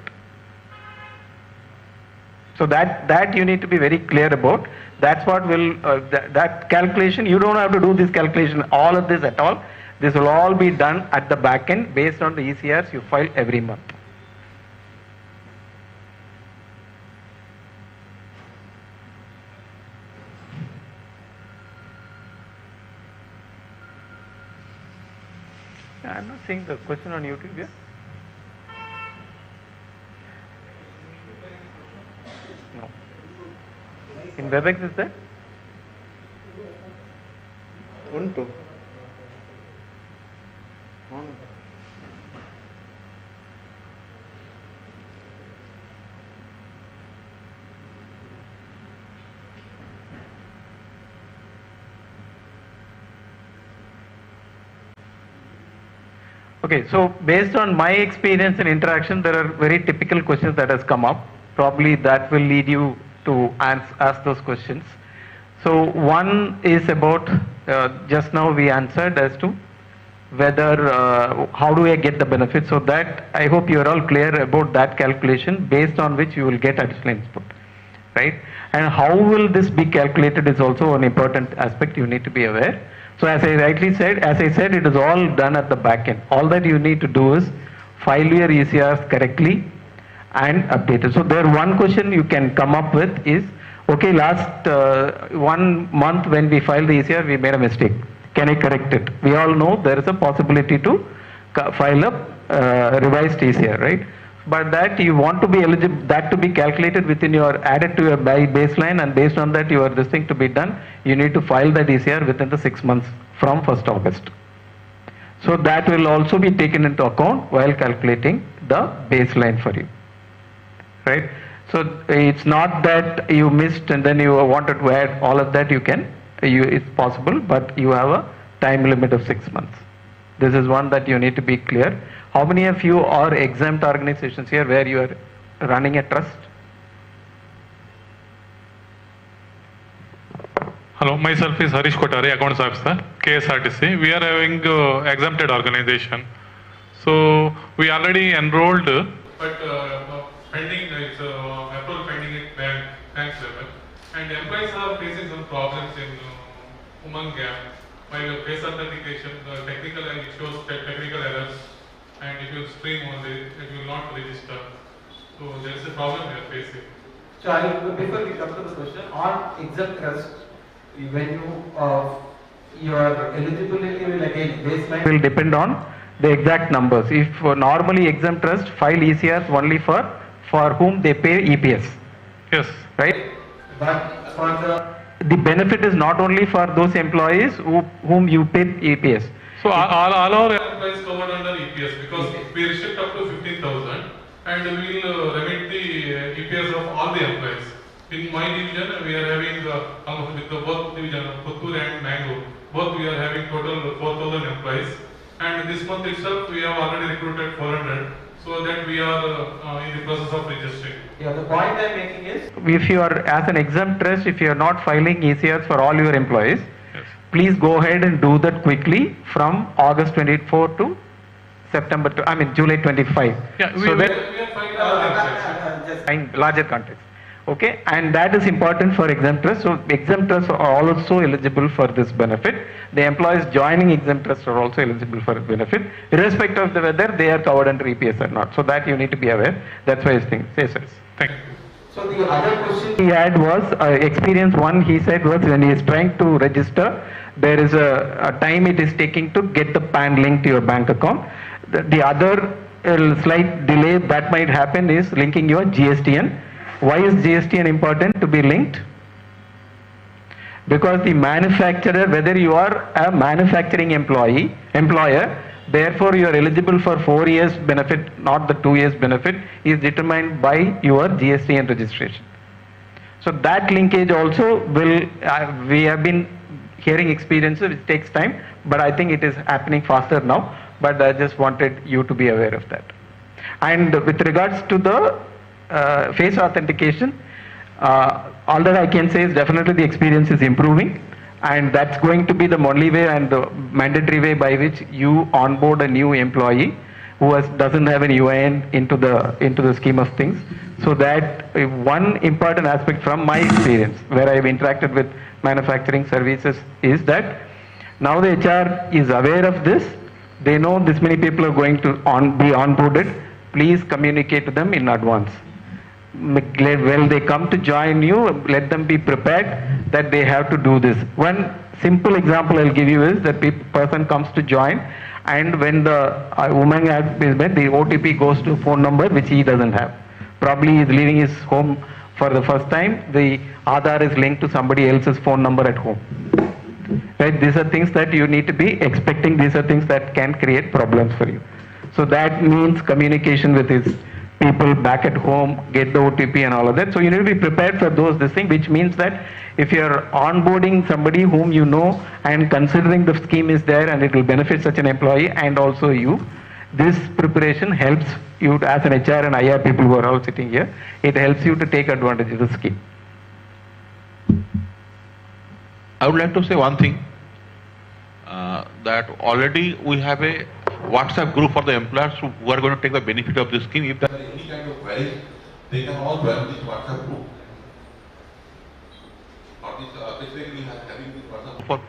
So that you need to be very clear about. That's what will, that calculation, you don't have to do this calculation, all of this at all. This will all be done at the back end based on the ECRs you file every month. I'm not seeing the question on YouTube here. No. In WebEx is there? Untu. Okay, so based on my experience and interaction, there are very typical questions that has come up. Probably that will lead you to ask those questions. So one is about, just now we answered as to whether, how do I get the benefit? So that, I hope you are all clear about that calculation based on which you will get additional input, right? And how will this be calculated is also an important aspect you need to be aware. So as I rightly said, it is all done at the back end. All that you need to do is file your ECRs correctly and update it. So there one question you can come up with is, okay, last 1 month when we filed the ECR, we made a mistake. Can I correct it? We all know there is a possibility to file a revised ECR, right? But that you want to be eligible, that to be calculated within your, added to your baseline, and based on that you are this thing to be done, you need to file that ECR within the 6 months from 1st August. So that will also be taken into account while calculating the baseline for you, right? So it's not that you missed and then you wanted to add all of that, you can, it's possible, but you have a time limit of 6 months. This is one that you need to be clear. How many of you are exempt organizations here where you are running a trust? Hello, myself is Harish Kotare, Accounts Officer, KSRTC. We are having exempted organization. So we already enrolled, but pending, it's approval pending at bank level. And employees are facing some problems in Umang Gap. While face authentication, the technical, it shows technical errors. And if you stream on it, it will not register. So there is a problem we are facing. So before we come to the question, on exempt trust, when your eligibility will again baseline will depend on the exact numbers. If normally exempt trust file ECRs only for whom they pay EPS. Yes. Right? But for the benefit is not only for those employees whom you pay EPS. So all our employees covered under EPS because we restrict up to 15,000 and we will remit the EPS of all the employees. In my division, we are having almost with the both division, Puttur and Mangaluru, both we are having total 4,000 employees. And this month itself, we have already recruited 400, so that we we are in the process of registering. Yeah, the point I'm making is, if you are as an exempt trust, if you are not filing ECRs for all your employees, please go ahead and do that quickly from August 24 to July 25. Yeah, so that we are filing our just in larger context. Okay, and that is important for exempt trusts. So exempt trusts are also eligible for this benefit. The employees joining exempt trusts are also eligible for benefit, irrespective of the whether they are covered under EPS or not. So that you need to be aware. That's why I think. Yes, yes. Thank you. So the other question he had was experience one. He said was when he is trying to register, there is a time it is taking to get the PAN link to your bank account. The other slight delay that might happen is linking your GSTN. Why is GSTN important to be linked? Because the manufacturer, whether you are a manufacturing employer, therefore you are eligible for 4 years benefit, not the 2 years benefit, is determined by your GSTN registration. So that linkage also will, we have been hearing experiences, which takes time, but I think it is happening faster now, but I just wanted you to be aware of that. And with regards to the face authentication, all that I can say is definitely the experience is improving, and that's going to be the only way and the mandatory way by which you onboard a new employee who doesn't have an UIN into the scheme of things. So that one important aspect from my experience, where I've interacted with manufacturing services, is that now the HR is aware of this. They know this many people are going to be onboarded. Please communicate to them in advance. When they come to join you, let them be prepared that they have to do this. One simple example I'll give you is that person comes to join, and when the woman is met, the OTP goes to a phone number which he doesn't have. Probably he is leaving his home for the first time. The Aadhaar is linked to somebody else's phone number at home. Right? These are things that you need to be expecting. These are things that can create problems for you. So that means communication with his people back at home, get the OTP and all of that. So you need to be prepared for this thing, which means that if you are onboarding somebody whom you know and considering the scheme is there and it will benefit such an employee and also you, this preparation helps you as an HR and IR people who are all sitting here. It helps you to take advantage of the scheme. I would like to say one thing, that already we have a WhatsApp group for the employers who are going to take the benefit of this scheme. If there are any kind of queries, they can all join this WhatsApp group. Or basically we are having this WhatsApp for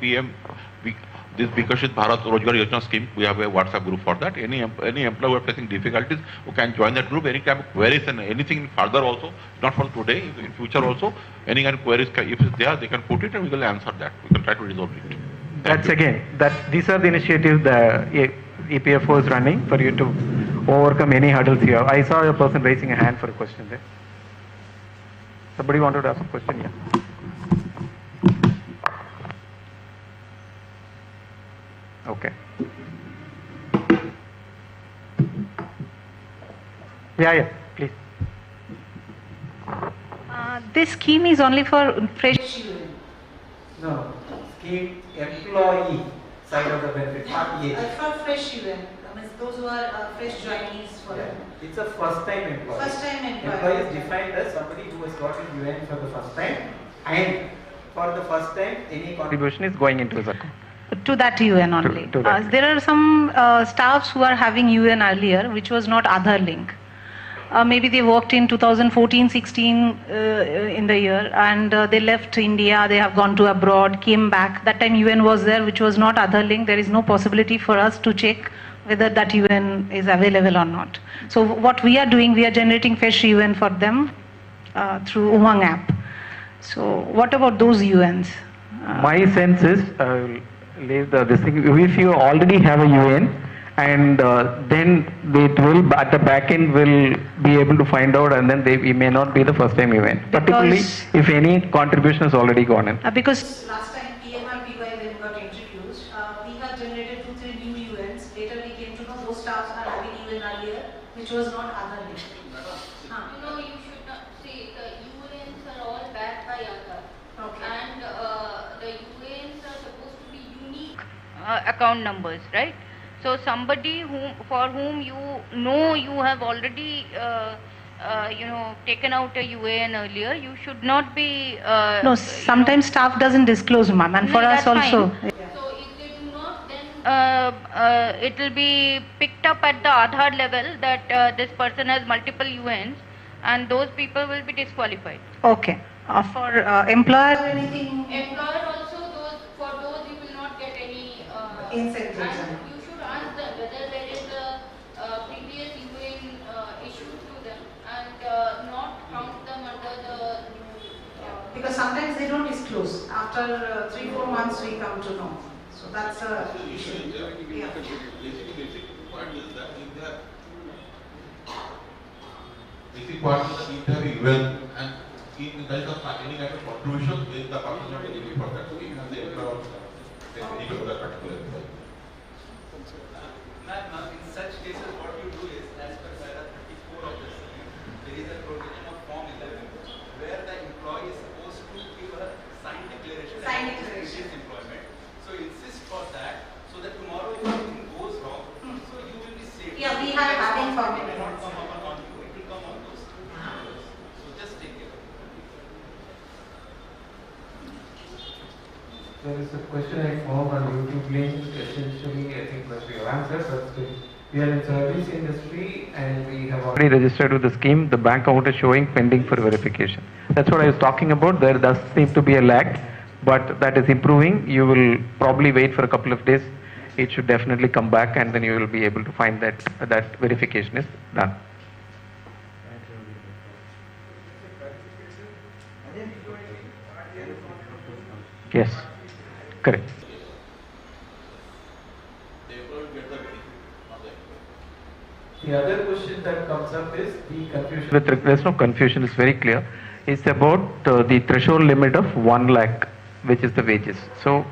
this Viksit Bharat Rozgar Yojana scheme. We have a WhatsApp group for that. Any employer who are facing difficulties who can join that group. Any kind of queries and anything further also, not for today, in future also, any kind of queries, if it's there, they can put it and we will answer that. We can try to resolve it. These are the initiatives the EPFO is running for you to overcome any hurdles here. I saw a person raising a hand for a question there. Somebody wanted to ask a question here. Okay. Yeah, please. This scheme is only for fresh. No, scheme employee side of the benefit, not EA. For fresh UN, those who are fresh joinees for them. It's a first time employee. First time employee. Employee is defined as somebody who has got his UN for the first time, and for the first time any contribution is going into his account. To that UN only. To that. There are some staffs who are having UN earlier, which was not Aadhaar link. Maybe they worked in 2014-16 in the year, and they left India, they have gone to abroad, came back. That time UN was there, which was not Aadhaar link. There is no possibility for us to check whether that UN is available or not. So what we are doing, we are generating fresh UN for them through Umang app. So what about those UNs? My sense is, leave this thing. If you already have a UN, and then it will at the back end will be able to find out, and then it may not be the first time event, particularly if any contribution has already gone in. Because last time PMVBRY when got introduced, we have generated 2-3 new UNs. Later we came to know those staffs are having UN earlier, which was not Aadhaar linked. You should not say the UNs are all backed by Aadhaar. Okay. And the UNs are supposed to be unique account numbers, right? So somebody for whom you know you have already taken out a UAN earlier, you should not be. No, sometimes staff doesn't disclose, ma'am, and No, for us that's also. fine. So if they do not, then it will be picked up at the Aadhaar level that this person has multiple UANs, and those people will be disqualified. Okay. For employer, Anything? Employer also, for those you will not get any incentives. And you should ask them whether there is a previous UAN issued to them and not count them under the new. Because sometimes they don't disclose. After 3-4 months we come to know. So that's a issue. Yeah. Basic part is that you have UN and in there is any kind of contribution with the person not eligible for that scheme and the employer also is eligible for that particular employee. Ma'am, in such cases what you do is, as per para 34 of the scheme, there is a provision of Form 11 where the employee is supposed to give a signed declaration Signed of declaration. his employment. So insist for that so that tomorrow if anything goes wrong, so you will be safe. Yeah, we have having Form 11. It will not come on you, it will come on those. So just take care of it. There is a question I found on YouTube link. Essentially, I think that we have answered, but still, we are in service industry and we have Already registered with the scheme, the bank account is showing pending for verification. That's what I was talking about. There does seem to be a lag, but that is improving. You will probably wait for a couple of days. It should definitely come back, and then you will be able to find that that verification is done. Yes, correct. The other question that comes up is the confusion. There's no confusion, it's very clear. It's about the threshold limit of 1 lakh, which is the wages. So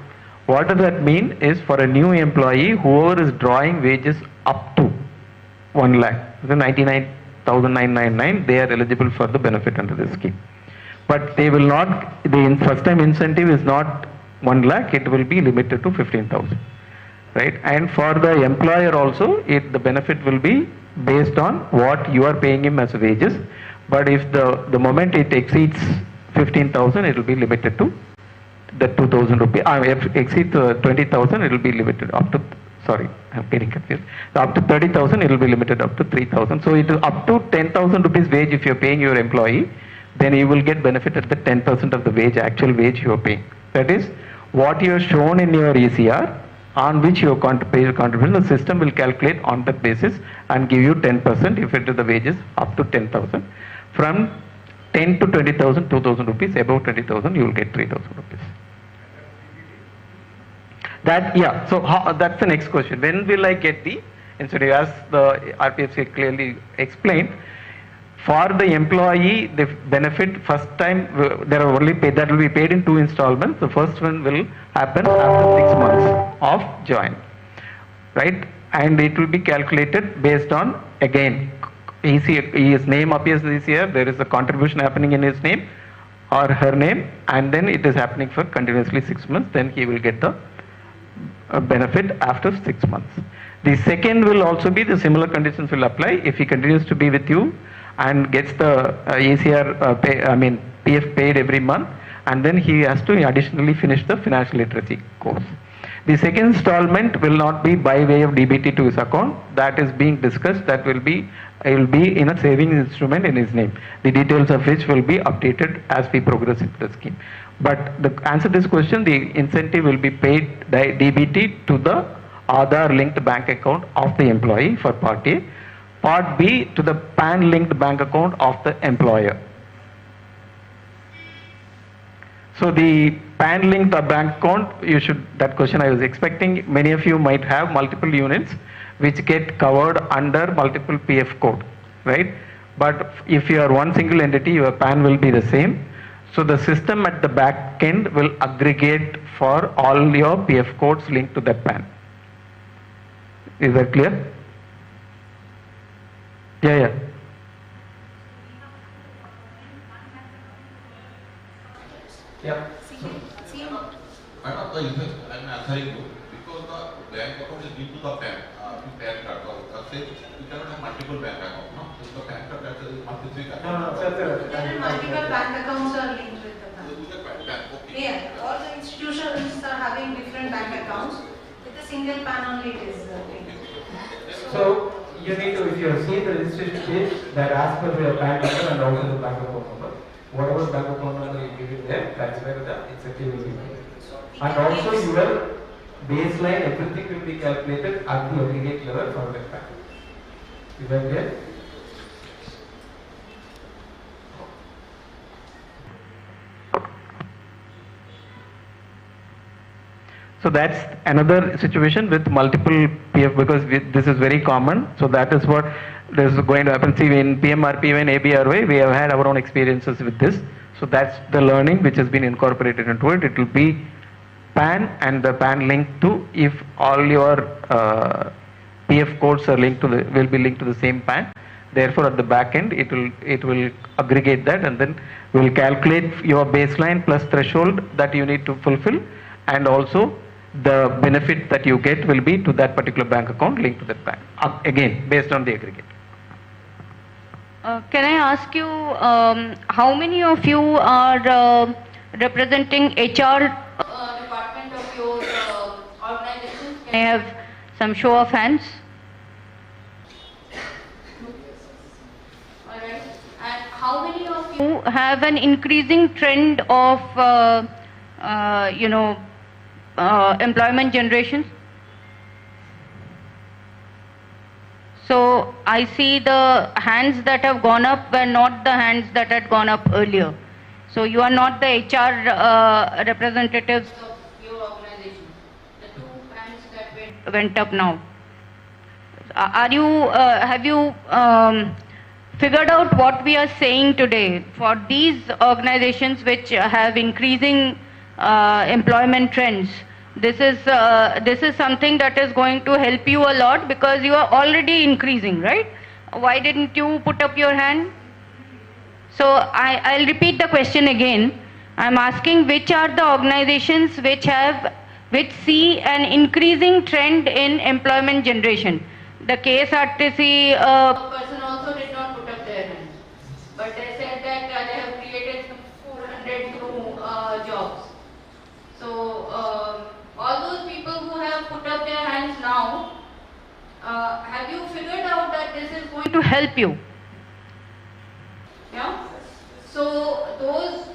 what does that mean is, for a new employee, whoever is drawing wages up to 1 lakh, the 99,999, they are eligible for the benefit under the scheme. But they will not, the first time incentive is not 1 lakh, it will be limited to 15,000. Right? And for the employer also, the benefit will be based on what you are paying him as wages. But if the moment it exceeds 15,000, it will be limited to the 2,000 rupees. If it exceeds 20,000, it will be limited up to, sorry, I'm getting confused. Up to 30,000, it will be limited up to 3,000. So it is up to 10,000 rupees wage if you are paying your employee, then you will get benefit at the 10% of the wage, actual wage you are paying. That is what you have shown in your ECR, on which you pay your contribution. The system will calculate on that basis and give you 10% if it is the wages up to 10,000. From 10 to 20,000, 2,000 rupees. Above 20,000, you will get 3,000 rupees. That, yeah, so that's the next question. When will I get the incentive? As the RPFC clearly explained, for the employee, the benefit first time, there are only paid, that will be paid in 2 installments. The first one will happen after 6 months of join, right? And it will be calculated based on, again, his name appears this year, there is a contribution happening in his name or her name, and then it is happening for continuously 6 months, then he will get the benefit after 6 months. The second will also be, the similar conditions will apply if he continues to be with you and gets the PF paid every month, and then he has to additionally finish the financial literacy course. The second installment will not be by way of DBT to his account. That is being discussed. That will be in a savings instrument in his name, the details of which will be updated as we progress into the scheme. But the answer to this question, the incentive will be paid by DBT to the Aadhaar linked bank account of the employee for Part A. Part B to the PAN linked bank account of the employer. So the PAN linked bank account, that question I was expecting, many of you might have multiple units which get covered under multiple PF code, right? But if you are one single entity, your PAN will be the same. So the system at the back end will aggregate for all your PF codes linked to that PAN. Is that clear? Yeah. Yeah. I'm answering you because the bank account is linked to the PAN. say you cannot have multiple bank accounts, no? If the bank account is multiple bank No, sir. Multiple bank accounts are linked with the bank. With the bank, okay. Yeah, all the institutions are having different bank accounts. With a single PAN only it is linked. So you need to, if you have seen the registration page, that as per your PAN number and also the bank account number, whatever bank account number you give it there, that's where the incentive will be made. And also your baseline, everything will be calculated at the aggregate level for that bank. Is that clear? So that's another situation with multiple PF, because this is very common. So that is what is going to happen. See, in PMRP and ABRY, we have had our own experiences with this. So that's the learning which has been incorporated into it. It will be PAN and the PAN linked to, if all your PF codes are linked to will be linked to the same PAN. Therefore, at the back end, it will aggregate that, and then will calculate your baseline plus threshold that you need to fulfill, and also the benefit that you get will be to that particular bank account linked to that bank, again based on the aggregate. Can I ask you, how many of you are representing HR department of your organization? Can I have some show of hands? Alright. And how many of you have an increasing trend of employment generation? So I see the hands that have gone up were not the hands that had gone up earlier. So you are not the HR representatives of your organization. The two hands that went up now. Are you? Have you figured out what we are saying today for these organizations which have increasing employment trends? This is something that is going to help you a lot, because you are already increasing, right? Why didn't you put up your hand? So I'll repeat the question again. I'm asking which are the organizations which see an increasing trend in employment generation. The KSRTC person also did not put up their hand, but they said that they have created some 400 new jobs. So all those people who have put up their hands now, have you figured out that this is going to help you? Yeah. So those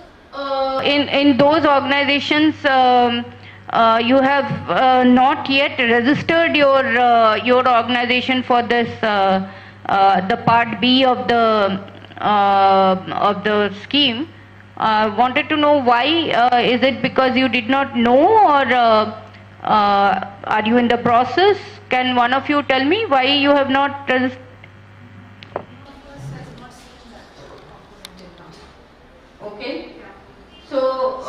in those organizations, you have not yet registered your organization for this the part B of the scheme. Wanted to know why. Is it because you did not know, or are you in the process? Can one of you tell me why you have not registered? Okay. So,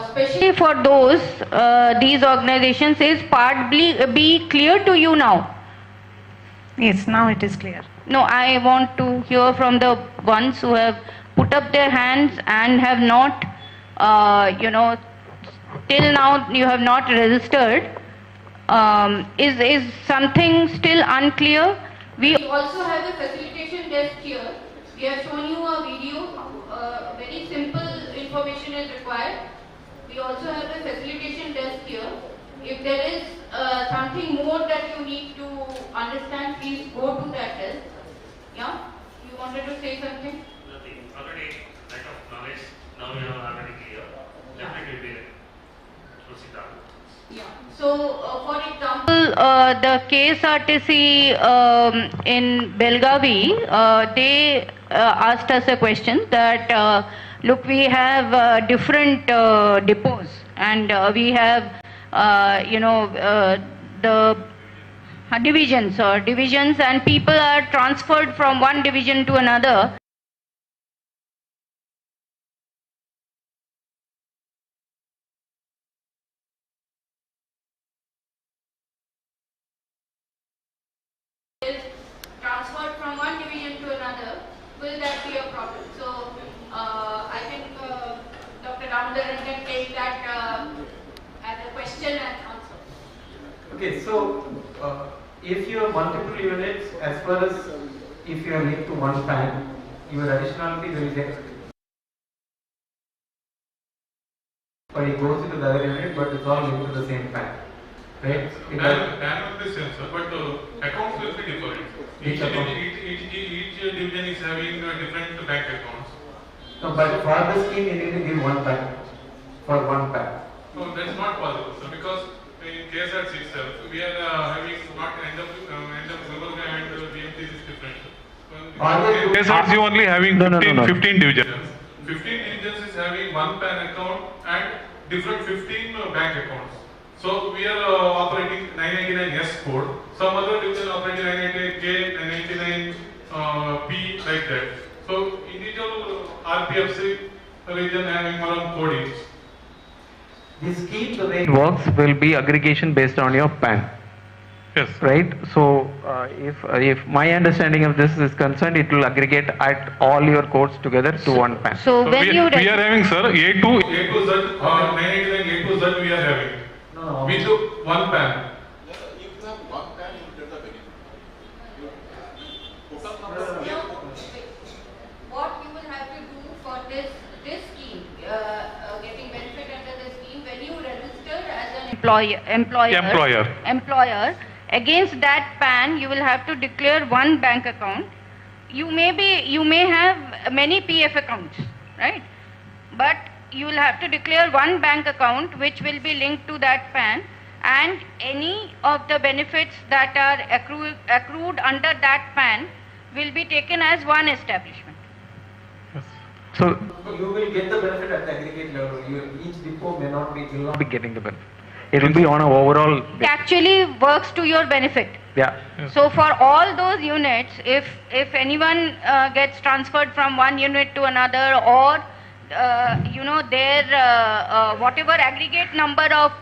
especially for those, these organizations, is part B clear to you now? Yes, now it is clear. No, I want to hear from the ones who have put up their hands and have not, till now you have not registered. Is something still unclear? We also have a facilitation desk here. We have shown you a video. Very simple information is required. We also have a facilitation desk here. If there is something more that you need to understand, please go to that desk. Yeah? You wanted to say something? Nothing. Already lack of knowledge. Now you are already clear. Definitely will proceed on. Yeah. So, for example, the KSRTC in Belgavi, they asked us a question that, look, we have different depots, and we have, the divisions, and people are transferred from one division to another. Transferred from one division to another, will that be a problem? So I think Dr. Damodaran can take that as a question and answer. Okay, so if you have multiple units, as far as if you are linked to one PAN, your additionality will get. But it goes into the other unit, but it's all linked to the same PAN. Right? PAN will be same, sir, but accounts will be different. Each division is having different bank accounts. No, but for the scheme, you need to give one PAN for one PAN. No, that's not possible, sir, because in KSRT itself, we are having not end of global and BMT is different. KSRT only having 15 divisions. 15 divisions is having one PAN account and different 15 bank accounts. So we are operating 999S code. Some other division operating 998K, 999P like that. So individual RPFC region having one code each. The scheme, the way it works, will be aggregation based on your PAN. Yes. Right? So, if my understanding of this is concerned, it will aggregate at all your codes together to one PAN. So when we are having, sir, A to Z, 999 A to Z we are having. No. We do one PAN. If you have one PAN, you get the benefit. What you will have to do for this scheme, getting benefit under this scheme, when you register as an employer, against that PAN, you will have to declare one bank account. You may have many PF accounts, right? But you will have to declare one bank account which will be linked to that PAN, and any of the benefits that are accrued under that PAN will be taken as one establishment. So you will get the benefit at the aggregate level. Each depot will not be getting the benefit. It will be on an overall. It actually works to your benefit. Yeah. So for all those units, if anyone gets transferred from one unit to another, or their whatever aggregate number of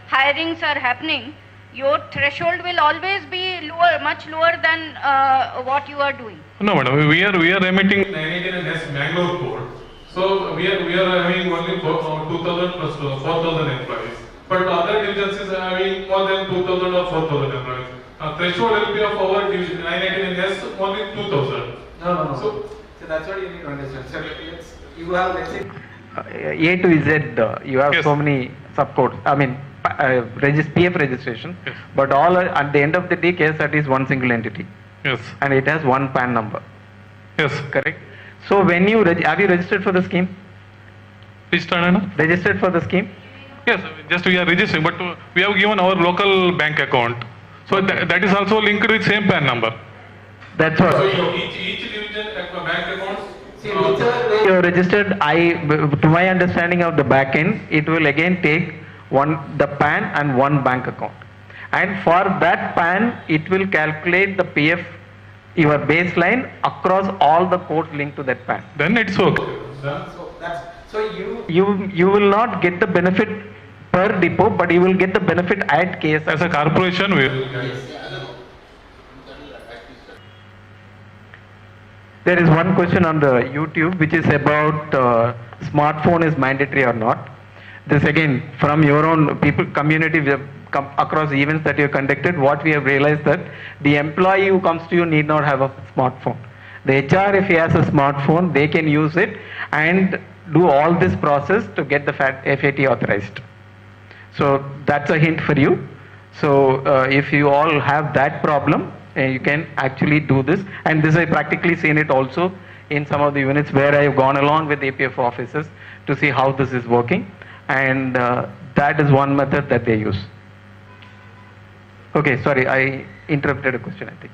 hirings are happening, your threshold will always be lower, much lower than what you are doing. No, madam. We are emitting 999S Mangaluru code. So we are having only 2,000 plus 4,000 employees. But other divisions is having more than 2,000 or 4,000 employees. Threshold will be of our division 999S only 2,000. No. So that's what you need to understand. So you have, let's say, A to Z, you have so many subcodes. I mean, PF registration, but all at the end of the day, KSRT is one single entity. Yes. And it has one PAN number. Yes. Correct. So when you have you registered for the scheme? Registered for the scheme? Yes. Just we are registering, but we have given our local bank account. So that is also linked with same PAN number. That's what. So each division bank accounts. See, whichever way you are registered, to my understanding of the back end, it will again take the PAN and one bank account. And for that PAN, it will calculate the PF, your baseline across all the codes linked to that PAN. Then it's okay. So you will not get the benefit per depot, but you will get the benefit at KSRT. As a corporation, we will. There is one question on the YouTube which is about smartphone is mandatory or not. This again from your own community, we have come across events that you have conducted. What we have realized that the employee who comes to you need not have a smartphone. The HR, if he has a smartphone, they can use it and do all this process to get the FAT authorized. So that's a hint for you. So if you all have that problem, you can actually do this. And this I practically seen it also in some of the units where I have gone along with EPFO officers to see how this is working. And that is one method that they use. Okay, sorry, I interrupted a question, I think.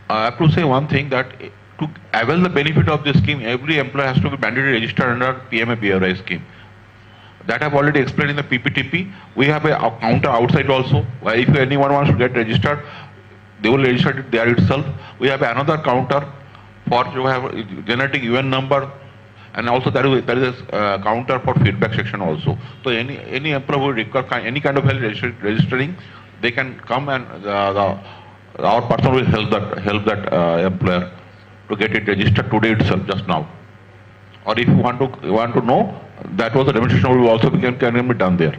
I have to say one thing, that to avail the benefit of this scheme, every employee has to be mandatorily registered under PMVBRY scheme. That I have already explained in the PPTP. We have a counter outside also, where if anyone wants to get registered, they will register it there itself. We have another counter for generating UN number, and also there is a counter for feedback section also. So any employee who requires any kind of help registering, they can come, and our person will help that employer to get it registered today itself, just now. Or if you want to know, that was the demonstration will also can be done there.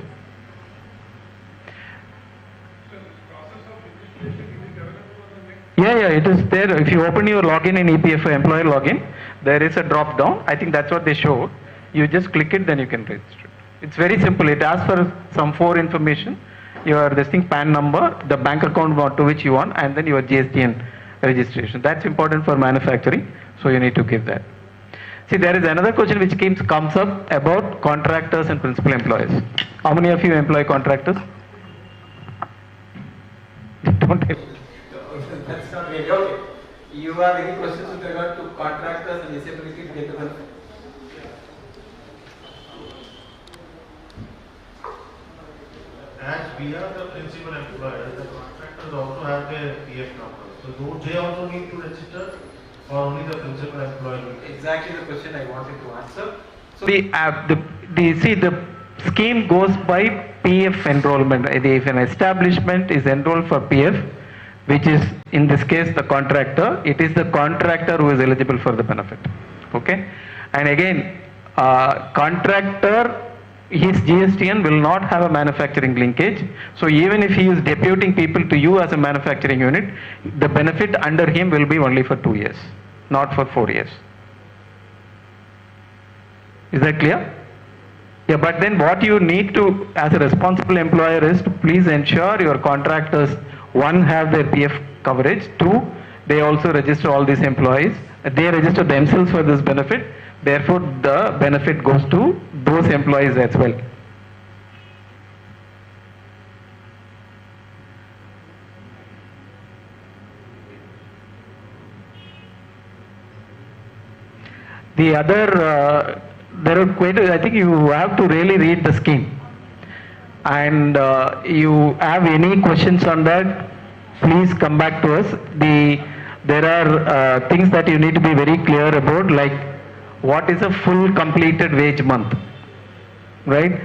Yeah, it is there. If you open your login in EPFO employer login, there is a drop down. I think that's what they showed. You just click it, then you can register it. It's very simple. It asks for some 4 information, your PAN number, the bank account to which you want, and then your GSTN registration. That's important for manufacturing, so you need to give that. See, there is another question which comes up about contractors and principal employers. How many of you employ contractors? Don't tell. That's not really okay. You have any questions with regard to contractors and disability to get the benefit? As we are the principal employer, the contractors also have their PF number. So do they also need to register, or only the principal employer? Exactly the question I wanted to answer. So the scheme goes by PF enrollment. If an establishment is enrolled for PF, which is in this case the contractor, it is the contractor who is eligible for the benefit. Okay, and again, contractor, his GSTN will not have a manufacturing linkage. So even if he is deputing people to you as a manufacturing unit, the benefit under him will be only for 2 years, not for 4 years. Is that clear? Yeah, but then what you need to, as a responsible employer, is to please ensure your contractors, 1, have their PF coverage, 2, they also register all these employees, they register themselves for this benefit, therefore the benefit goes to those employees as well. The other, there are quite, I think you have to really read the scheme. And you have any questions on that, please come back to us. There are things that you need to be very clear about, like what is a full completed wage month, right?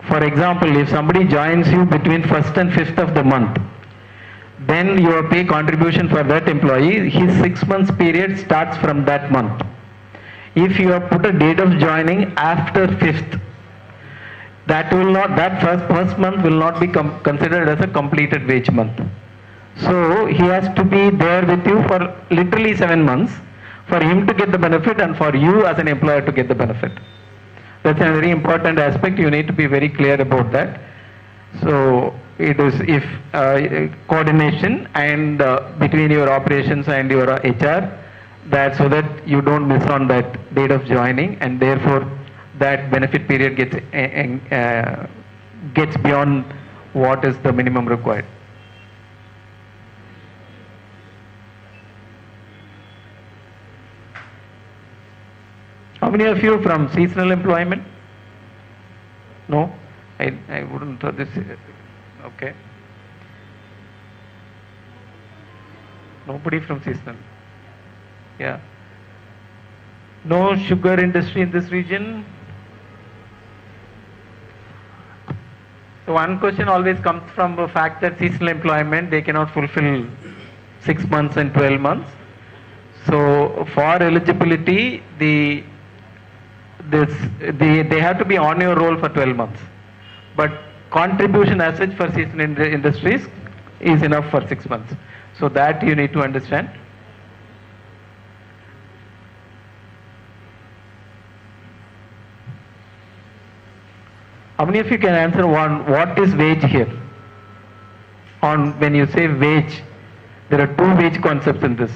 For example, if somebody joins you between 1st and 5th of the month, then your pay contribution for that employee, his 6 months period starts from that month. If you have put a date of joining after 5th, that first month will not be considered as a completed wage month. So he has to be there with you for literally 7 months for him to get the benefit and for you as an employer to get the benefit. That's a very important aspect. You need to be very clear about that. So it is coordination and between your operations and your HR, that so that you don't miss on that date of joining, and therefore that benefit period gets beyond what is the minimum required. How many of you from seasonal employment? No? I wouldn't throw this. Okay. Nobody from seasonal. Yeah. No sugar industry in this region? So one question always comes from the fact that seasonal employment, they cannot fulfill 6 months and 12 months. So for eligibility, they have to be on your roll for 12 months. But contribution as such for seasonal industries is enough for 6 months. So that you need to understand. How many of you can answer one, what is wage here? When you say wage, there are 2 wage concepts in this.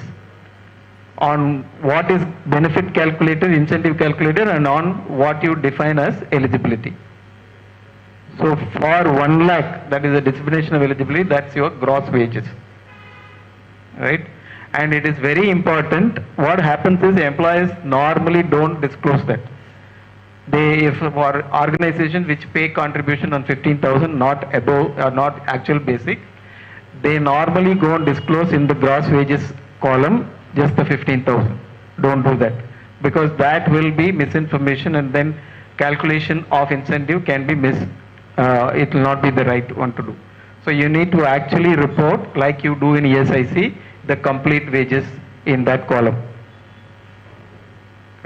On what is benefit calculator, incentive calculator, and on what you define as eligibility. So for 1 lakh, that is the definition of eligibility, that's your gross wages, right? And it is very important. What happens is employers normally don't disclose that. If for organizations which pay contribution on 15,000, not above or not actual basic, they normally go and disclose in the gross wages column just the 15,000. Don't do that, because that will be misinformation, and then calculation of incentive can be it will not be the right one to do. So you need to actually report, like you do in ESIC, the complete wages in that column.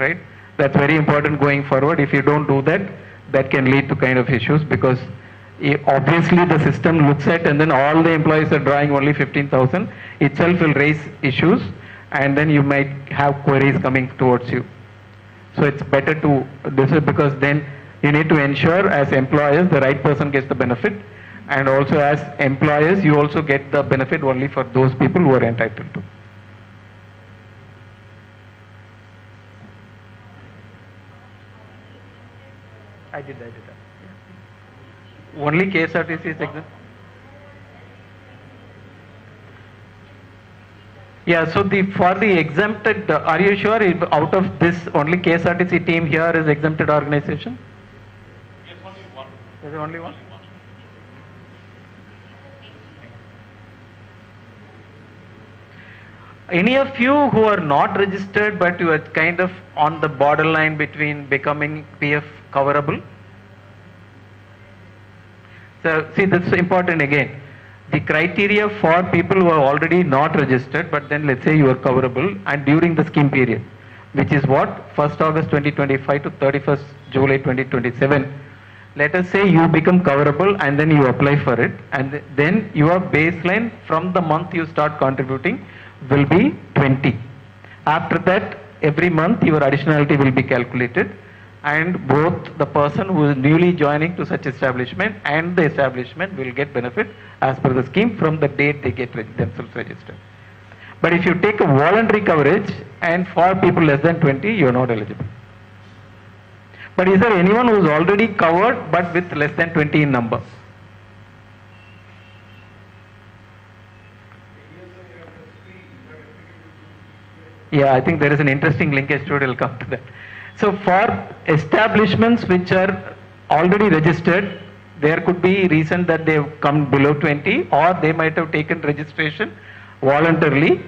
right? That's very important going forward. If you don't do that, that can lead to kind of issues, because obviously the system looks at and then all the employees are drawing only 15,000, itself will raise issues, and then you might have queries coming towards you. So it's better to, this is because then you need to ensure as employers the right person gets the benefit, and also as employers you also get the benefit only for those people who are entitled to. I did that. Only KSRTC is exempt. Yeah, so for the exempted, are you sure if out of this only KSRTC team here is exempted organization? Yes, only one. Is it only one? Any of you who are not registered but you are kind of on the borderline between becoming PF coverable? So see, that's important again. The criteria for people who are already not registered, but then let's say you are coverable and during the scheme period, which is what? 1st August 2025 to 31st July 2027. Let us say you become coverable and then you apply for it, and then your baseline from the month you start contributing will be 20. After that, every month your additionality will be calculated, and both the person who is newly joining to such establishment and the establishment will get benefit as per the scheme from the date they get themselves registered. But if you take a voluntary coverage and for people less than 20, you are not eligible. But is there anyone who is already covered but with less than 20 in number? Yeah, I think there is an interesting linkage to it. We'll come to that. So for establishments which are already registered, there could be reason that they have come below 20, or they might have taken registration voluntarily.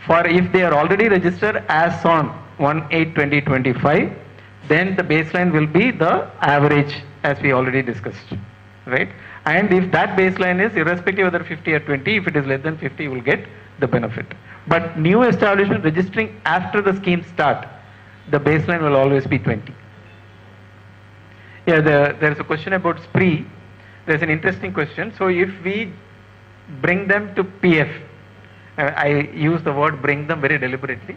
For if they are already registered as on 1/8/2025, then the baseline will be the average as we already discussed, right? And if that baseline is irrespective of whether 50 or 20, if it is less than 50, you will get the benefit. But new establishment registering after the scheme start, the baseline will always be 20. Yeah, there is a question about spree. There is an interesting question. So if we bring them to PF, I use the word bring them very deliberately,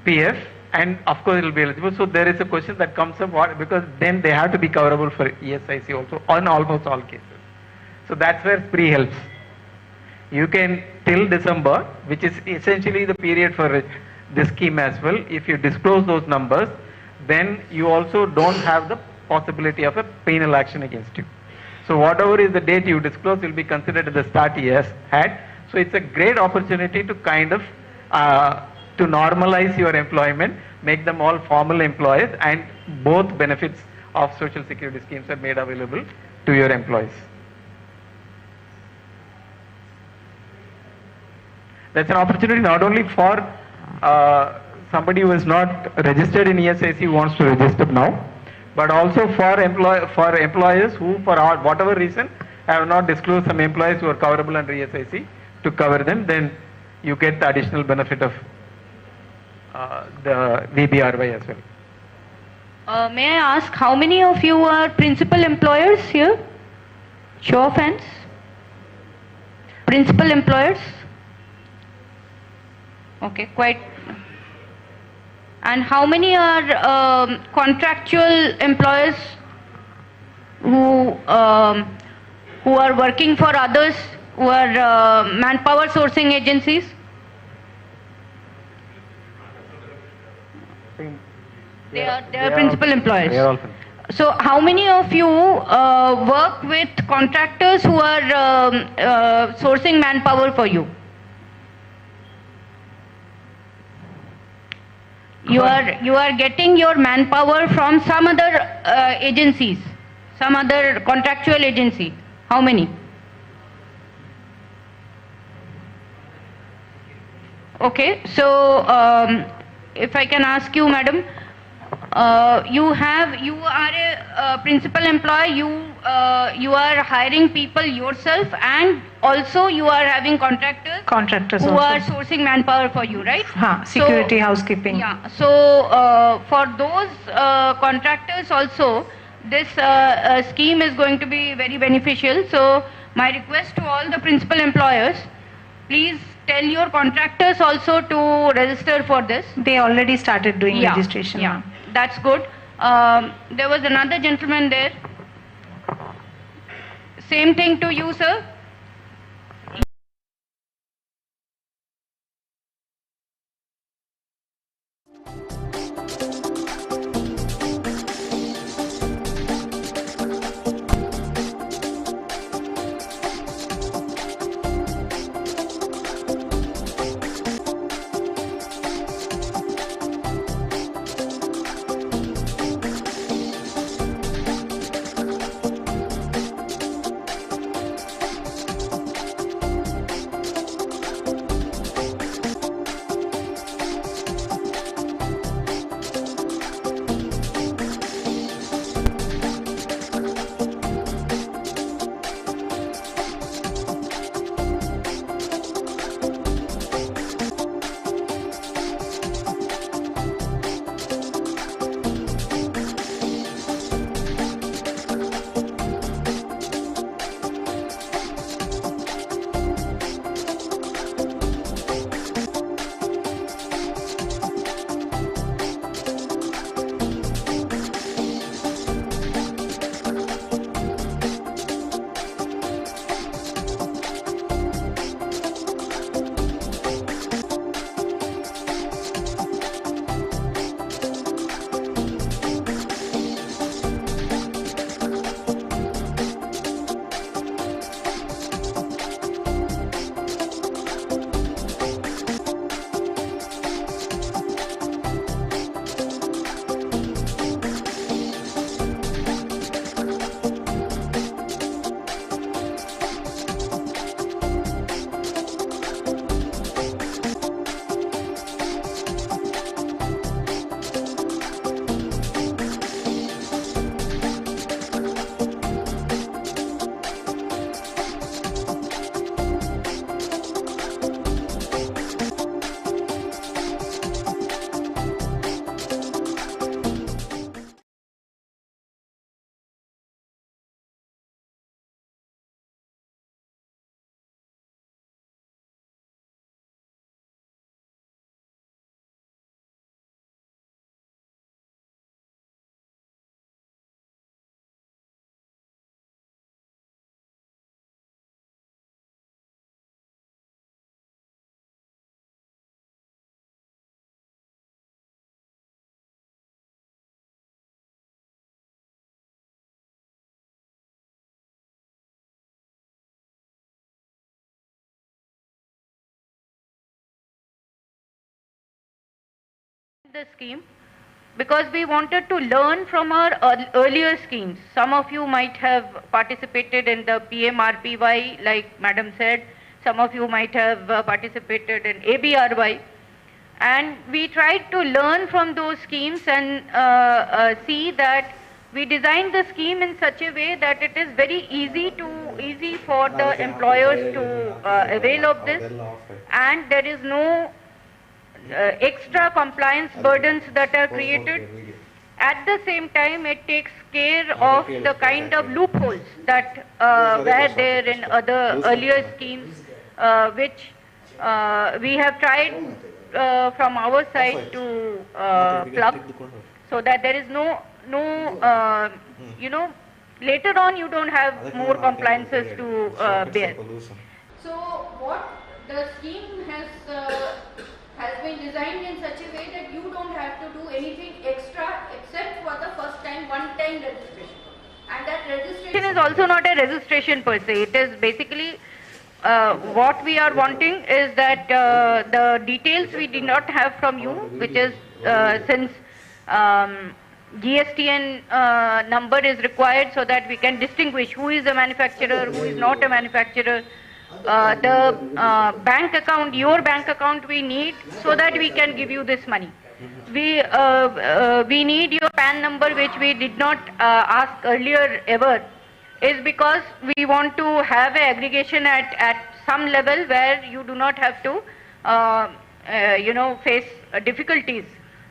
PF, and of course it will be eligible. So there is a question that comes up, because then they have to be coverable for ESIC also on almost all cases. So that's where spree helps. You can till December, which is essentially the period for this scheme as well. If you disclose those numbers, then you also don't have the possibility of a penal action against you. So whatever is the date you disclose will be considered at the start he has had. So it's a great opportunity to kind of to normalize your employment, make them all formal employees, and both benefits of social security schemes are made available to your employees. That's an opportunity not only for somebody who is not registered in ESIC who wants to register now, but also for employers who, for whatever reason, have not disclosed some employees who are coverable under ESIC to cover them. Then you get the additional benefit of the VBRY as well. May I ask how many of you are principal employers here? Show of hands. Principal employers? Okay, quite. And how many are contractual employers who are working for others, who are manpower sourcing agencies? They are principal employers. They are also. So how many of you work with contractors who are sourcing manpower for you? You are getting your manpower from some other agencies, some other contractual agency. How many? Okay, so if I can ask you, madam, you are a principal employee, you are hiring people yourself, and also you are having contractors who also. are sourcing manpower for you, right? Security, housekeeping. Yeah. So for those contractors also, this scheme is going to be very beneficial. So my request to all the principal employers, please tell your contractors also to register for this. They already started doing registration. Yeah, that's good. There was another gentleman there. Same thing to you, sir. The scheme because we wanted to learn from our earlier schemes. Some of you might have participated in the PMRPY, like Madam said. Some of you might have participated in ABRY. And we tried to learn from those schemes and see that we designed the scheme in such a way that it is very easy for the employers to avail of this, and there is no extra compliance burdens that are created. At the same time, it takes care of the kind of loopholes that were there in other earlier schemes, which we have tried from our side to plug, so that there is no later on you don't have more compliances to bear. So what the scheme has been designed in such a way that you don't have to do anything extra except for the first time, one-time registration. And that registration is also not a registration per se. It is basically what we are wanting is that the details we did not have from you, which is since GSTN number is required so that we can distinguish who is a manufacturer, who is not a manufacturer. The bank account, your bank account we need so that we can give you this money. we need your PAN number, which we did not ask earlier ever, is because we want to have an aggregation at some level where you do not have to face difficulties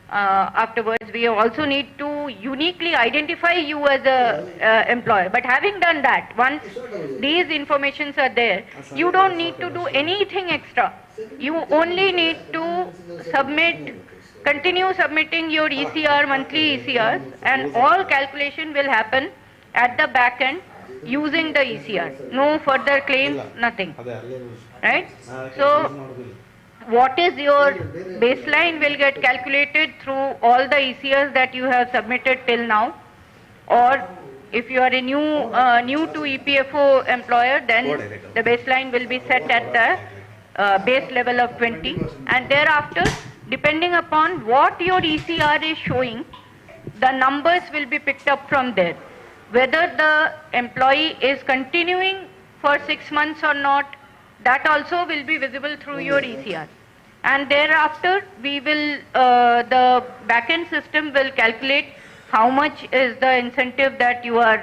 afterwards. We also need to uniquely identify you as a employer. But having done that, once these informations are there, you don't need to do anything extra. You only need to continue submitting your ECR, monthly ECRs, and all calculation will happen at the back end using the ECR. No further claims, nothing. Right? So what is your baseline will get calculated through all the ECRs that you have submitted till now. Or if you are a new to EPFO employer, then the baseline will be set at the base level of 20, and thereafter, depending upon what your ECR is showing, the numbers will be picked up from there. Whether the employee is continuing for 6 months or not, that also will be visible through your ECR. And thereafter, we will, the backend system will calculate how much is the incentive that you are,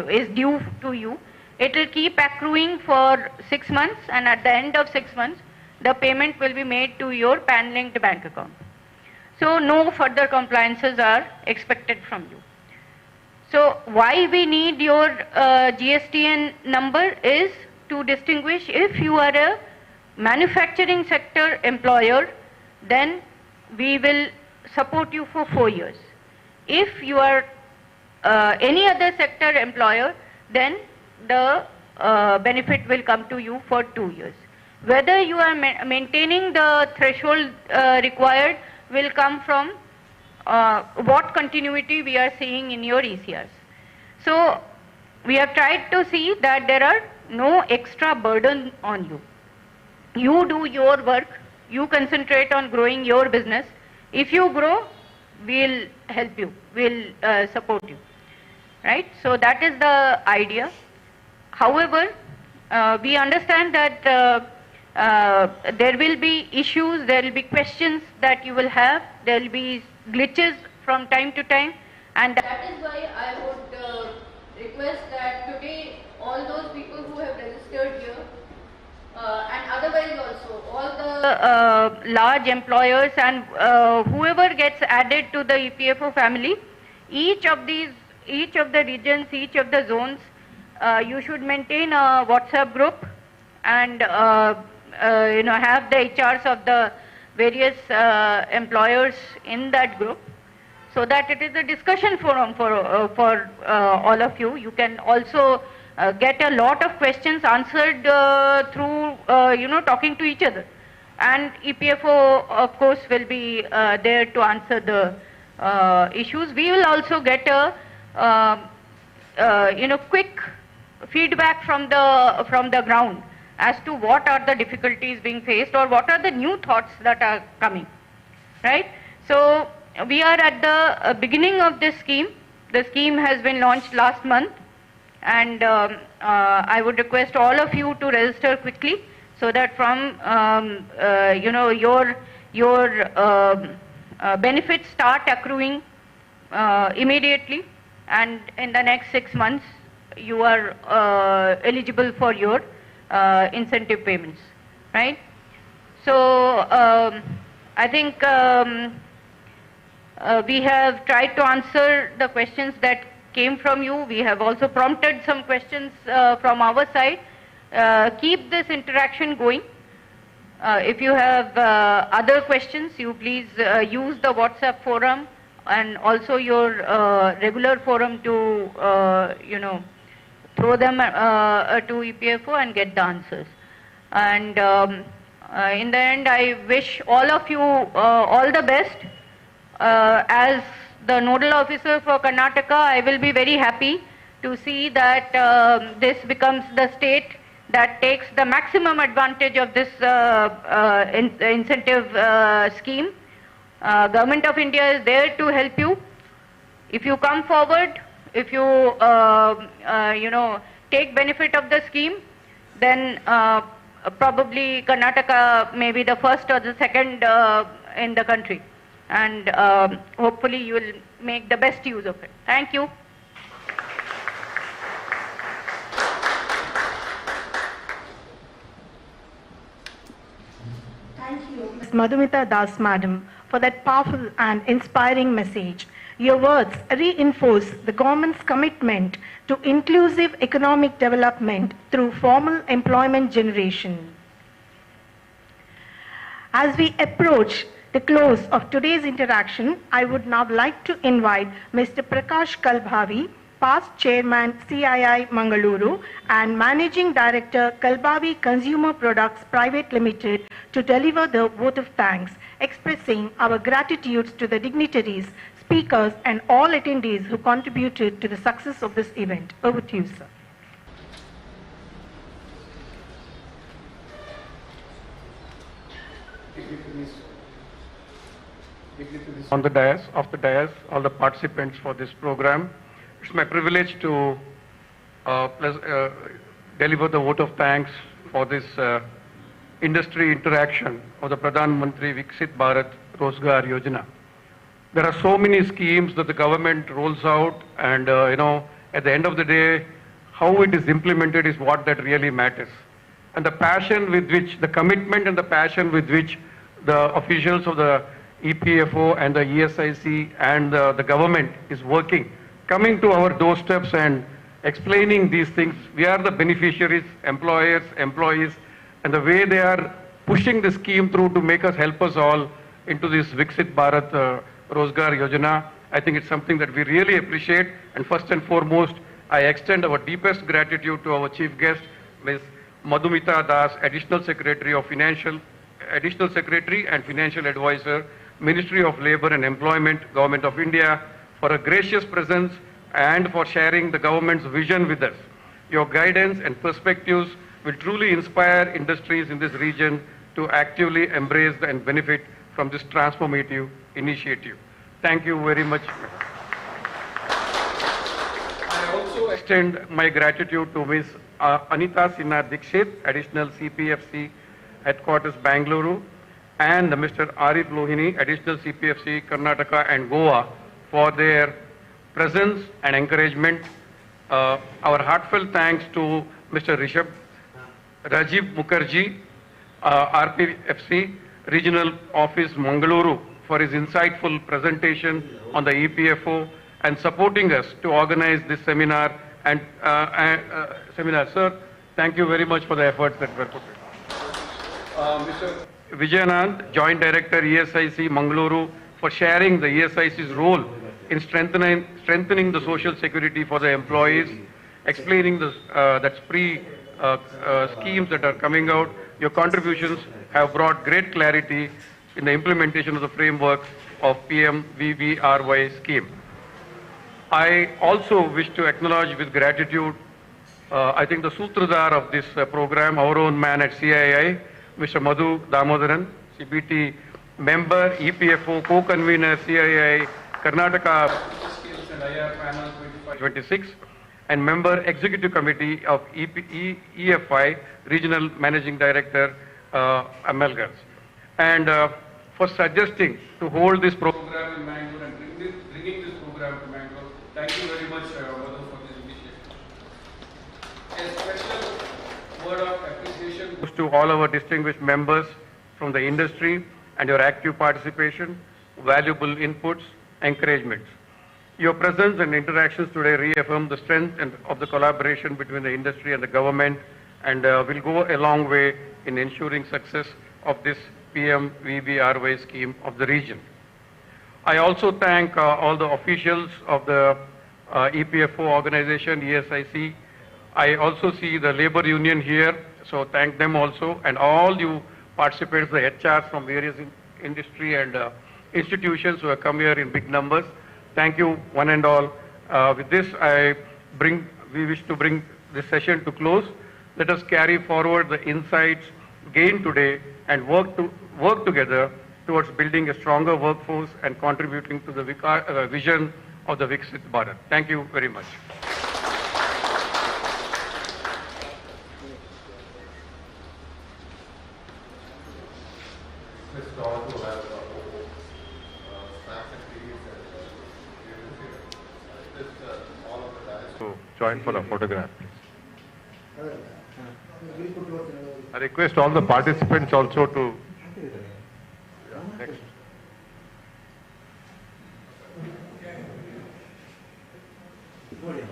is due to you. It will keep accruing for 6 months, and at the end of 6 months, the payment will be made to your PAN-linked bank account. So no further compliances are expected from you. So why we need your GSTN number is to distinguish if you are a manufacturing sector employer, then we will support you for 4 years. If you are any other sector employer, then the benefit will come to you for 2 years. Whether you are maintaining the threshold required will come from what continuity we are seeing in your ECRs. So we have tried to see that there are no extra burden on you. You do your work, you concentrate on growing your business. If you grow, we'll help you, we'll support you, right? So that is the idea. However, we understand that there will be issues, there will be questions that you will have, there will be glitches from time to time, and that is why I would request that today all those people who have registered here and otherwise also all the large employers and whoever gets added to the EPFO family, each of the regions, each of the zones, you should maintain a WhatsApp group and have the HRs of the various employers in that group, so that it is a discussion forum for all of you. You can also get a lot of questions answered through talking to each other, and EPFO of course will be there to answer the issues. We will also get a quick feedback from the ground as to what are the difficulties being faced or what are the new thoughts that are coming, right? So we are at the beginning of this scheme. The scheme has been launched last month, and I would request all of you to register quickly so that from your benefits start accruing immediately, and in the next 6 months you are eligible for your incentive payments, right? So I think we have tried to answer the questions that came from you. We have also prompted some questions from our side. Keep this interaction going. If you have other questions, you please use the WhatsApp forum and also your regular forum to throw them to EPFO and get the answers. And in the end, I wish all of you all the best. As the nodal officer for Karnataka, I will be very happy to see that this becomes the state that takes the maximum advantage of this incentive scheme. Government of India is there to help you. If you come forward, if you take benefit of the scheme, then probably Karnataka may be the first or the second in the country, and hopefully you will make the best use of it. Thank you. Thank you, Ms. Madhumita Das, Madam, for that powerful and inspiring message. Your words reinforce the government's commitment to inclusive economic development through formal employment generation. As we approach the close of today's interaction, I would now like to invite Mr. Prakash Kalbhavi, past Chairman CII Mangaluru and Managing Director Kalbhavi Consumer Products Private Limited, to deliver the vote of thanks, expressing our gratitude to the dignitaries, speakers and all attendees who contributed to the success of this event. Over to you, sir. On the dais, all the participants for this program, it's my privilege to deliver the vote of thanks for this industry interaction of the Pradhan Mantri Viksit Bharat Rozgar Yojana. There are so many schemes that the government rolls out, and at the end of the day, how it is implemented is what that really matters. And the passion with which, the commitment and the passion with which the officials of the EPFO and the ESIC and the government is working, coming to our doorsteps and explaining these things. We are the beneficiaries, employers, employees, and the way they are pushing the scheme through to make us, help us all into this Viksit Bharat Rozgar Yojana, I think it's something that we really appreciate. And first and foremost, I extend our deepest gratitude to our chief guest, Ms. Madhumita Das, Additional Secretary and Financial Advisor, Ministry of Labour and Employment, Government of India, for a gracious presence and for sharing the government's vision with us. Your guidance and perspectives will truly inspire industries in this region to actively embrace and benefit from this transformative initiative. Thank you very much. I also extend my gratitude to Ms. Anita Sinha Dikshit, Additional CPFC Headquarters, Mangaluru, and Mr. Arif Lohini, Additional CPFC Karnataka and Goa, for their presence and encouragement. Our heartfelt thanks to Mr. Rajiv Mukherjee, RPFC Regional Office, Mangaluru, for his insightful presentation on the EPFO and supporting us to organize this seminar. And sir, thank you very much for the efforts that were put in. Mr. Vijayanand, Joint Director, ESIC, Mangaluru, for sharing the ESIC's role in strengthening the social security for the employees, explaining that spree schemes that are coming out. Your contributions have brought great clarity in the implementation of the framework of PMVBRY scheme. I also wish to acknowledge with gratitude, I think the Sutradhar of this program, our own man at CII, Mr. Madhu Damodaran, CBT member, EPFO co-convener, CII, Karnataka Skills and IR Panel 25-26, and member Executive Committee of EFI, Regional Managing Director, Amalgams. And for suggesting to hold this program in Mangalore and bringing this program to Mangalore. Thank you very much, Madhu, for this initiative. A special word of appreciation goes to all our distinguished members from the industry and your active participation, valuable inputs, encouragements. Your presence and interactions today reaffirm the strength of the collaboration between the industry and the government, and will go a long way in ensuring success of this PMVBRY scheme of the region. I also thank all the officials of the EPFO organization, ESIC. I also see the labor union here, so thank them also, and all you participants, the HRs from various industry and institutions who have come here in big numbers. Thank you, one and all. With this, we wish to bring this session to close. Let us carry forward the insights gained today and work together towards building a stronger workforce and contributing to the vision of the Viksit Bharat. Thank you very much. Mr. All to have all of the directors. So join for a photograph, please. I request all the participants also to. Next. Good.